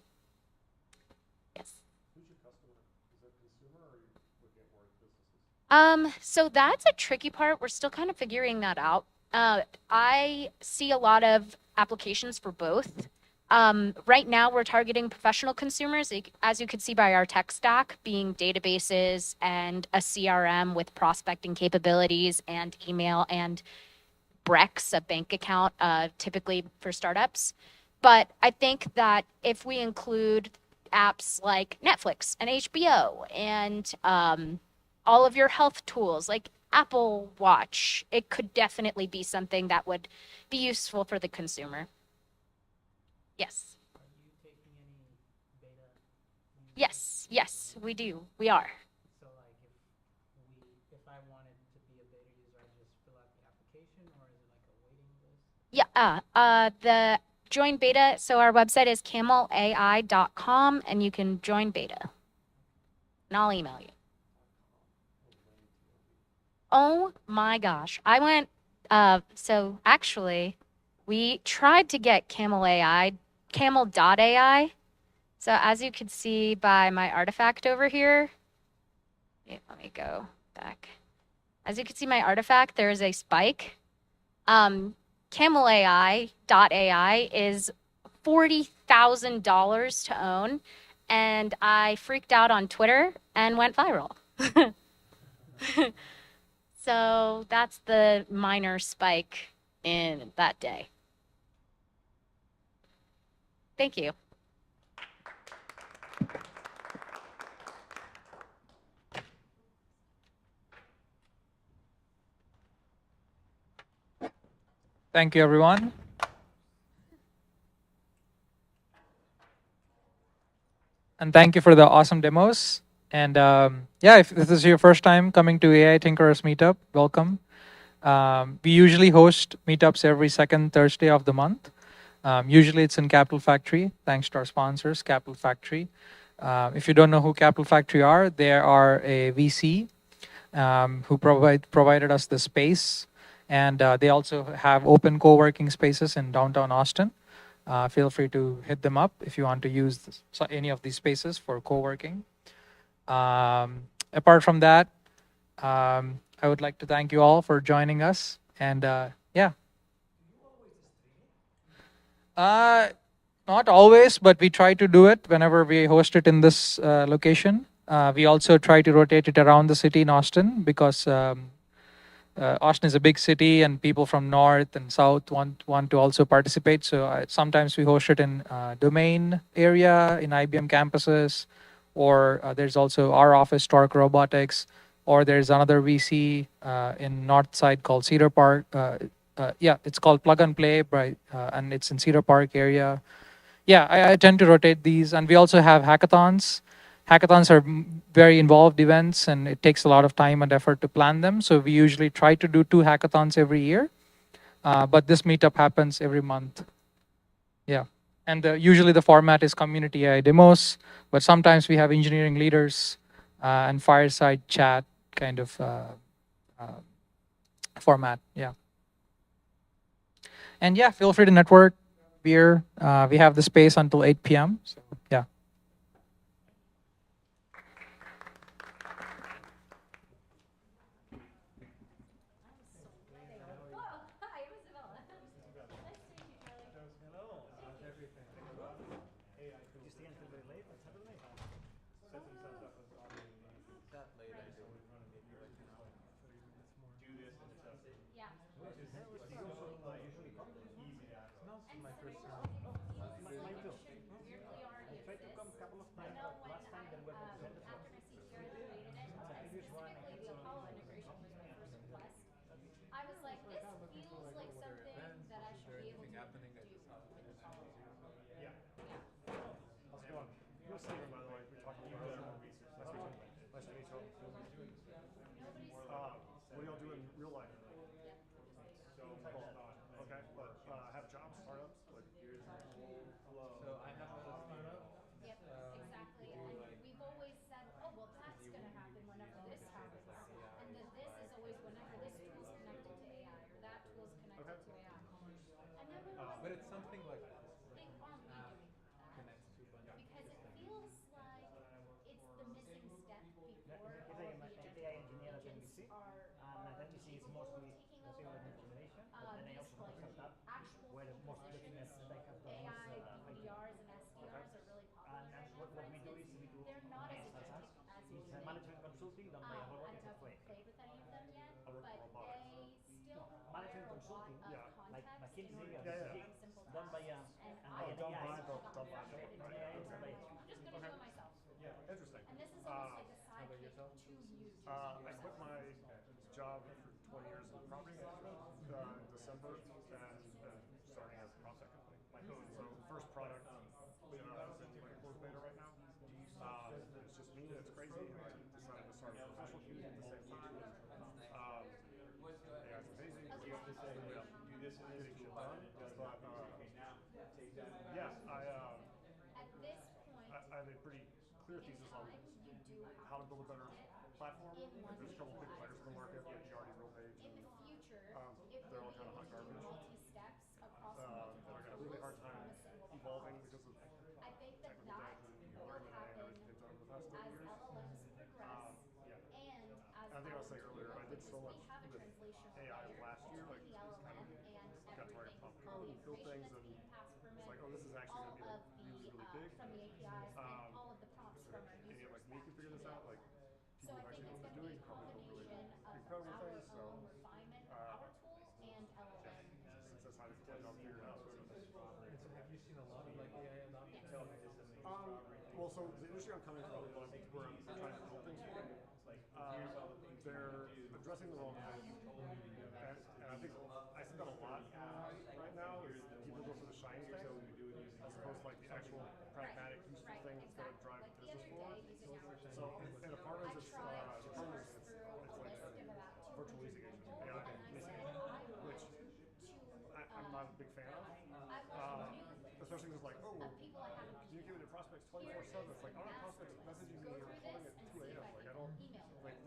Yes. Who's your customer? Is it consumer or are you looking at more businesses? So that's a tricky part. We're still kind of figuring that out. I see a lot of applications for both. Right now, we're targeting professional consumers, as you can see by our tech stack, being databases and a CRM with prospecting capabilities and email and Brex, a bank account, typically for startups. But I think that if we include apps like Netflix and HBO and all of your health tools like Apple Watch, it could definitely be something that would be useful for the consumer. Yes. Are you taking any beta? Yes, we do. We are. So like if I wanted to be a beta user, I just fill out the application, or is it like a waiting list? Yeah. The join beta. So our website is camelai.com, and you can join beta. And I'll email you. Oh my gosh. I went. So actually, we tried to get camel.ai. So as you can see by my artifact over here, let me go back. As you can see my artifact, there is a spike. Camel.ai is $40,000 to own, and I freaked out on Twitter and went viral. So that's the minor spike in that day. Thank you. Thank you, everyone. And thank you for the awesome demos. And yeah, if this is your first time coming to AI Tinkerers Meetup, welcome. We usually host meetups every second Thursday of the month. Usually it's in Capital Factory, thanks to our sponsors, Capital Factory. If you don't know who Capital Factory are, they are a VC who provided us the space. And they also have open co-working spaces in downtown Austin. Feel free to hit them up if you want to use any of these spaces for co-working. Apart from that, I would like to thank you all for joining us. And yeah. Not always, but we try to do it whenever we host it in this location. We also try to rotate it around the city in Austin because Austin is a big city and people from north and south want to also participate. So sometimes we host it in Domain area, in IBM campuses, or there's also our office, Torque Robotics, or there's another VC in north side called Cedar Park. Yeah, it's called Plug and Play, right? And it's in Cedar Park area. Yeah, I tend to rotate these. And we also have hackathons. Hackathons are very involved events, and it takes a lot of time and effort to plan them. So we usually try to do 2 hackathons every year. But this meetup happens every month. Yeah. And usually the format is community AI demos, but sometimes we have engineering leaders and fireside chat kind of format. Yeah. And yeah, feel free to network, beer. We have the space until 8 p.m. So yeah. Whoa, hi, I'm Isabella. Nice to meet you, Charlie. Hello. Thank you. Everything. Did you stay until very late on Saturday? Setting stuff up was on That late, I think. Maybe like an hour, 30 minutes more. Do this and stuff. Yeah. Which is usually come to this one? Easy to access. No, this is And my first still, time. it feels Mine like too. it should weirdly already I tried to come a exist. couple of I times, know but when last time I, there were representatives of after my CTO, I created it, it's a previous one. specifically the Apollo integration was my first request. I was like, this feels like What are something events? that I Is should there be able anything to happening? I do just saw the with finish Apollo. line too. So Yeah. Yeah. How's it going? You're a singer, by the way. We talked a little bit earlier. Nice to meet you. Nice to meet you. Nobody's. What do y'all do in real life? Yep. Cool. Okay, but have jobs, startups, like So I have a startup. Yep, We exactly. do And like we've always said, oh, well, that's going to happen we whenever use this predictive happens. like AI And the this is like always whenever this tool's connected to AI or that tool's connected okay. to AI. And then we were like, but it's something what like the this where thing this are we app doing for that? connects to a bunch of Because it different feels like it's the missing step before He's all of the an agentic AI engineer at agents NBC, are and at NBC is capable of mostly taking machine over learning simulation. But then I these also have a like startup actual where full most of the positions. things that I have done is AI IT. BDRs and Okay. SDRs are really popular And right now, what for we do instance. is we do They're not as MAS. agentic as you It's would think. management consulting done by a robot. I don't It's know a if play. you've played with any of them yet, I work but for robotics. they still No, require management a lot consulting, of yeah, like context in McKinsey order or to BCG, perform simple done by tasks. And an I AI, personally done got by frustrated right. doing it. Okay. So I'm like, I'm just going to do it myself. Yeah, interesting. And this is almost like a sidekick yourself? to you. I quit my job for 20 years in property management in December and starting a PropTech company. So first product is in like closed beta right now. It's just me and it's crazy. And I decided to start a professional community at the same time. Yeah, it's amazing. Okay. You have to say, do this and this Getting to shit apply, done. and it does it. But Okay, now take that and yeah, At this point I have a pretty clear in thesis on time, you do how have to to build a better run it platform. in one There's a couple of big API players in the market, like the already real page. in the future, it They're will all be kind of able hot to do garbage. multi-steps across multiple They're having a really tools hard time from a single evolving prompt. because of I think that technical debt and will learning and happen everything they've done in the past 30 as years. LLMs progress Yeah. and as I think I our was saying earlier, tool, I did because so we much have a with translation AI layer last year, like between the just kind LLM of and got to write everything, prompt all code the and build information things, that's and being passed from it's it, like, oh, this is actually all going to be of like really, the really big. from the APIs and all of the prompts from our Any users like me back can to figure this it. out. Like So people I who think actually know it's what going they're to be doing a probably build really combination of incredible our things. So own refinement of our tool and LLM since that's how my job figured out. So. And so have you seen a lot of like AI adoption? Yes. Well, so the industry I'm coming from, where I'm trying to build things for, they're addressing the wrong things. And I think I see that a lot right now is people go for the shiny thing as opposed to like the actual pragmatic, useful things that are drive Like the business other forward. day using our So in apartments, I tried to it's parse through a like list of about virtual 200 leasing agents, people, AI, and I said, basically, I which want to, I'm not a big fan of. I want new lists Especially because like, oh, of well, people I haven't communicating with prospects Here 24/7. is It's like, a I don't have master prospects list. messaging Go me or through calling this at and 2 see if a.m. I Like can I don't email them. like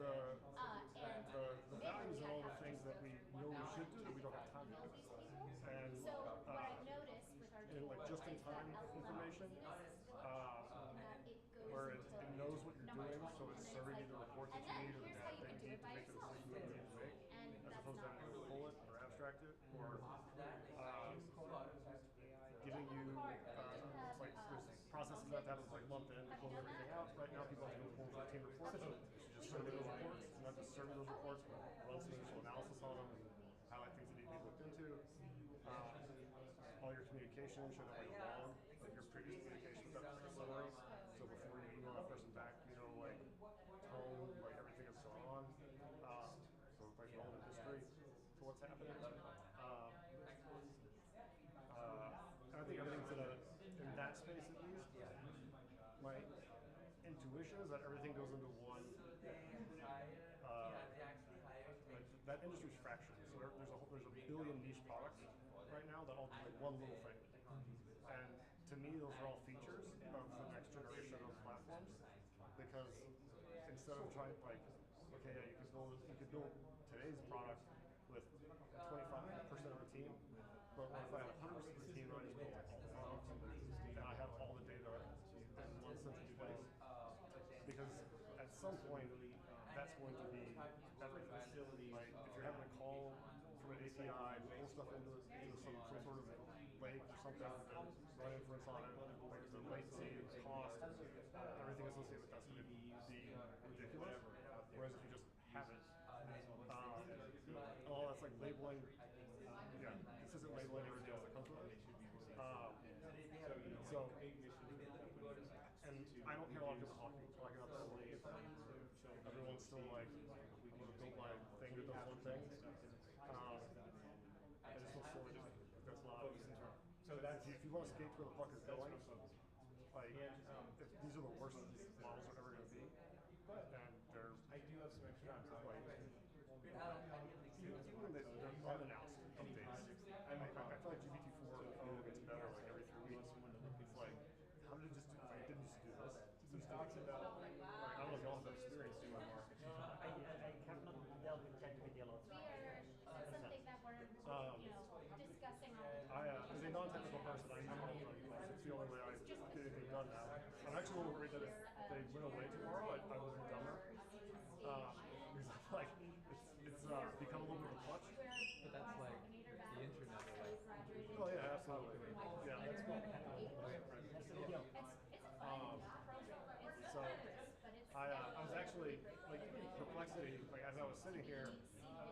And the values admittedly, and I all have the to things just that go we through know one we by should one do that because we I don't have don't time to know do. these people. And So what I've noticed with our in tool like just in is that time LLM information, laziness is still a problem in that it goes where until it knows what you're number doing, 20, so and it's then it's serving like, you the reports and that you then need or the here's how data you that can you do need it to by make the yourself. decisions that you need to make, And as that's opposed to not having to pull it or abstract it or giving you it's like there's processes that happens like month end to close everything out. Right now people have to go pull 15 reports. You should just serve me those reports, not just serve me those reports, but run some useful analysis on them and highlight things that need to be looked into. All your communication should have like a log, like your previous communication with that, like a summary. So before you email that person back, you know, like tone, like everything that's going on. So it's like relevant history for what's happening. And I think everything's in that space at least. My intuition is that everything goes into one. Like that industry's fractured. So there's a billion niche products right now that all do like one little thing. And to instead of trying like, okay, yeah, you could build today's product with 25% of the team, but what if I had 100% of the team and I just built all the products and I have all the data in one central place? Because at some point, that's going to be everything. Like if you're having a call from an API, pull stuff into some sort of lake or something, and run inference on it, like the latency, the cost, everything associated with that's going to be ridiculous. Whereas if you just have it, all that's like labeling, yeah, consistent labeling everything else that comes with it. So, and I don't hear a lot of people talking about that way. Everyone's still like, I'm going to build my thing that does one thing. I just feel silly. That's not. So that's if you want to skate to where the puck is going, like if these are the worst models are ever going to be, then they're. I do have some extra time. Like, even when they're unannounced updates, I feel like GPT-4 gets better like every 3 weeks. It's like, how did it just do? Like, it didn't just do this. It talks about. Like, I don't know if y'all have experience doing marketing. I have not dealt with ChatGPT a lot. This is something that we're, discussing on. As a non-technical person, I use Voltron. It's the only way I get anything done now. I'm actually a little worried that if they went away tomorrow, I would be dumber. Because I feel like it's become a little bit of a clutch. But that's like the internet, like. Oh yeah, absolutely. Yeah, that's cool. So I was actually like Perplexity. Like as I was sitting here,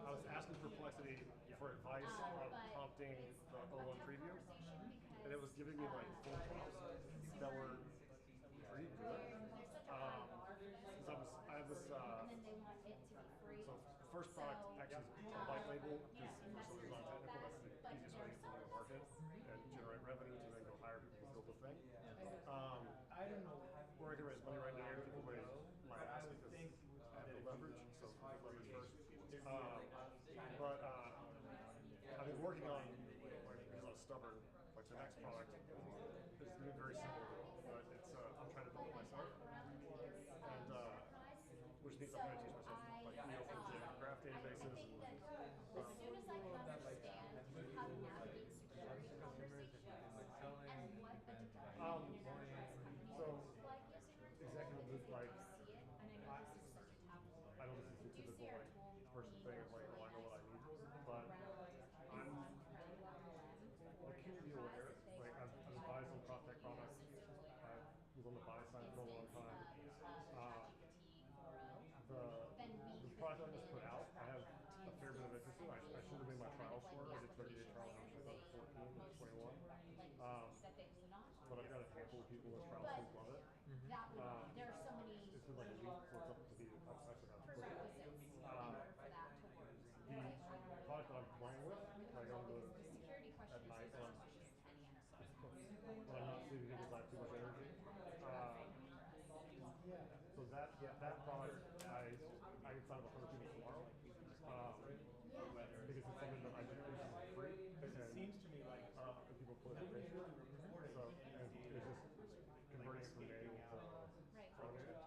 I was asking Perplexity for advice on prompting the O1 preview, and it was giving me like full prompts that were pretty good. I have this. So the first product actually is a white label because for some reason non-technical, that's the easiest way to get into the market and generate revenue to then go hire people to build the thing. Where I can raise money right now, people might ask because I have the leverage, so leverage first. But I've been working on, because I'm stubborn, like the next product is going to be very simple, but it's I'm trying to build it myself, and which means I'm going to teach myself like graph databases. As soon as I can understand how to navigate security conversations and what a So executives like see it, and I know this is such a taboo. I don't listen to typical like person thing of like, oh, I know what I need, but I'm acutely aware. Like I've advised on PropTech products. I was on the buy side for a long time. The product I just put out, I have a fair bit of interest in. I should have made my trials for it. I did 30-day trials when I was 14 or 21. But I've got a handful of people with trials who love it. There are so many It's been like a week for it to be actually not put it. prerequisites for that to work. The product that I'm playing with, I go to Security at questions night is when I'm not sleeping because I have too much energy. So that product, I can sign up 100 people tomorrow. Because it's something that I do for free. Because it seems to me like people put it in. So and it's just converting it from manual to automated.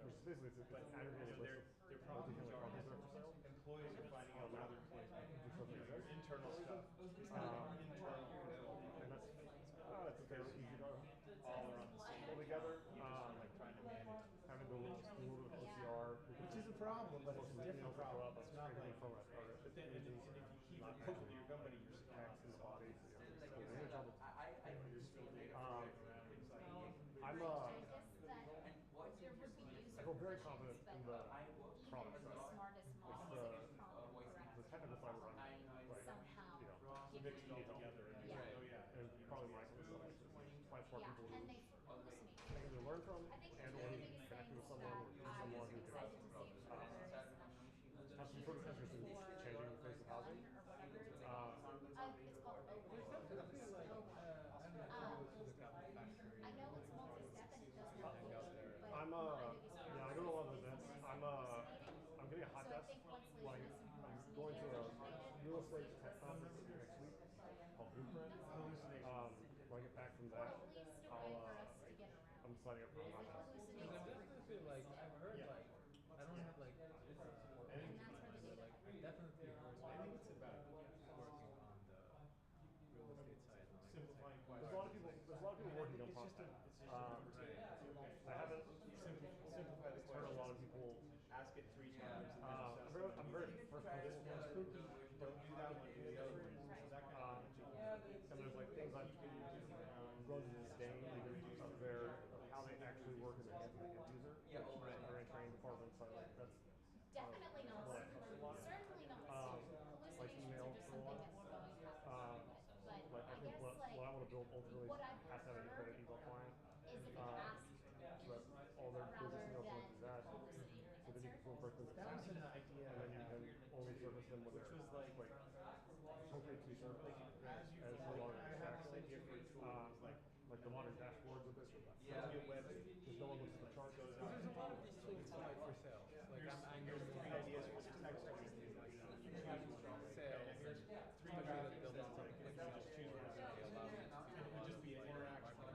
Which is basically it's an aggregated list of multi-family properties that are for sale. Employees are finding out what other employees make. Your internal stuff. And that's it's a fairly easy to All are on the same. pull together. Like trying to manage. Having to do a little bit of OCR, Which is a problem, but it's a different problem. It's not like. from a But then if you keep it cooking your company, you're tax in the body. I feel very confident in the product side. It's the technical side where I'm like, mixed it all together and probably my stuff like this. Find smart people who I can either learn from and or connect with someone or someone who can have some sort of interest in changing the face of housing. It's called I know it's multi-step and it does but I go to a lot of events. I'm getting a hot desk. Like I'm going to a real estate tech conference next week called Blueprint. When I get back from that, I'm signing up for a hot desk. I feel like I build ultimately what I've has to have an preferred independent email client. is if it's So asked that all their rather business emails than go into that. receiving an So then you answer. can first business That was ask, an idea. and then you can only service them when they're like hopefully to serve as no longer I have this idea for a tool. like the modern dashboards of this. Yeah. Your web. Just no one looks at the charts. There's a lot of these tools like for sale. Like I'm Here's using three ideas for text everything. Like you choose sale. here's three Somebody that graphics. builds something like Just that. choose one. They allow me to It would just be an interaction. You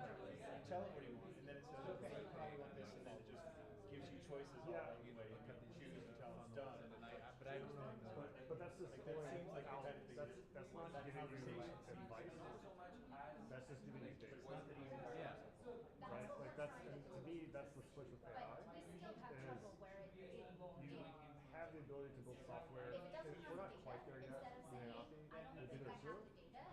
tell it what you want, and then it says, okay, you probably want this, and then it just gives you choices all along the way. You can choose until it's done. But I don't know. But that's just Like, going that seems like out. repetitive. That's not giving you advice. That's just giving you data. Yeah. Right? Like that's, and to me, that's the switch with AI. But we still have Is trouble where it you have the ability to build software. if it doesn't We're have not data, quite there yet. instead of saying, I don't think I have the data,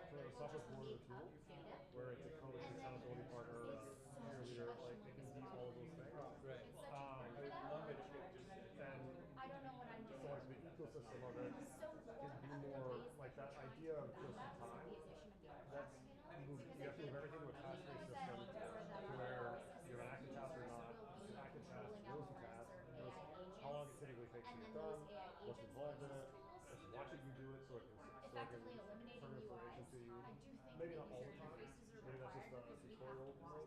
So it the will software just board make tool, up data. where it's a coach, And then accountability partner, it's so cheerleader, much like more it can be all of those things. Right. It's such a perk for that. Love it if it just said, And I don't know what I'm so doing. like the ecosystem of it So or can be other more ways like that trying idea to of do just that was time. the addition of the That's artifact panel. you Because have to move everything to a I task-based think system that to where you have an active task or not, an active task, rolling knows out the more task, insert knows AI agents. how long it typically takes to And get then those done, AI what's agents involved in use it, tools, it's watching you do it so it can effectively eliminating serve information UIs. to you. I do think Maybe the not all user the time, interfaces are maybe that's just required a because we have tutorial to mode, watch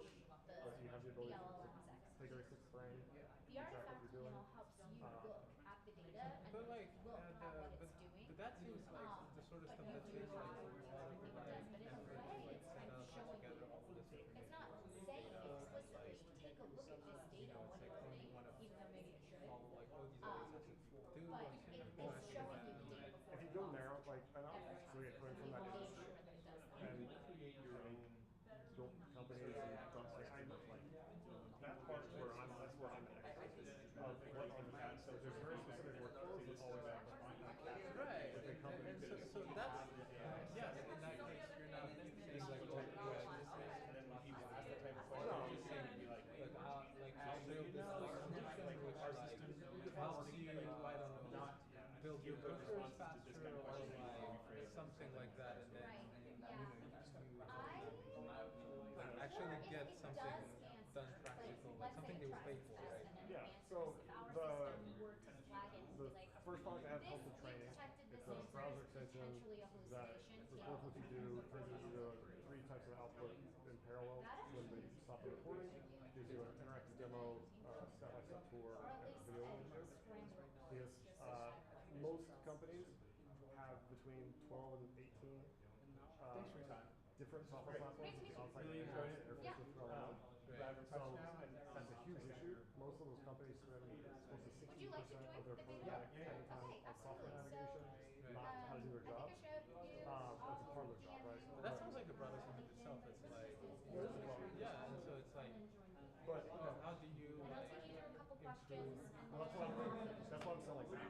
but you have the ability to LLMs take every 6th frame, The track what artifact you're doing. panel helps you look at the data and But like, look at what it's but doing. that seems like the sort of But stuff you that do seems like have a lot of everything it does, but in a effort to way, like it's set kind of up and showing gather you. all of this information. It's not saying explicitly, take a look at this data, what do you think, even though maybe it should. Follow like what these other sets do But like it's showing you the data before. If you go narrow, like, and so we get coming from that Make industry, sure that it does that. and create your own built companies and stuff, like, I know, like, that part's where that's where I'm at. Of what are the cats, so there's very specific workflows that always have to find that cat. Right, With the company and to so that's, yes, in that case, you're not saying like, oh, yeah, this is, And then when people ask that type of question, No. you're just saying, be like, like I'll build this like solution which like helps you, I don't know, build your browsers faster or like something like that, and then Right, you yeah. know you like actually get something done practical, like something they will pay for, right? Yeah, so the first product I have called the training. It's a browser extension that records what you do, turns it into 3 types of output in parallel when they stop the recording, gives you an interactive demo, step-by-step tour, and video images. Because most companies have between 12 and 18 different software platforms with the on-site interface with LLM. So that's a huge issue. Most of those companies spend close to 60% of their programmatic spending time on software navigation, not how to do their job. That's a part of their job, right? But that sounds like a product in itself. It's like, yeah, and so it's like, But how do you like improve? that's what I'm selling now.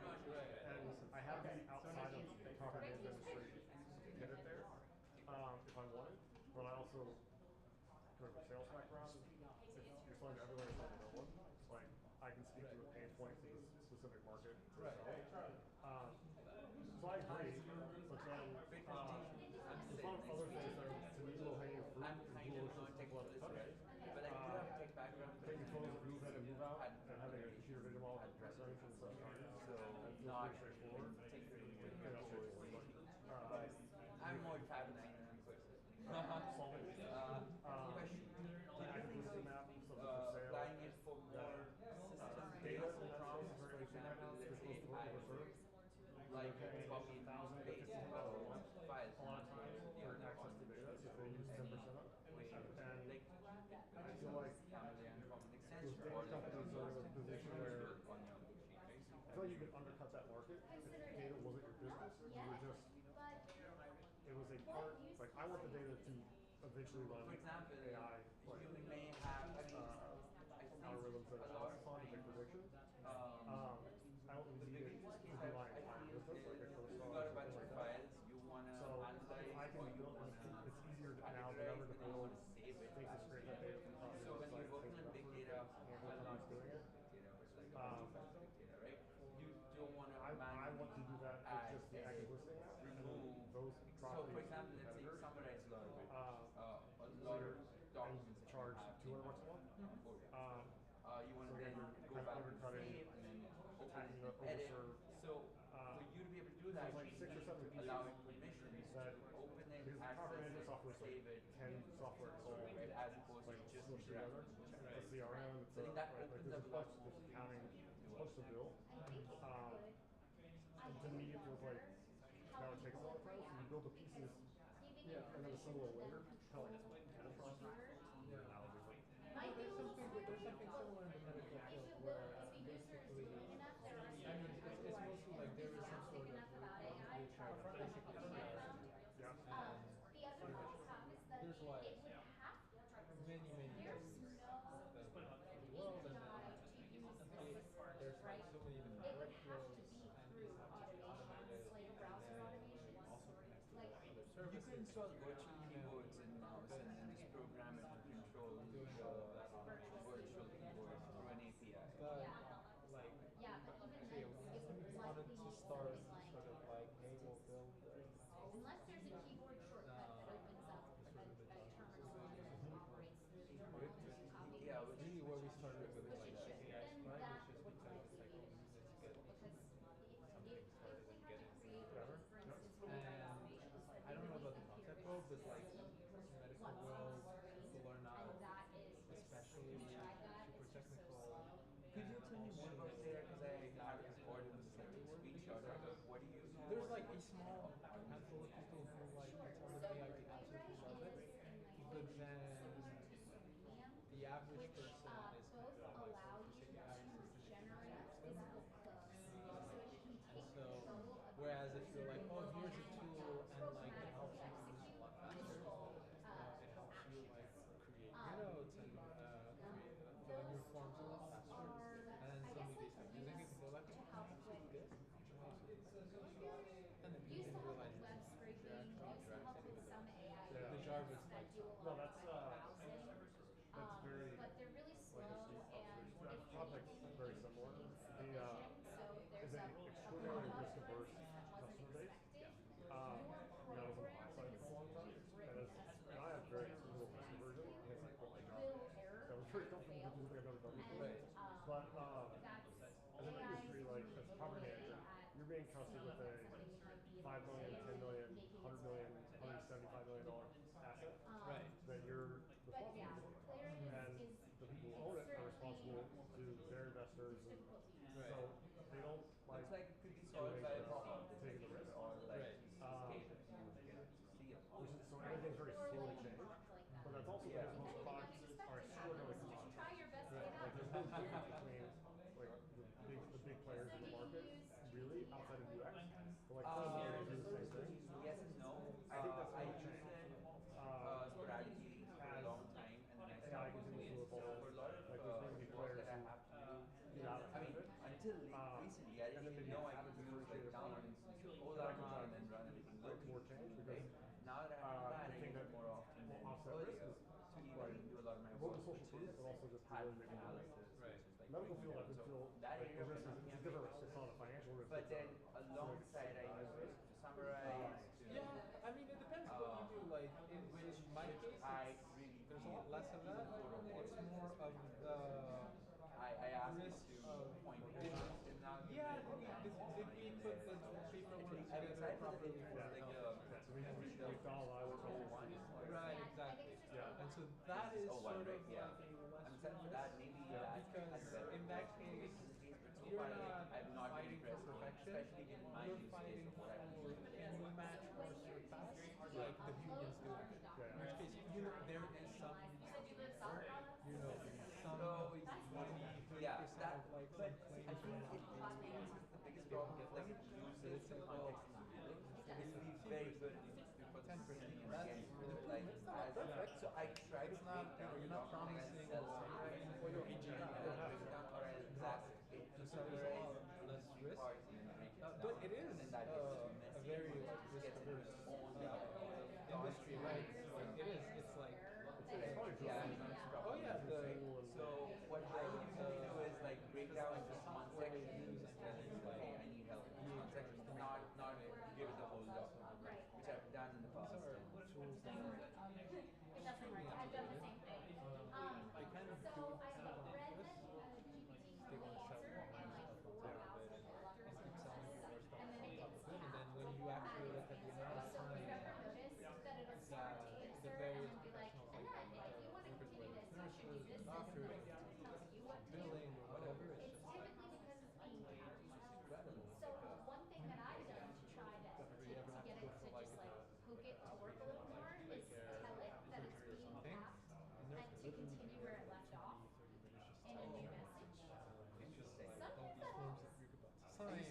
And I have the outside of property administration to get it there if I wanted, but I also go to a sales background. If you're selling to everywhere, you're selling to no one. Like, I can speak to a pain point for this specific market. Right. So I agree, but then there's a lot of other things that are, to me, low-hanging fruit and blue oceans people haven't touched. Taking photos of move in and move out and having a computer vision model and dress range and such. So that feels pretty straightforward. Not straightforward, but I'm more type 9 than solving it. The acquisition map, stuff for sale. applying it for more Data in that space is very interesting right now. They're supposed to work overserved. like Paying copy $1,000 to paste $1,500 a month. files. A lot of times for access to data if they use 10% of it. And Like I feel like family and common those extension data or companies are in a position where on your machine, right? I feel like you could undercut that market if data wasn't your business. You were just, it was a part, like I want the data to eventually run For example, AI, like you may have, algorithms that are fun to make predictions. I don't need it to be my entire business, like a you co-star got or a bunch something of like that. files, you wanna So if I analyze can or you build, wanna it's easier now than ever to build save it. things that scrape that data from across the So when website, you're working on things big that data, handle companies doing it. big data, it's like big data, right? You don't wanna I want to do that with just the active listing app and then those So properties. for example, let's say competitors. summarize a lot of it. Uh, All single edit. serve. So for you to be able to do that, There's like you 6 or need 7 to pieces allow it permissions that to open it, because property access management it, software is like save it, 10 software hold it, as opposed to like just smushed together. interacting with It's the a CRM, it's So I think that like opens there's up a a lot host, more there's ways accounting, to host to bill. And to me, it feels like that would take a lot of time. So you build the pieces, and then assemble it later. Hell, Voltron. Weird analogy, but There's something similar in the medical field where basically, I mean, it's mostly like there is some sort of which are basically CRM. yeah. And pretty much, there's like many types of them in the world, and there's like so many different workflows, and these have to be automated, and then also connect to other services. You can install virtual Email, keyboards and mouse and then just program it to control doing all of that on virtual keyboards through an API. But like, say, we wanted to start sort of like, hey, we'll build Unless there's a keyboard shortcut that opens up sort of the a terminal document. that operates through Yeah, which Really, where we started with like the AI then Scribe that was just would because it's like, likely oh, we needed to get because something started and get it create, whatever. for instance, And I don't know about the concept world, but like medical world, people are not especially super technical. Could you tell me more about there? Because I haven't recorded this like screenshot. What do you? There's like a small handful of people who like tell the AI to absolutely love it, but then the average person is kind of like, say, AI assistant and so, whereas if you're like, oh, here's a tool and like it helps you do this a lot faster, it helps you like create your notes and create fill in your forms a lot faster, and then suddenly they start using it and they're like, oh, can I also do this? Can I also do this? And then you didn't realize they're actually interacting with the Jarvis like. No, that's very but they're really slow like a steep and observation. That topic is very similar. The so is there's an extraordinarily risk averse customer base. And I was on the buy side for a long time, and I have very little risk aversion. And it's like, oh my god, that was very comfortable to do something I've never done before. But as an industry, like as a property manager, you're being trusted with a $5 million, $10 million, $100 million, $175 million asset that you're responsible for. And the people who own it are responsible to their investors, and so they don't like, Looks like it could be solved by a problem. taking the risk. Or like Um, if you get to see it. So everything's very slow to change, but that's also because most products are extraordinarily commoditized. try your best to Like get out. there's no difference between like the big players in the market, really, outside of UX. But like some areas do the same thing. Yes and no. I think that's I going to use change. it sporadically for a long time, and then I AI stopped continues using to it. So evolve. for a lot of Like there's going to be work players that I who have to do, get out I ahead mean, of it. until recently, I And didn't then even maybe know I have could to use differentiate like download yourself. Voltron and then run everything Like locally. more change because Now that I have that, the I thing use that it more often will than offset risk earlier is to like even do a lot of my both work, the social which proof, is but also just the way pattern they make money. analysis, which is like Medical breaking field, I down. could So feel that like area the risk for is me, it's a different risk. It's not a financial risk. but it's then a alongside I use it to summarize, to Yeah, I mean, it depends what you do. Like in my case, I really there's a lot less of that. It's more of the I asked it risk to of point business and now yeah. I mean, did we put the paperwork I'm together excited for the properly? difference, like so we found a lot of trouble. Right, exactly. Yeah. And so that is oh, sort right, of yeah. like a I'm lesser excited for risk that. Maybe that because in that case, so you're far, not I've not been fighting for impressed, perfection. especially given my You're use case fighting of for what I use. can you match or surpass like the unions do. In which case, you know, there is some you know some 20, 30% that, of like but some claims I think where experience is the biggest problem. Like it loses the context in the middle. It will be very good for 10% and getting like as perfect. So I try to break down you're not promising sell summary or your agent and then break down or else ask it to summarize less three risk. parts and then break it But down. it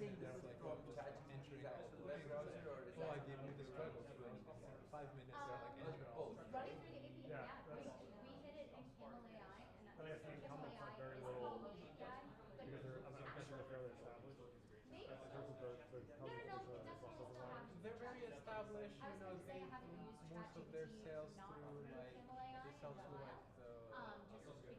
and this it's is like, from just ChatGPT's entering all actual the web things. browser, or is Oh, I that gave you the struggle for 5 minutes to like enter all both? the Running through the API, Yeah, yeah, that's- we hit it in Camel AI, and But I guess the incumbents have very is little, called the API, but because they're, I'm guessing they're fairly established. maybe. In terms of the No, competition that's and what software still designers. happens. They're very established, I was you know, gonna say they I haven't used most of their ChatGPT sales not through through like Camel AI they sell in a through like while. the Just because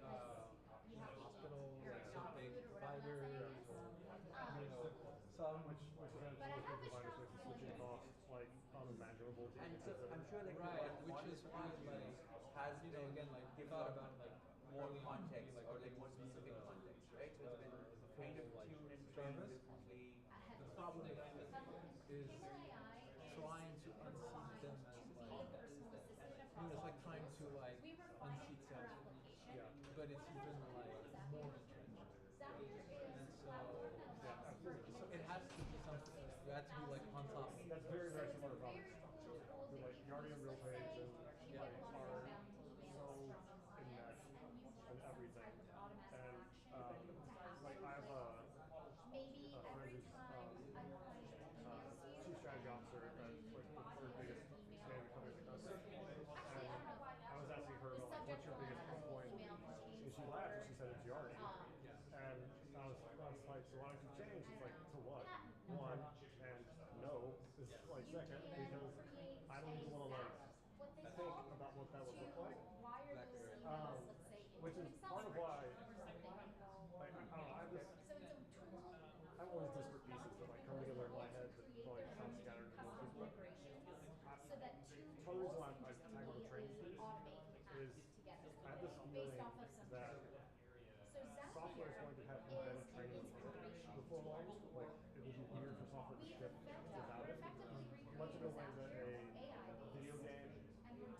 you have to hospitals you're or dog something, food or whatever that saying providers is. or you know some Which eventually But I have a designers strong make the feeling switching costs like unimaginable to And even so consider. I'm sure like right, one which is why preview like has you know been again like given thought about like more early on to be context like or okay, like more this is specific the context, right? So it's been kind of like tuned and trained service. differently. The problem with it is Camel AI is trying to unseat them as to be like a personal assistant you across know, it's all like trying to tools. like We refine unseat it per Salesforce, application. but it's even like more entrenched. Zapier And is so, a platform that allows for so it has to be something. You have to be like on top of it. That's very, very similar to very products. cool tool So that like you Guardian use. Real Let's Page say and you get lots of are inbound emails so from clients enmeshed and you in want some everything. type of automatic And action to happen. like I have a Maybe friend every who's time a client emails you, chief strategy officer at like the third biggest scanning company in the country. actually, I don't know why I was asking her about like, what's your biggest pain point, email can change and she laughed and she said it's Yardi. And I was like, so why don't you change? She's like, to what? One, and no is like second, because I don't even want to like think about what that would look like. wire those emails, let's say, Which into is Excel part of why, spreadsheet or something. like, I don't know, I just, So it's a tool I have all these disparate pieces that like come together in my head that create like their sound own scattered in custom places, but integrations so that two part of the tools reason why can I just tackled the training immediately piece automate and is act together I have this based feeling off of some that so software is going to have embedded training before long. Like it will be weird for software to ship without it. Much in the way that a video game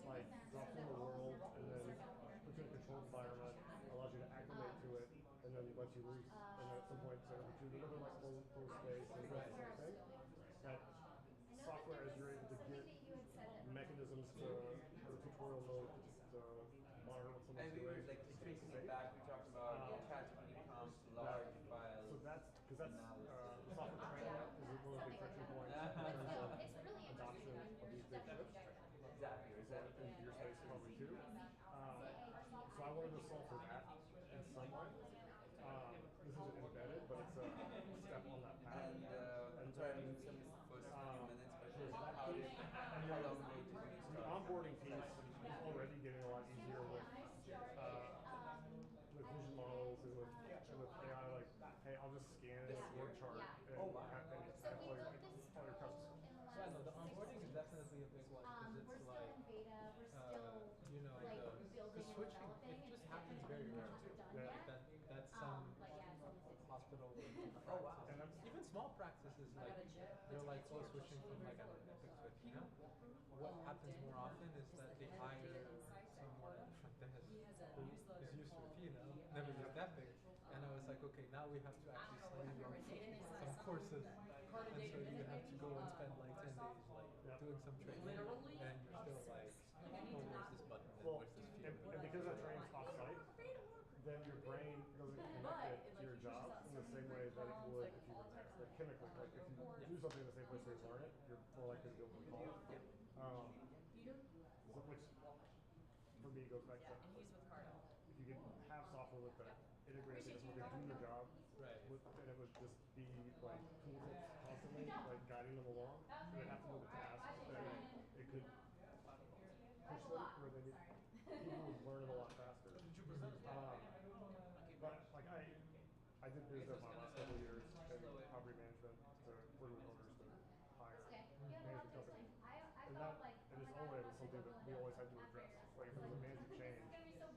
like drops in the world and then puts you in a controlled environment, allows you to acclimate to it, and then lets you loose. And then at some point, so you deliver like full space and the same thing. That software, as you're able to get mechanisms to the tutorial mode to monitor what And someone's we were doing. like tracing it back. We talked about ChatGPT prompts, large files. So that's because that's software training is one of the big friction points in terms of adoption of these big ships. Exactly. Is that In your space probably too. So I wanted to solve for that in some way. This isn't embedded, but it's a step on that path. and I'm sorry, I mean some first few minutes, but how long did you The start? onboarding piece is already getting a lot easier with vision models and with AI. Like, hey, I'll just scan this word chart and all your codes. Yeah, no, the onboarding is definitely a big one because We're it's still like in beta. We're still you know like the building and switching developing. it just happens very rarely. Done Yeah. yet. That's some But yeah, as long as it's hospital Oh wow. And that's even small practices like they're like oh switching from like an Epic to Athena. What happens more often is that they hire someone at the front desk who is used to Athena, never used Epic, and I was like, okay, now we have to actually sign you up for some courses, and so you have to go and spend like 10 days like doing some training, and you're still like, oh, where's this button? And well, where's this and field? because that training's off-site, then your brain doesn't connect it to your job in the same way that it would if you were there. Like chemically, like if you do something in the same place where you learn it, you're more likely to be able to recall it. Which for me goes back to if you could have software with that integrated so they do their job, Right. and it would just be like tooltips constantly, like guiding them along. And they have to know the tasks, and it could push them where they need. People would learn it a lot faster. But like I did biz dev my last couple of years in property management to work with owners to hire management companies. And that in its own way was something that we always had to address. Like if there was a management change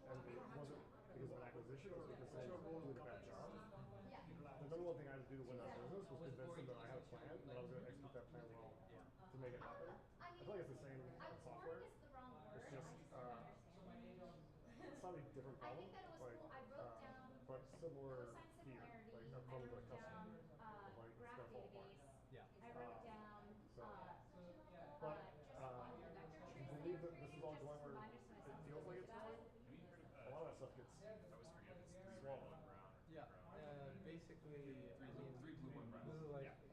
and it wasn't because of an acquisition, it was because they were doing a bad job. The number one thing I had to do to win that business was convince them that I had a plan and that I was going to execute that plan well to make it happen. I feel like it's the same with software. It's just it's not a different problem, like, but similar fear, like from the customer, like it's gonna fall apart. Yeah. I wrote down But I believe that this is all going where it feels like it's going. A lot of that stuff gets swallowed. Yeah, basically, I mean, three blue, one brown. this is like Yeah.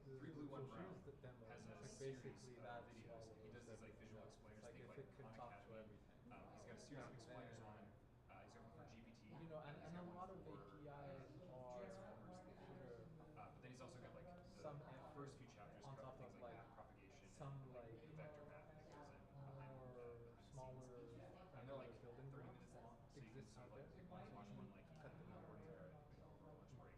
basically that's videos. all He does these like visual explainers, like think if like it could Khan talk to Academy. everything. He's got a series of explainers on. He's got one for GPT. You know, and he's a got one lot of for, APIs are transformers, things like that. sure, But then he's also got like the some first few chapters on cover top things of like like map propagation, some and, like the vector map that goes in behind more behind the smaller scenes. And they're like building 30 blocks minutes long, so you can exist sort out of like there. watch one like Cut the middle morning part. or lunch break.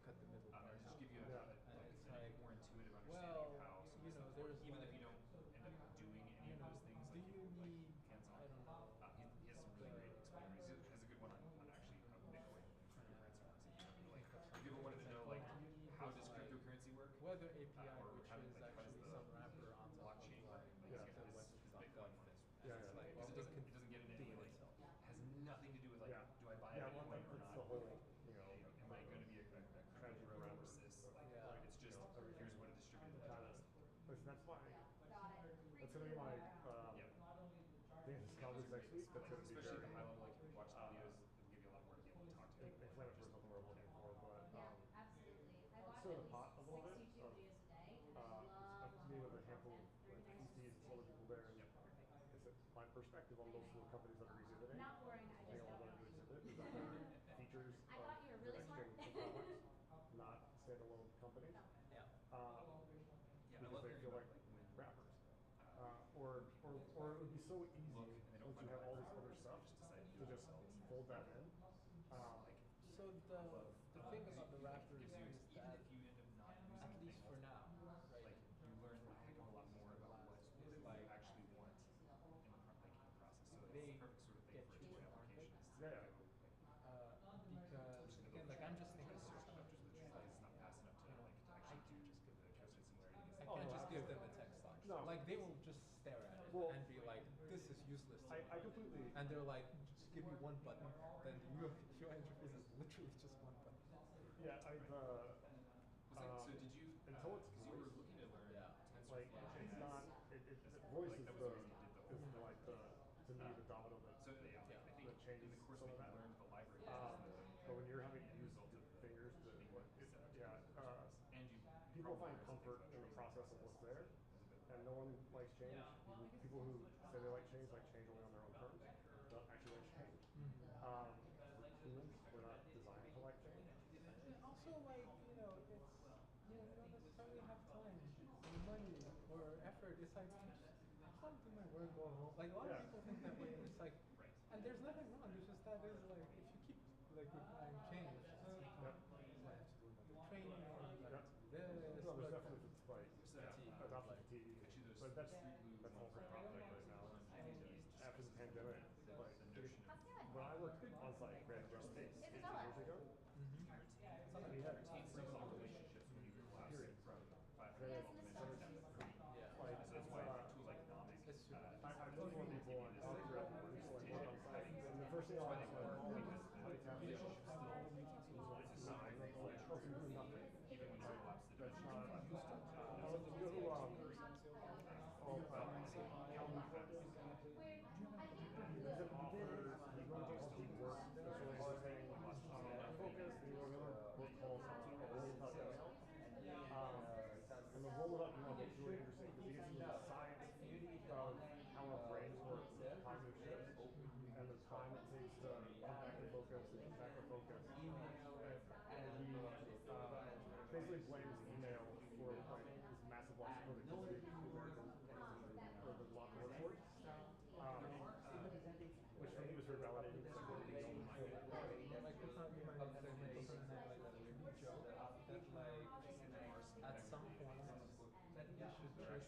Cut the middle part And just give you a, out. like, And it's a like, more intuitive understanding well, of how some you of know, this stuff works, there's even if like, you don't end up doing any you of know, those things. do Like you need, hands-on. I don't know, He has some really great explainers. He has a good one on actually how Bitcoin and cryptocurrency works. Like, if you ever wanted to know like how does cryptocurrency work, weather API, or which how is does actually some wrapper on top blockchain of work, like like, the his West Bitcoin one is. Yeah, It's yeah. like, Because well, it doesn't get into any like has nothing to do with like do I buy a well, Bitcoin or that's not? the whole, Am I going to be a crypto versus like it's just here's what a distributed ledger is. Listen, that's my, that's gonna be my, I think this conference next week, that's gonna be Especially very, at the high level, like you watch the videos, it'll give you a lot more to be able to talk to people. explain it for something we're looking for, but, Absolutely. I watch stir at the pot a least little bit 6 YouTube of, videos a day, and I love me with a watching handful of content. like Very PCs and some other people there, and it's my perspective on most of the companies that are exhibiting. Not boring, I I just think all don't they're know. to exhibit is their features I thought you were of really the smart. next gen products, not standalone companies. yeah. Because they feel like wrappers. Or it would be so easy once you have all this other stuff to just fold that in. So the thing about the wrappers is that, If you end up not using at least for now, like right? you learn a heck of a lot more about what you actually want in the process. So it's They the perfect sort of thing get for cheaper, each aren't they? application. Yeah. Because again, like I'm just thinking, Search vectors, but it's not fast enough to like to actually do just give the constant similarity. I can't just give them a text box. No. Like they will just stare at it Well, and be like, "This is useless." to me." I completely. And they're like, "Just give me one button." Then the UI interface is literally just one button. Yeah, So did you? until it's Because you were voice, looking to learn Yeah. like TensorFlow. it's not. Voice Like, is that was the the reason you did the is whole like the to me the domino that So yeah, like, I think that changes in the course some we of that. learned the library. But when you're having to use the fingers to, And you people find probably comfort in the process of what's there, and no one likes change. People who say they like change only on their own terms. Don't actually like change. Humans, we're not designed to like change. And also, like you know, it's you don't necessarily have time or money or effort. It's like I just want to do my work, go home. Like a lot of people think that way, and it's like, and there's nothing wrong. It's just that is like if you keep like requiring change, it's like I have to do another training, or I have to do this. No, there's but- definitely like adoption fatigue, but that's all for project right now. After the pandemic, like when I worked on site in Grand Rapids 8 years ago, we had relationships when you collapse period. from 5 Very to 12 minutes down to 3. Like, So that's why tools like Nomic, I know more people on Outgrid who used to like work on site, and the first thing I was like, oh, because how do you have relationships still? It's not, like, oh, it's supposed to do nothing. even when you collapse the That's not, dimension. you know who, he's an author, he wrote a book, he works, that's really interesting, Focus, he wrote another book called Roll Without Email. And the Roll Without Email book is really interesting because he gets into the science of how our brains work, cognitive shifts, and the time it takes to come back to focus and come back to focus. And he basically blames email for like this massive loss of productivity in American or the law of workforce. Which for me was very validating because I really don't Like we thought we might have like a joke that like at some point that you should just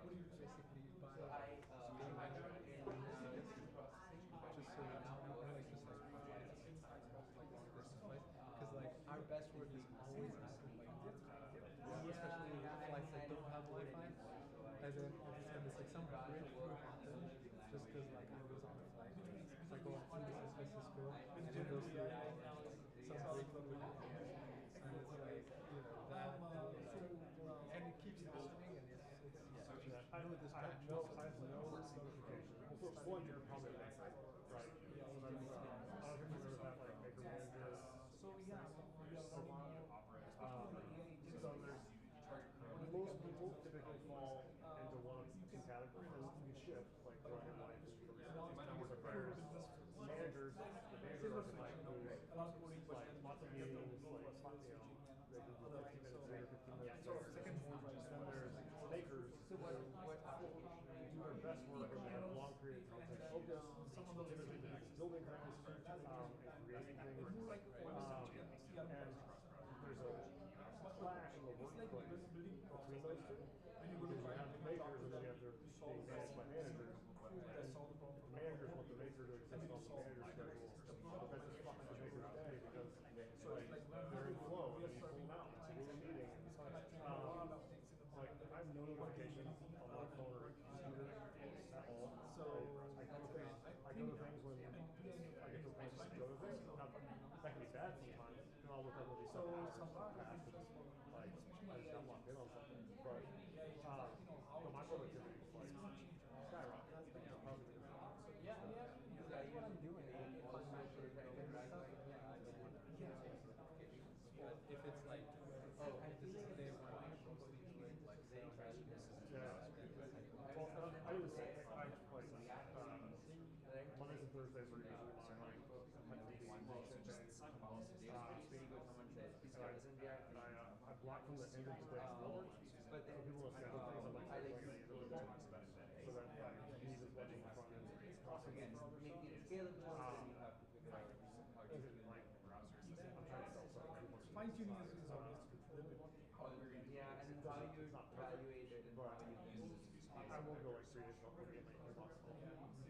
basically buy game engine just so you know like just like because like our best work is always happening like especially flights that don't have Wi-Fi. And then it's like some breakthrough happened just because like I was on a flight. It's like going to San Francisco and in those 3 hours, some breakthrough happened. And it's like, you know, that, and it keeps happening and it's no distraction. I have no notification. Also, one, you're probably right. So that's, I don't think you remember that, like, Maker Manager. So, yeah. So there's, most block from the end of the day forward. But then So people assemble things, I'm like, I like bring that into the tool. So that you just watching the front end process again for other making it stuff. scalable, then you have to figure out how to Is do it it. like I'm trying to sell something. Fine tuning is always Yeah, and then how you evaluate it and how you then I will go like 3 days ago and get my inbox full.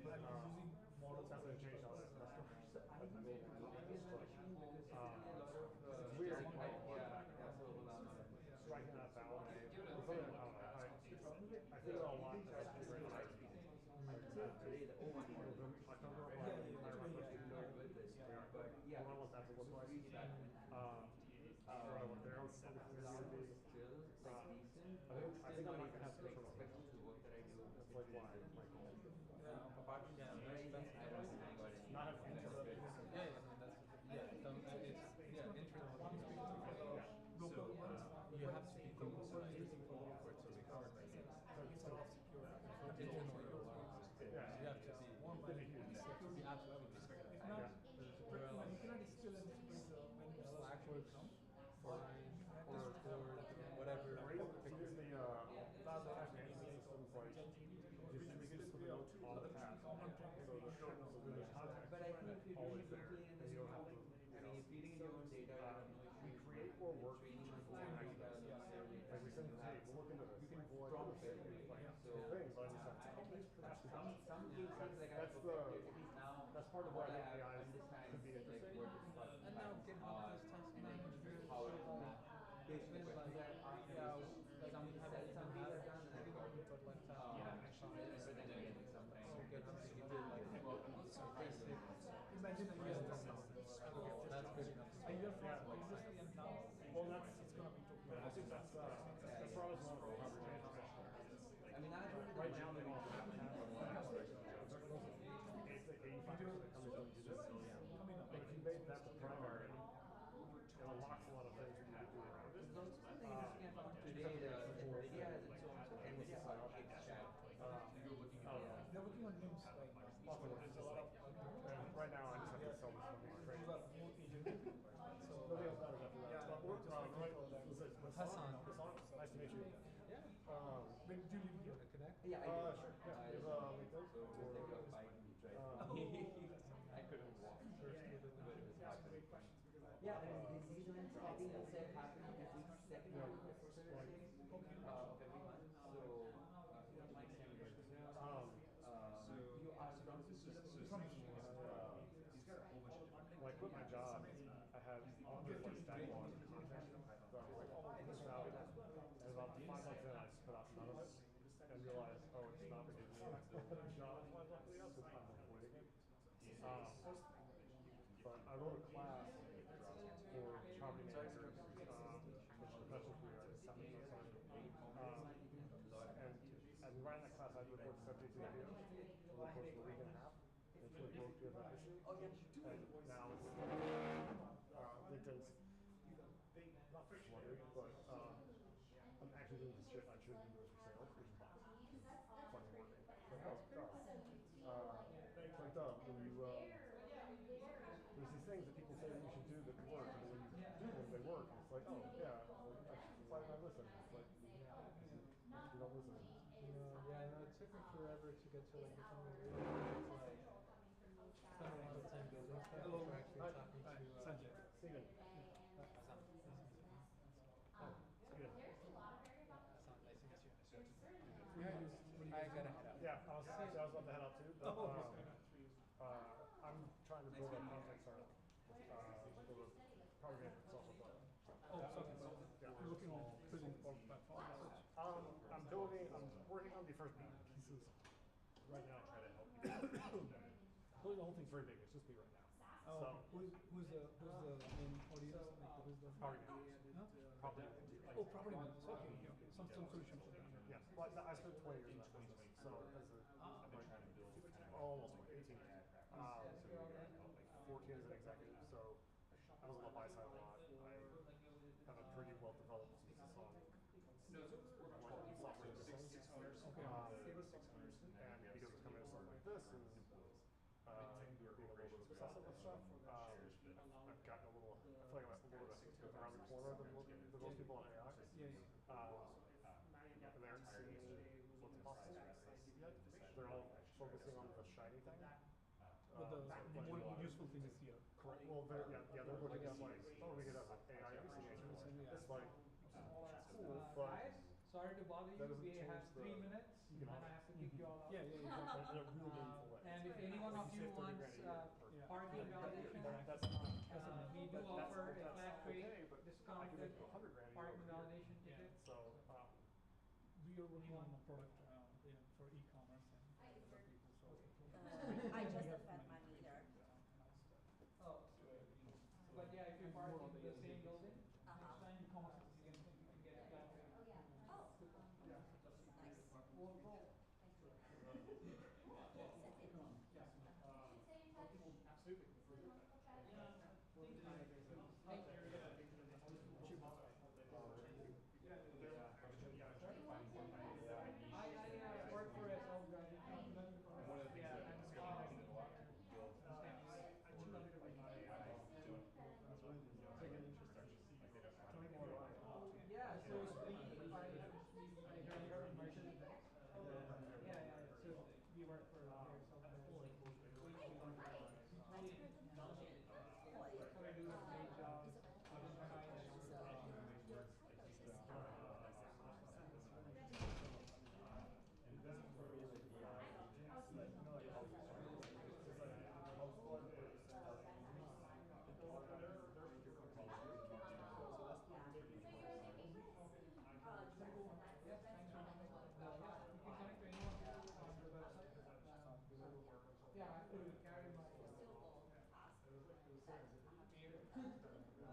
But using models. that's gonna change how that customers. So I think it is pushing because a lot of it's weird. yeah, so Striking that balance. It's something, I don't know. I think about a lot. That's great. today the old one October, yeah, with this, but yeah, I don't know what that looks like. really bad. I don't know what their own Still would be. still like decent. I think I Still might not have to like sort of expected to work that I do. that's like why my goal. Apart from that, I don't think I got any. Not have interest. So you have to be focused on everything for it to be covered by it. Internal alarms. Yeah. You have to be absolutely certain. If not, you cannot distill and when Slack will come. Or whatever. Here's the cloud management systems like you can just put a note on the tab. So there's context. But I think if you're always doing there. quickly in And this you don't have like, to, I mean, if feeding in your own data, we create more work training for for ideas. Like we send, hey, we'll look into this. you can We'll prompt like it. like So things, but I just have to tell them. some cases like That's I the perfected, at least now that's part of why I think I AI understand could be like interesting. what is like And now GitHub has task and then manager. how it will basically Like, questions that are yeah, like some we have said something have are done and I go but like task but then again sometimes GitHub if you like some basic. Imagine a year from now. That's good enough. A year from existing and now. Well, it's gonna be. I think that's probably one of the conversations. I mean I don't Right now, they all have to have a lab. It's like 85% of companies don't use it. But if you make that the primary, it unlocks a lot of things for you to do around it. today the NVIDIA has its own so NVIDIA takes chat. They're working on NIMS right now. Often it's just like, and right now I just have to sell this something crazy. More agent. So Nobody else matters after that. Hassan. Nice to meet you. when did you live here? Connect? Yeah, I did. Sure. Yeah. I Is, so LinkedIn? it was like a bike beach, right? I couldn't walk first, but it was hard to find. Yeah, and these events I think it's happen every second or first Thursday every month. So like December. You are When I quit my job, I had all this like backlog of content. So I was like, oh, this is out. And about 5 months in, I just put out none of it and realized, oh, it's not ridiculous. It's still a job. Well, luckily, else is I'm avoiding it. But I wrote a class for property managers, which professional career at 7 and writing that class, I had to record 72 videos over the course of a week and a half. It's really broke through that issue. And now it's LinkedIn's not flooded, but I'm actually doing this shit I should be doing for sales, which is not funny work. Like, oh, duh. It's like, duh, when you, there's these things that people say that you should do that work, and when you do them, they work. And it's like, oh, yeah, why did I listen? It's like, you don't listen. Yeah, no, it took me forever to get to like become a real like spend a lot of time building stuff. Hello. We're actually talking to Sanjay. Steven. Hassan. Oh, Steven. Hassan, nice to meet you. I gotta head out. Yeah, I was about to head out too, but I'm trying to build a contact startup. Build a property management software startup. Oh, sorry. Yeah. You're working on building for platform. I'm working on the first pieces right now, trying to help people. Building the whole thing's very big, it's just me right now. Oh, So, who's the main audience? Like who's the property managers. Huh? Property Oh, property managers. Okay, okay. Some solution for that. Yes, well, I spent 20 years in that business, so as a, almost 18 years. 14 as an executive, so I was on the buy side a lot. I have a pretty well developed business on software systems. And because it's coming to something like this and being a little bit obsessive with stuff, I've gotten a little, I feel like I'm a little bit around the corner than most people on AI. they're seeing what's possible. They're all focusing on the shiny thing. But the more useful thing is here. Correct. Well, they're looking at like, oh, we could have an AI answer. It's like, cool, but Guys, sorry to bother that you. doesn't We change have 3 the minutes, and then I have to kick you all out. Yeah, exactly. in a real meaningful way. And if any one of you Save 30 wants grand a year per- parking validation, That's we do offer a flat rate okay, but I discounted can make 100 grand a year parking over here. validation ticket. So, We are working on a product for e-commerce and other people. So I just have fed money here. Oh, but yeah, if you park in the same building, next time you can get a flat rate. Oh, yeah. Oh, nice. We'll roll. Stay in touch. absolutely. We'll chat again. I work for a self-driving company. One of the things that I'm discussion a lot will Yeah, so so we work for their self-driving. So I do a great job. Yeah, I could carry my. Yeah.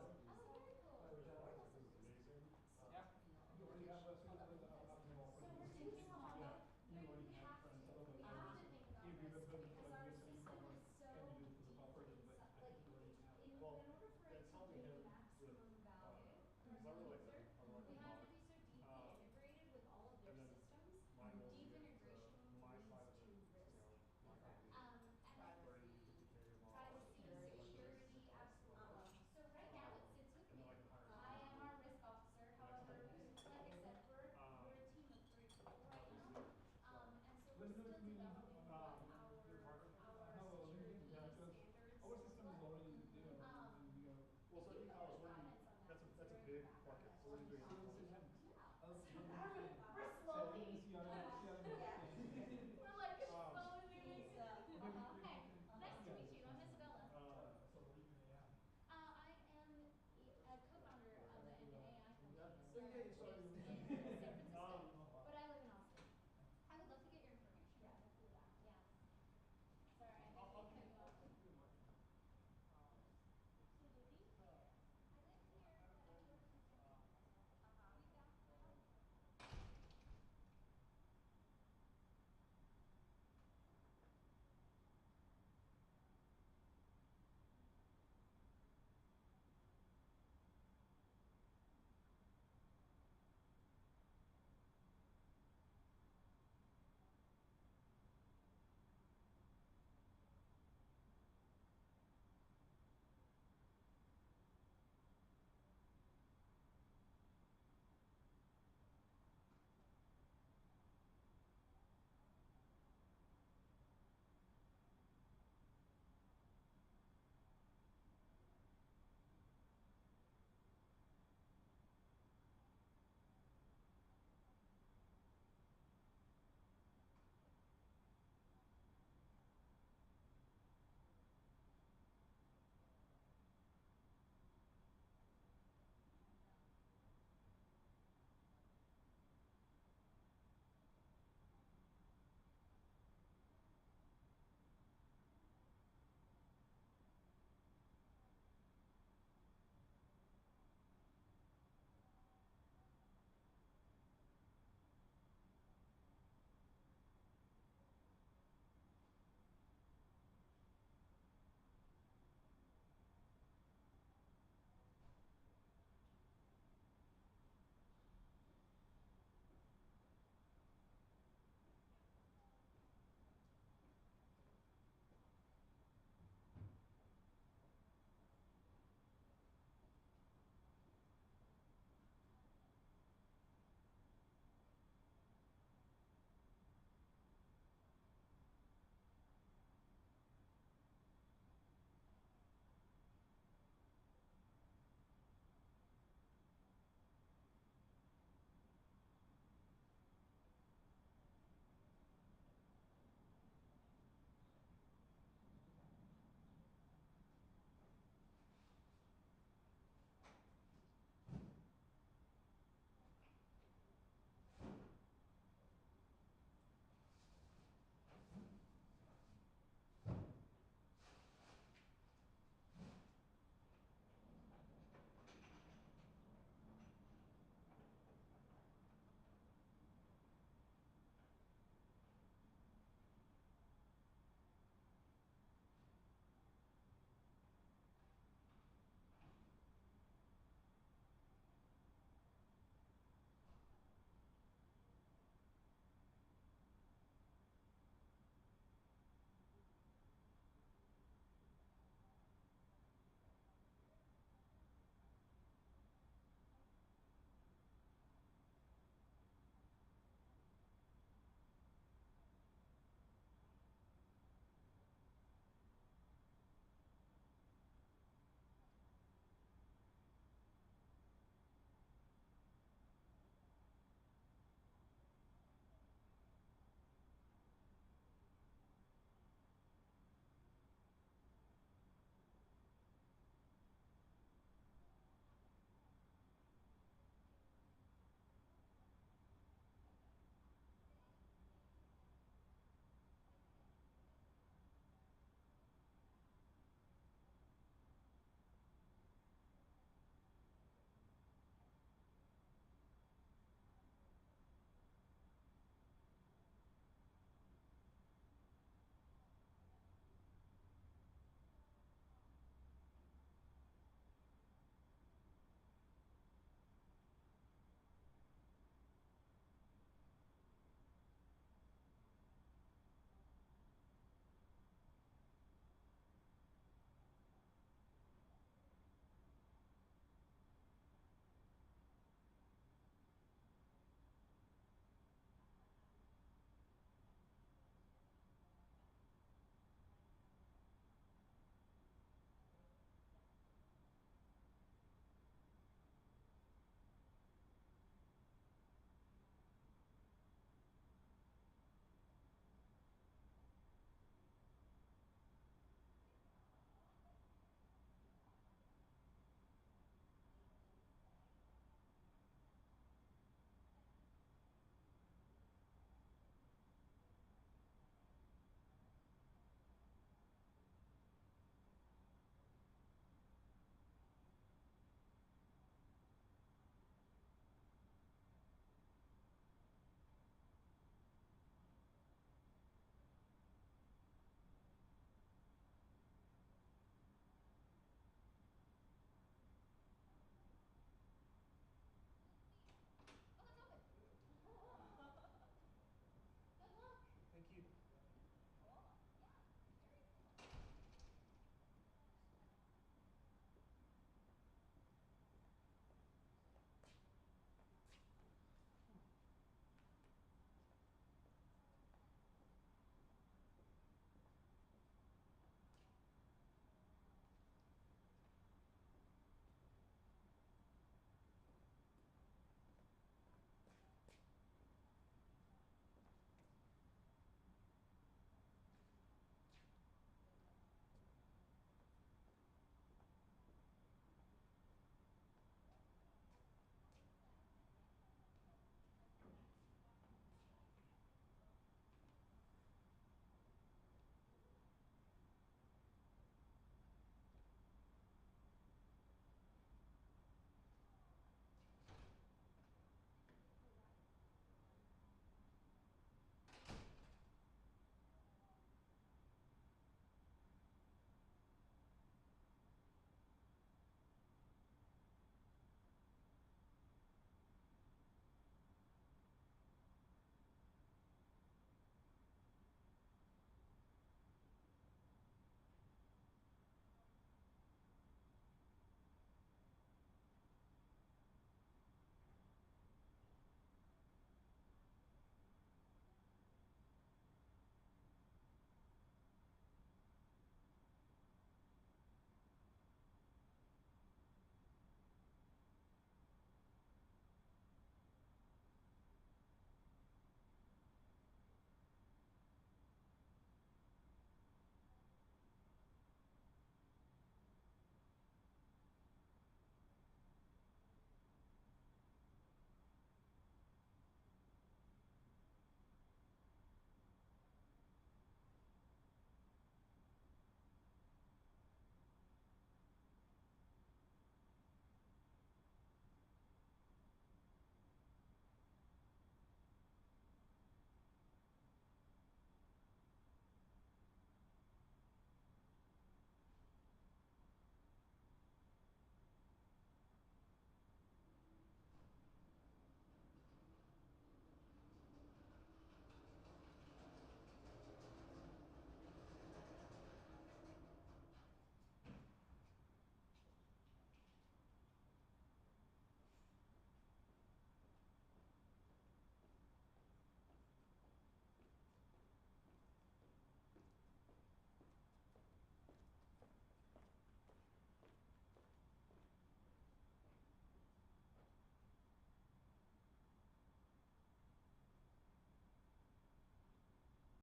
Well, so e-commerce, that's a big bucket. So what are you doing?